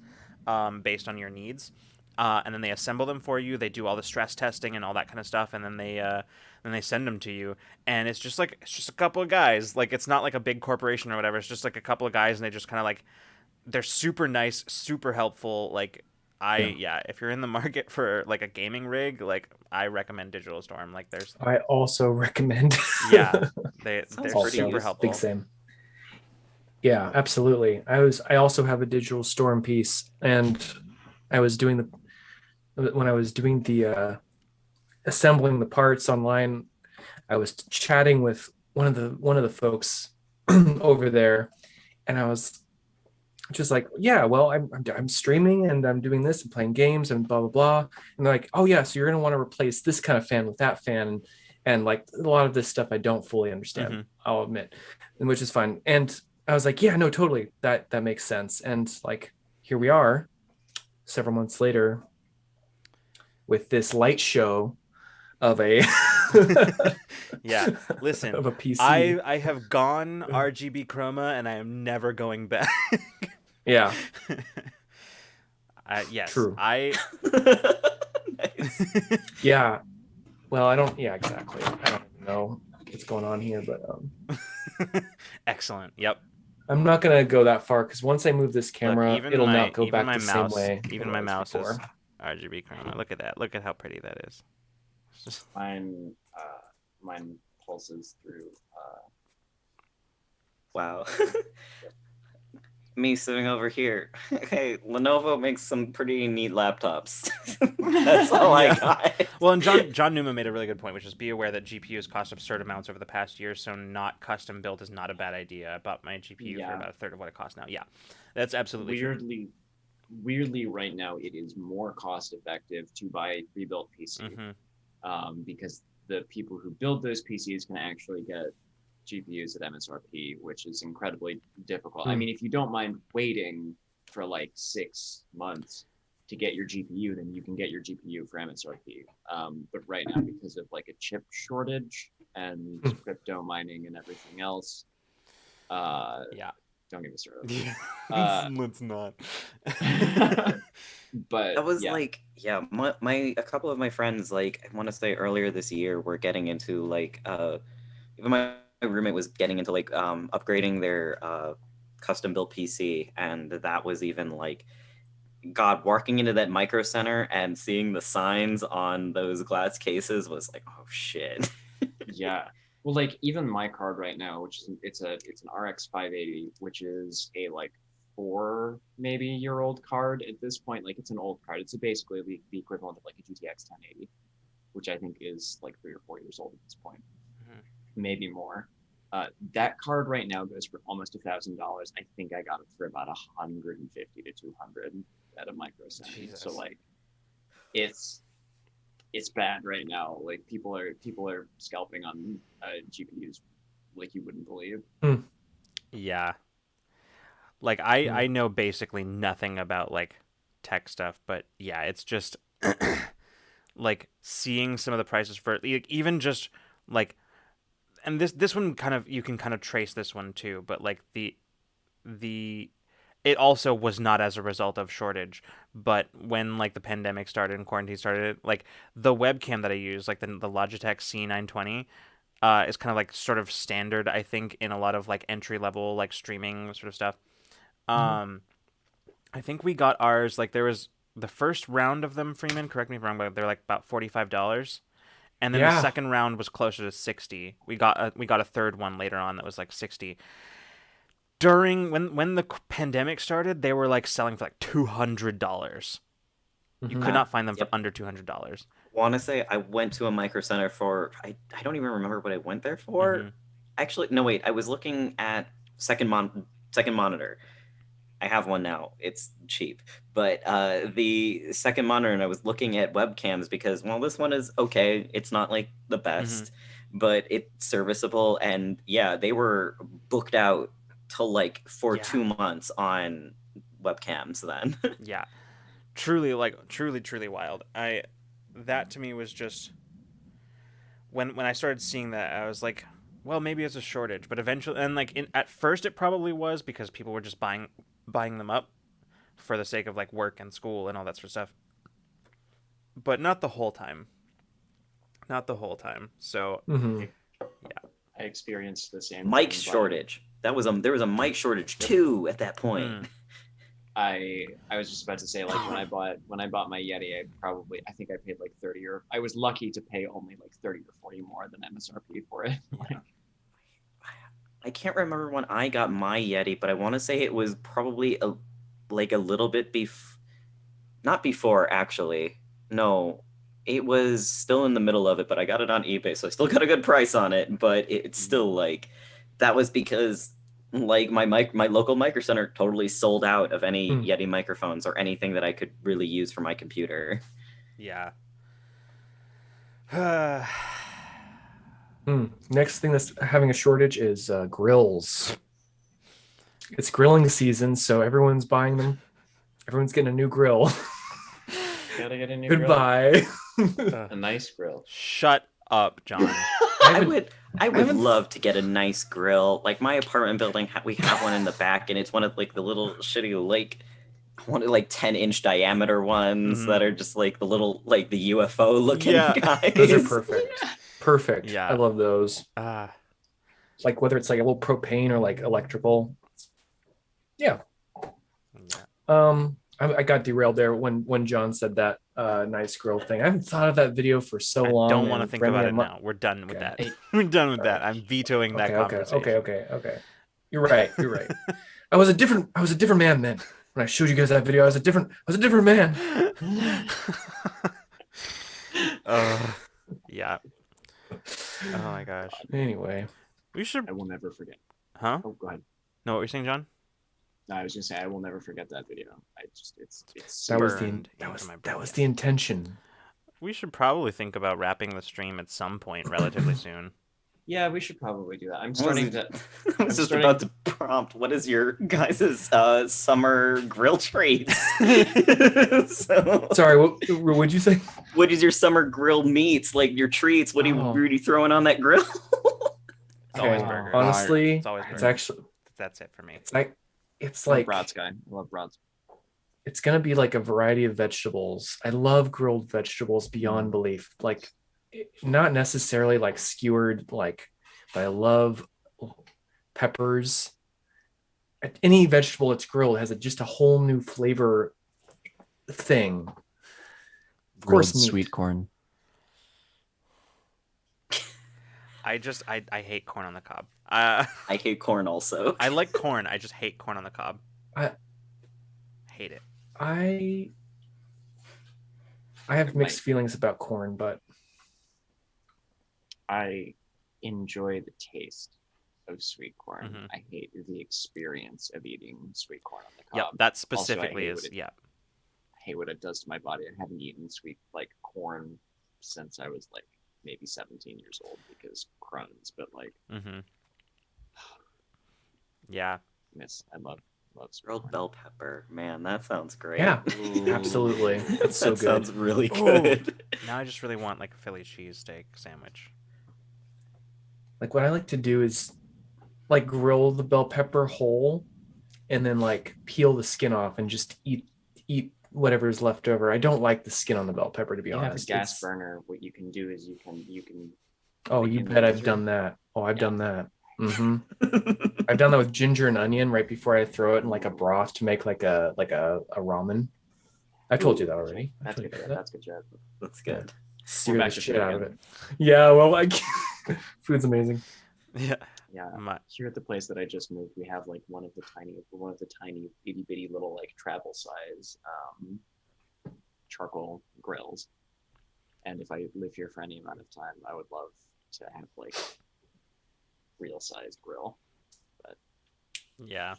based on your needs. And then they assemble them for you. They do all the stress testing and all that kind of stuff, and then they send them to you. And it's just a couple of guys. It's not a big corporation or whatever. It's just a couple of guys, and they just kind of they're super nice, super helpful. If you're in the market for a gaming rig, I recommend Digital Storm. I also recommend. Yeah, they're Sounds pretty super useful. helpful. Big same. Yeah, absolutely. I also have a Digital Storm piece, and when I was doing the assembling the parts online, I was chatting with one of the folks over there, and I was just yeah, well, I'm streaming and I'm doing this and playing games and blah blah blah, and they're like, oh yeah, so you're gonna want to replace this kind of fan with that fan, and a lot of this stuff I don't fully understand. Mm-hmm. I'll admit, and which is fine. And I was like, yeah, no, totally, that makes sense. And here we are, several months later, with this light show of a Yeah, listen, of a PC. I have gone RGB chroma, and I am never going back. Yeah. Yes. True. Nice. Yeah. Well, I don't. Yeah, exactly. I don't know what's going on here, but Excellent. Yep. I'm not gonna go that far because once I move this camera, Look, it'll not go back my the mouse, same way. Even it my was mouse before. is RGB chroma. Look at that. Look at how pretty that is. Mine pulses through. Wow. Me sitting over here. Okay, Lenovo makes some pretty neat laptops. That's all I got. Well, and John Newman made a really good point, which is be aware that GPUs cost absurd amounts over the past year, so not custom built is not a bad idea. I bought my GPU for about a third of what it costs now. Yeah, that's absolutely true. Weirdly, right now it is more cost effective to buy a pre-built PC, Mm-hmm. because the people who build those PCs can actually get GPUs at MSRP, which is incredibly difficult. I mean, if you don't mind waiting for like 6 months to get your GPU, then you can get your GPU for MSRP. But right now, because of like a chip shortage and crypto mining and everything else, Yeah. don't get me started. Let's not. But That was yeah. like, yeah, my a couple of my friends, like, I want to say earlier this year, were getting into like, even my roommate was getting into like upgrading their custom built PC, and that was even like, God, walking into that Micro Center and seeing the signs on those glass cases was like, oh shit. Yeah. Well, like even my card right now, which is it's an RX 580, which is a like 4 maybe year old card at this point. Like it's an old card. It's basically the equivalent of like a GTX 1080, which I think is like 3 or 4 years old at this point, maybe more. That card right now goes for almost $1,000. I think I got it for about 150 to 200 at a Micro Center. Jesus. So like, it's bad right now. Like people are scalping on GPUs like you wouldn't believe. Yeah. Like I know basically nothing about like tech stuff, but yeah, it's just like seeing some of the prices for like, even just like, and this one kind of, you can kind of trace this one too, but like the it also was not as a result of shortage, but when like the pandemic started and quarantine started, like the webcam that I use, like the Logitech C920, is kind of like sort of standard, I think, in a lot of like entry level like streaming sort of stuff. I think we got ours, like there was the first round of them, Freeman, correct me if I'm wrong, but they're like about $45. And then the second round was closer to 60. We got a third one later on that was like 60. During when the pandemic started, they were like selling for like $200. You could not find them for under $200. Want to say I went to a Micro Center for, I don't even remember what I went there for. Actually, no, wait, I was looking at second monitor. I have one now. It's cheap. But the second monitor, and I was looking at webcams because, well, this one is okay. It's not like the best, but it's serviceable. And yeah, they were booked out till like for 2 months on webcams then. Yeah. Truly, like, truly wild. That to me was just, when I started seeing that, I was like, well, maybe it's a shortage. But eventually, and like at first it probably was because people were just buying them up for the sake of like work and school and all that sort of stuff. But not the whole time. So Yeah, I experienced the same mic thing, shortage. There was a mic shortage too at that point. I was just about to say, like, when I bought my Yeti, I think I paid like 30, or I was lucky to pay only like 30 or 40 more than MSRP for it. I can't remember when I got my Yeti, but I want to say it was probably a little bit not before, actually. No, it was still in the middle of it, but I got it on eBay, so I still got a good price on it. But it's still like, that was because like my local Micro Center totally sold out of any Yeti microphones or anything that I could really use for my computer. Yeah. Next thing that's having a shortage is grills. It's grilling season, so everyone's buying them. Everyone's getting a new grill. Gotta get a new Goodbye. A nice grill. Shut up, John. I would love to get a nice grill. Like my apartment building, we have one in the back, and it's one of like the little shitty like 10-inch diameter ones that are just like the little like the UFO looking guys. Those are perfect. Perfect. Yeah. I love those. Like whether it's like a little propane or like electrical. Yeah. I got derailed there when John said that nice grill thing. I haven't thought of that video for so long. I don't want to think about it now. We're done with that. We're done with that. I'm vetoing that conversation. Okay. You're right. I was a different man then. When I showed you guys that video, I was a different man. Yeah. Oh my gosh. Anyway, I will never forget. Huh? Oh, go ahead. No, what were you saying, John? No, I was just saying I will never forget that video. It's that was the intention. We should probably think about wrapping the stream at some point relatively soon. Yeah, we should probably do that. I'm I was, starting to. I was just about to prompt, what is your guys' summer grill treats? So, Sorry, what'd you say? what is your summer grill meats? Like your treats? What are you throwing on that grill? It's always Okay, burgers. honestly, It's always it's burgers. actually That's it for me. it's I'm a like brats guy. I love brats. it's gonna be like a variety of vegetables. I love grilled vegetables beyond belief. Like not necessarily like skewered, like, but I love peppers. Any vegetable that's grilled has just a whole new flavor thing. Of course, Grilled meat. sweet corn. I hate corn on the cob. I hate corn also. I like corn. I just hate corn on the cob. I hate it. I have mixed feelings about corn, but I enjoy the taste of sweet corn. Mhm. I hate the experience of eating sweet corn on the cob. Yeah, that specifically hate is what it- yeah. I hate what it does to my body. I haven't eaten sweet like corn since I was like maybe 17 years old because Crohn's. But like, Mm-hmm. Yeah. I love sweet Grilled corn. bell pepper, man, that sounds great. yeah, Ooh. absolutely. It's so That good. sounds really Ooh. good. Now I just really want like a Philly cheesesteak sandwich. Like what I like to do is like grill the bell pepper whole and then like peel the skin off and just eat whatever's left over. I don't like the skin on the bell pepper, to be You have a honest. gas burner. What you can do is you can. Oh, make you it bet I've easier. done that. Oh, I've Yeah. done that. hmm I've done that with ginger and onion right before I throw it in like a broth to make like a ramen. I told you that already. I That's told you good. about that. That's good job. That's good. Sear back the to shit food out of again. it. Yeah, well, food's amazing. Yeah. Yeah. My, Here at the place that I just moved, we have like one of the tiny itty bitty little like travel size charcoal grills. And if I live here for any amount of time, I would love to have like real sized grill. yeah.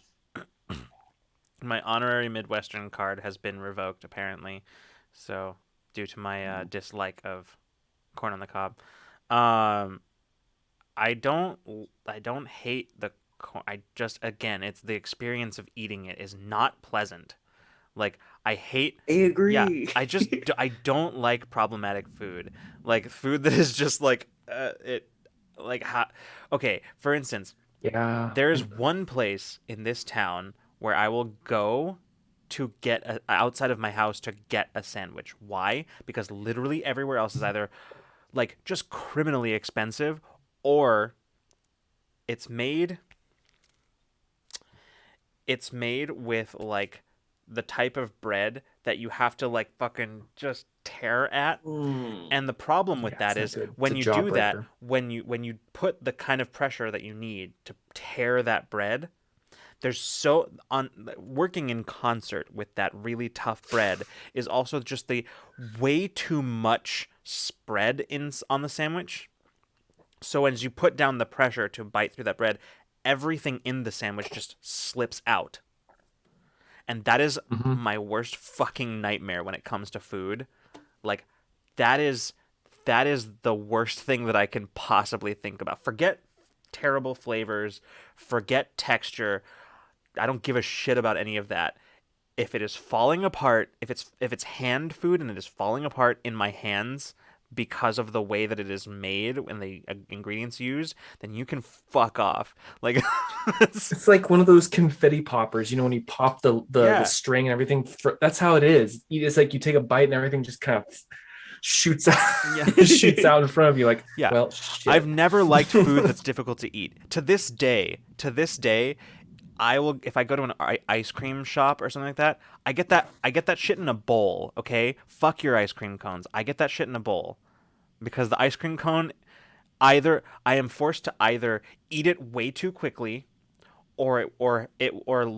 My honorary Midwestern card has been revoked apparently, so due to my dislike of corn on the cob. I don't hate the corn. I just, again, it's the experience of eating it is not pleasant. Like I hate. I agree. Yeah, I don't like problematic food. Like food that is just like it, like hot. Okay, for instance, Yeah. there's one place in this town where I will go to get outside of my house to get a sandwich. Why? Because literally everywhere else is either like just criminally expensive or it's made with like the type of bread that you have to like fucking just tear at. And the problem with Yeah, that it's is not good. when It's you a do that, jawbreaker. when you put the kind of pressure that you need to tear that bread, there's so on working in concert with that really tough bread is also just the way too much spread on the sandwich. So as you put down the pressure to bite through that bread, everything in the sandwich just slips out. And that is Mhm. my worst fucking nightmare when it comes to food. Like that is the worst thing that I can possibly think about. Forget terrible flavors, forget texture. I don't give a shit about any of that. If it is falling apart, if it's hand food and it is falling apart in my hands because of the way that it is made and the ingredients used, then you can fuck off. Like It's like one of those confetti poppers, you know, when you pop the Yeah. string and everything. That's how it is. It's like you take a bite and everything just kind of shoots out, Yeah. shoots out in front of you. Like, Yeah. well, shit. I've never liked food that's difficult to eat. To this day, I will, if I go to an ice cream shop or something like that, I get that shit in a bowl, okay? Fuck your ice cream cones. I get that shit in a bowl. Because the ice cream cone, I am forced to either eat it way too quickly or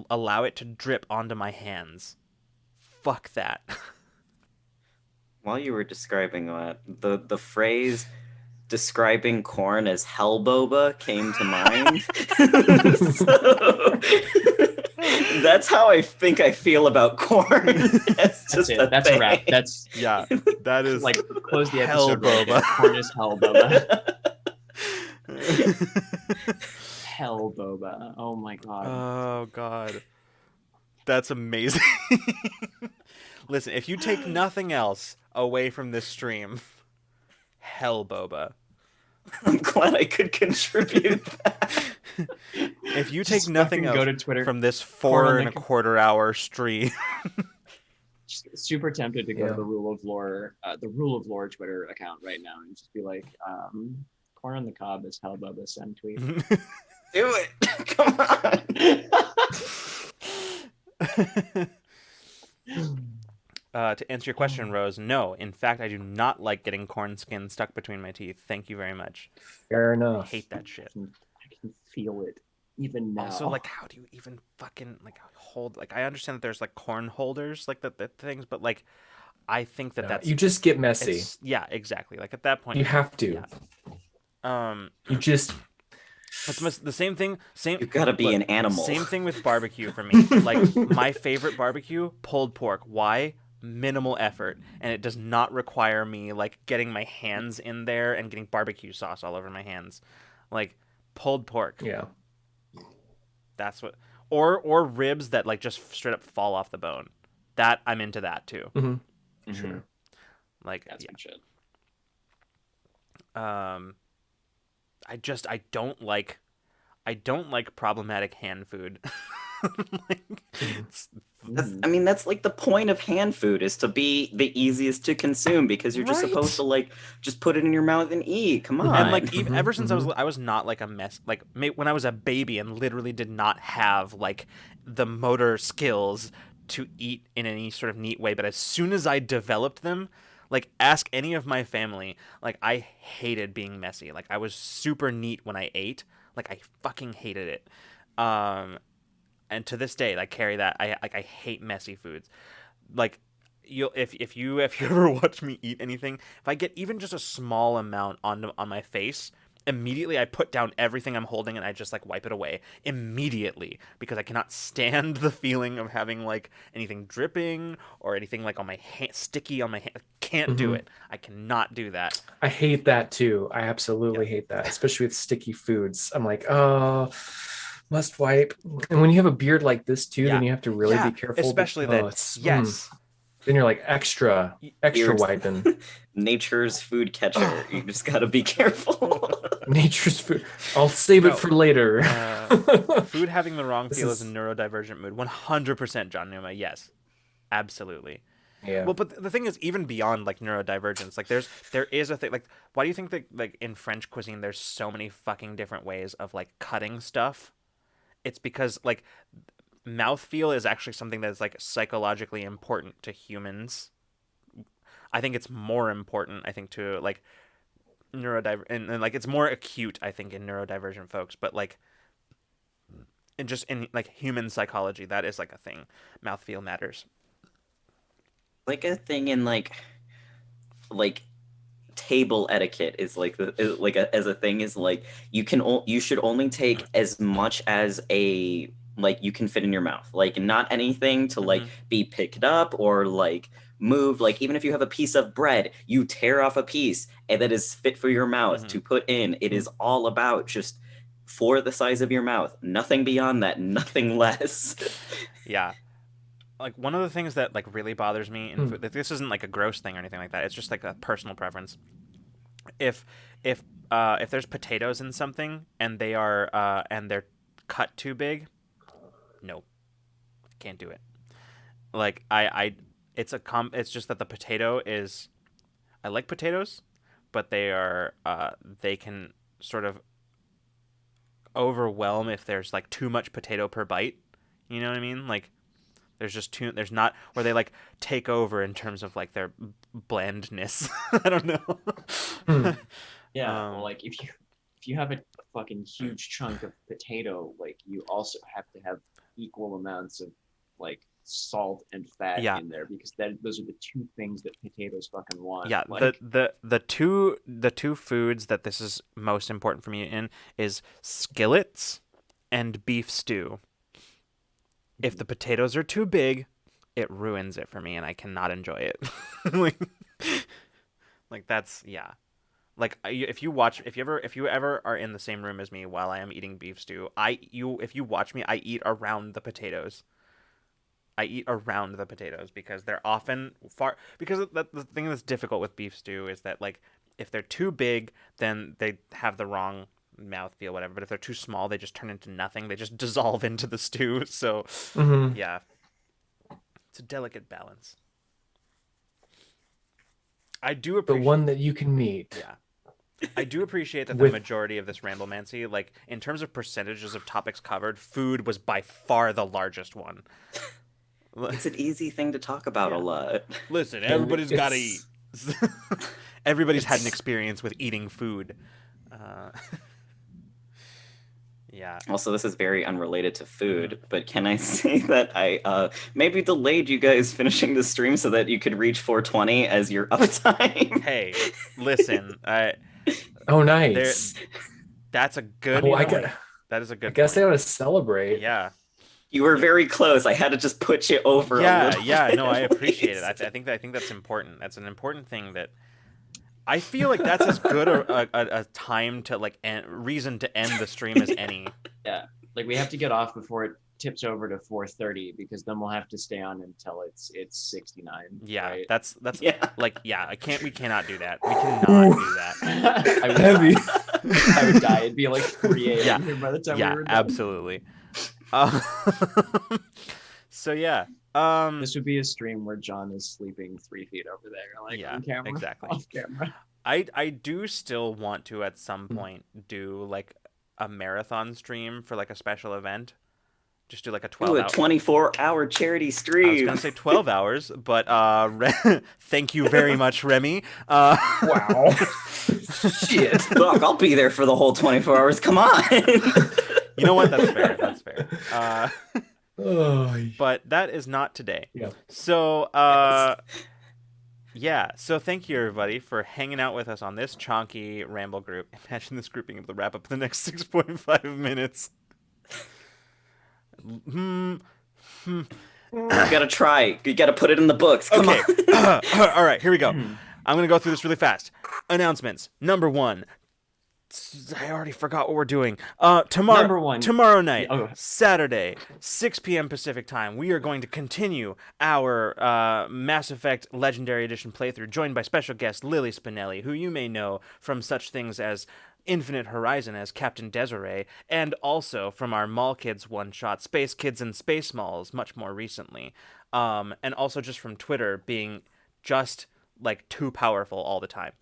allow it to drip onto my hands. Fuck that. While you were describing that, the phrase describing corn as hell boba came to mind. That's how I think I feel about corn. That's just it. That's a wrap. thing. That's Yeah, that is like close the hell episode right boba. there. Corn is hell boba. Hell boba. Oh my god. Oh god, that's amazing. Listen, if you take nothing else away from this stream, hell boba. I'm glad I could contribute that. If you Just take nothing fucking go else to Twitter. from this Corn on 4 the and a quarter hour stream, Just super tempted to go to Yeah. the Rule of Lore Twitter account right now and just be like, corn on the cob is hell boba, send tweet. Do it. Come on. to answer your question, Rose, no. In fact, I do not like getting corn skin stuck between my teeth. Thank you very much. Fair I enough. hate that shit. I can feel it even now. Also, like, how do you even fucking like hold? Like, I understand that there's like corn holders, like the things, but like, I think that No, that's you just get messy. yeah, exactly. Like at that point, You have to. yeah. You just. It's the same thing. You gotta be look, an animal. Same thing with barbecue for me. Like my favorite barbecue, pulled pork. Why? Minimal effort, and it does not require me like getting my hands in there and getting barbecue sauce all over my hands. Like pulled pork. Yeah. That's what. Or ribs that like just straight up fall off the bone. That I'm into that too. Mm-hmm. Sure. Like That's good shit. I don't like problematic hand food. That's like the point of hand food is to be the easiest to consume because you're just Right. supposed to like just put it in your mouth and eat. Come on. And like even ever since I was not like a mess like when I was a baby and literally did not have like the motor skills to eat in any sort of neat way, but as soon as I developed them, like ask any of my family, like I hated being messy. Like I was super neat when I ate. Like I fucking hated it. And to this day, I carry that. I hate messy foods. Like if you ever watch me eat anything, if I get even just a small amount on my face, immediately I put down everything I'm holding and I just like wipe it away immediately because I cannot stand the feeling of having like anything dripping or anything like on my hand, sticky on my hand. I can't do it. I cannot do that. I hate that too. I absolutely hate that, especially with sticky foods. I'm like, oh, must wipe. And when you have a beard like this too, then you have to really be careful. Especially then. Yes. Then you're like extra Beards. wiping. Nature's food catcher. You just gotta be careful. Nature's food. I'll save it for later. Food having the wrong feel is a neurodivergent mood. 100%, John Numa. Yes, absolutely. Yeah. Well, but the thing is, even beyond like neurodivergence, like there is a thing. Like, why do you think that like in French cuisine there's so many fucking different ways of like cutting stuff? It's because like mouthfeel is actually something that's like psychologically important to humans. I think it's more important, I think, to like and like it's more acute, I think, in neurodivergent folks, but like and just in like human psychology, that is like a thing. Mouthfeel matters. Like a thing in like table etiquette is like as a thing is like you should only take as much as a like you can fit in your mouth, like not anything to like be picked up or like move. Like even if you have a piece of bread, you tear off a piece and that is fit for your mouth to put in. It is all about just for the size of your mouth, nothing beyond that, nothing less. Yeah. Like one of the things that like really bothers me in food, like, this isn't like a gross thing or anything like that. It's just like a personal preference. If there's potatoes in something and they are and they're cut too big, no, can't do it. Like it's just that the potato is, I like potatoes, but they can sort of overwhelm if there's like too much potato per bite. You know what I mean? Like there's not where they like take over in terms of like their blandness. I don't know. Yeah, well, like if you have a fucking huge chunk of potato, like you also have to have equal amounts of like salt and fat in there because those are the two things that potatoes fucking want. Yeah, like, the two foods that this is most important for me in is skillets and beef stew. If the potatoes are too big, it ruins it for me, and I cannot enjoy it. like, that's Like if you ever are in the same room as me while I am eating beef stew, if you watch me, I eat around the potatoes. I eat around the potatoes because they're often far. Because the thing that's difficult with beef stew is that like if they're too big, then they have the wrong mouthfeel, whatever. But if they're too small, they just turn into nothing. They just dissolve into the stew. So yeah, it's a delicate balance. I do appreciate the one that you can meet. Yeah. I do appreciate that the majority of this Ramblemancy, like in terms of percentages of topics covered, food was by far the largest one. It's an easy thing to talk about a lot. Listen, everybody's got to eat. Everybody's had an experience with eating food. Yeah. Also, this is very unrelated to food, but can I say that I maybe delayed you guys finishing the stream so that you could reach 420 as your uptime? Hey, listen, oh, nice. That's a good. That is a good. I guess point. I want to celebrate. Yeah. You were very close. I had to just put you over. Yeah, a little no, I appreciate it. I think that's important. That's an important thing that I feel like that's as good a time to reason to end the stream as any. Yeah, like we have to get off before it tips over to 4:30 because then we'll have to stay on until it's 69. Yeah, right? that's we cannot do that. We cannot do that. I would die. It'd be like 3 a.m. here by the time we were done. Absolutely. So yeah. This would be a stream where John is sleeping 3 feet over there, on camera. Exactly. Off camera. I do still want to at some point do like a marathon stream for like a special event. Just do like a 24-hour charity stream. I was gonna say 12 hours, but thank you very much, Remy. Wow. Shit. Look, I'll be there for the whole 24 hours. Come on. You know what? That's fair. That's fair. But that is not today. Yeah. So, so thank you everybody for hanging out with us on this chonky ramble group. Imagine this group being able to wrap up the next 6.5 minutes. You gotta try. You gotta put it in the books. Come on. All right, here we go. I'm gonna go through this really fast. Announcements. Number 1. I already forgot what we're doing. Tomorrow night, Saturday, 6 p.m. Pacific time, we are going to continue our Mass Effect Legendary Edition playthrough, joined by special guest Lily Spinelli, who you may know from such things as Infinite Horizon as Captain Desiree, and also from our Mall Kids one-shot, Space Kids and Space Malls, much more recently. And also just from Twitter being just like too powerful all the time.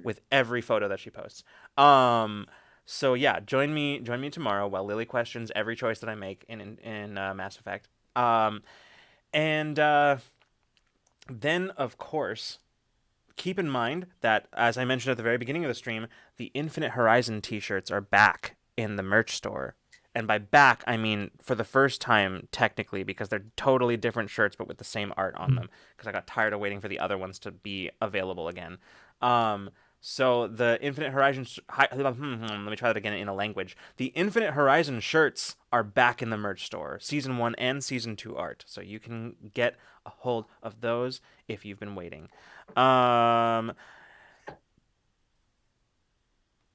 With every photo that she posts. So yeah, join me tomorrow while Lily questions every choice that I make in Mass Effect. And then of course, keep in mind that as I mentioned at the very beginning of the stream, the Infinite Horizon t-shirts are back in the merch store. And by back, I mean for the first time, technically, because they're totally different shirts, but with the same art on them. Because I got tired of waiting for the other ones to be available again. So the Infinite Horizon... let me try that again in a language. The Infinite Horizon shirts are back in the merch store. Season 1 and Season 2 art. So you can get a hold of those if you've been waiting.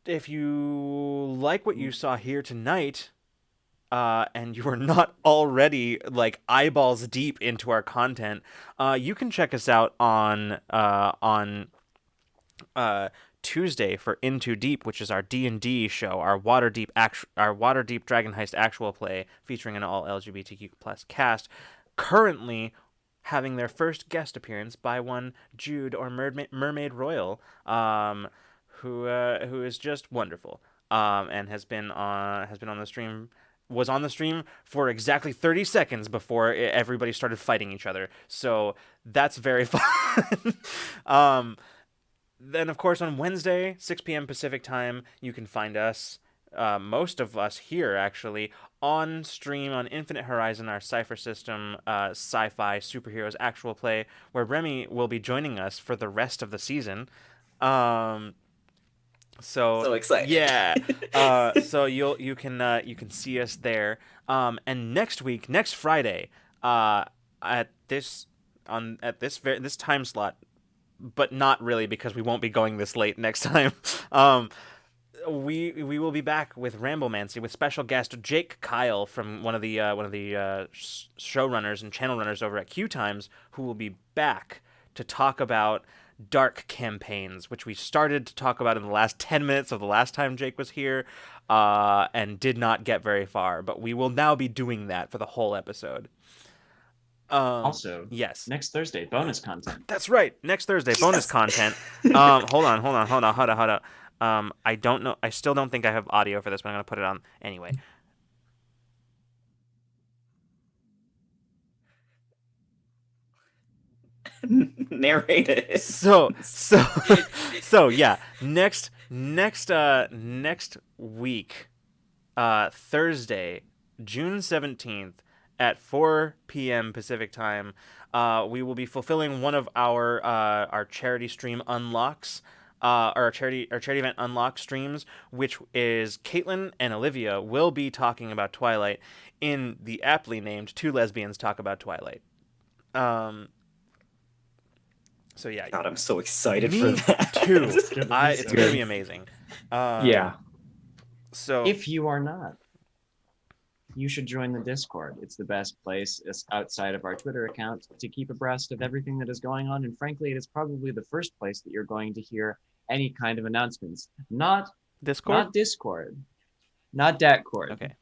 If you like what you saw here tonight... and you are not already like eyeballs deep into our content, you can check us out on Tuesday for Into Deep, which is our D&D show, our Waterdeep Dragon Heist actual play featuring an all LGBTQ+ cast. Currently having their first guest appearance by one Jude or Mermaid Royal, who is just wonderful, and has been on the stream. Was on the stream for exactly 30 seconds before everybody started fighting each other. So that's very fun. Then, of course, on Wednesday, 6 p.m. Pacific time, you can find us, most of us here, actually, on stream on Infinite Horizon, our Cypher System sci-fi superheroes actual play, where Remy will be joining us for the rest of the season. So excited. Yeah. So you can see us there. And next Friday, at this time slot, but not really because we won't be going this late next time. We will be back with Ramblemancy with special guest Jake Kyle from one of the showrunners and channel runners over at Q Times, who will be back to talk about dark campaigns, which we started to talk about in the last 10 minutes of the last time Jake was here, and did not get very far. But we will now be doing that for the whole episode. Also, yes, next Thursday, bonus content. That's right. Next Thursday, bonus content. Hold on. I don't know. I still don't think I have audio for this, but I'm gonna put it on anyway. Narrate it. So yeah. Next week, Thursday, June 17th at 4 p.m. Pacific time, we will be fulfilling one of our charity stream unlocks, our charity event unlock streams, which is Caitlin and Olivia will be talking about Twilight in the aptly named Two Lesbians Talk About Twilight. So yeah. God, I'm so excited Me for that. too. It's gonna be amazing. Yeah. So if you are not, you should join the Discord. It's the best place outside of our Twitter account to keep abreast of everything that is going on. And frankly, it is probably the first place that you're going to hear any kind of announcements. Not Discord? Not Discord. Not Datcord. Okay.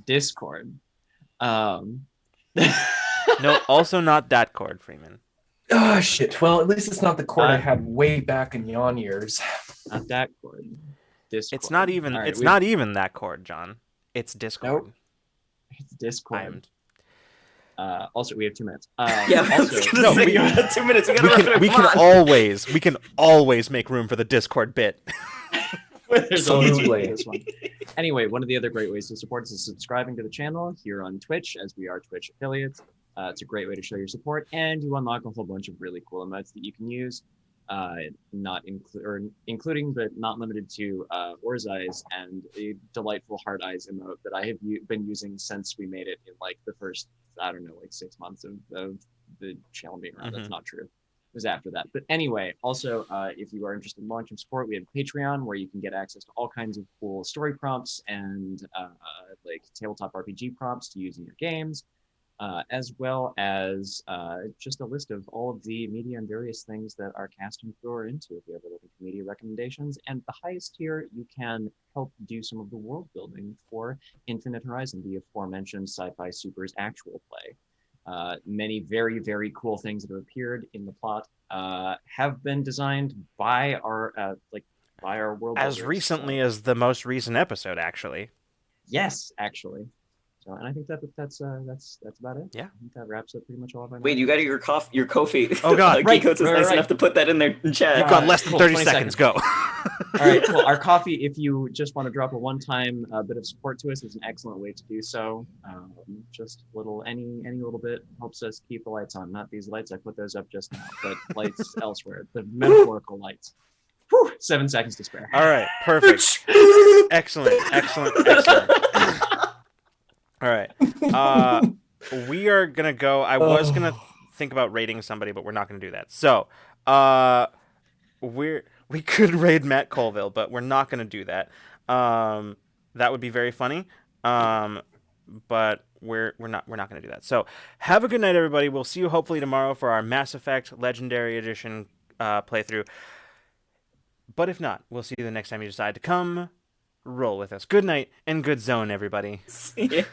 Discord. No, also not Datcord, Freeman. Oh, shit. Well, at least it's not the cord I had way back in yon years. Not Datcord. Discord. It's not even. Right, not even that cord, John. It's Discord. Nope. It's Discord. Also, we have 2 minutes. Yeah, also, we have 2 minutes. We can always make room for the Discord bit. There's always room for this one. Anyway, one of the other great ways to support us is subscribing to the channel here on Twitch, as we are Twitch affiliates. It's a great way to show your support, and you unlock a whole bunch of really cool emotes that you can use, including but not limited to Orzai's and a delightful heart eyes emote that I have been using since we made it in like the first, 6 months of the channel being around. Mm-hmm. That's not true. It was after that. But anyway, also, if you are interested in long-term support, we have Patreon, where you can get access to all kinds of cool story prompts and like tabletop RPG prompts to use in your games. As well as just a list of all of the media and various things that our cast and crew are into if you're ever looking for media recommendations. And the highest tier, you can help do some of the world building for Infinite Horizon, the aforementioned Sci-Fi Supers actual play. Many very, very cool things that have appeared in the plot have been designed by our world as builders. Recently as the most recent episode, actually. Yes, actually. So, and I think that's about it. Yeah, I think that wraps up pretty much all of our. Wait, you got your Ko-fi. Oh God, right, Geekos is nice enough to put that in there in chat. You've got less than 30 seconds. Go. All right, cool. Our coffee, if you just want to drop a one-time bit of support to us, is an excellent way to do so. Just any little bit helps us keep the lights on. Not these lights, I put those up just now, but lights elsewhere. The metaphorical lights. Whew, 7 seconds to spare. All right, perfect. Excellent. All right. We are going to go. I was going to think about raiding somebody, but we're not going to do that. So, we could raid Matt Colville, but we're not going to do that. That would be very funny. But we're not going to do that. So, have a good night, everybody. We'll see you hopefully tomorrow for our Mass Effect Legendary Edition playthrough. But if not, we'll see you the next time you decide to come roll with us. Good night and good zone, everybody. Yeah.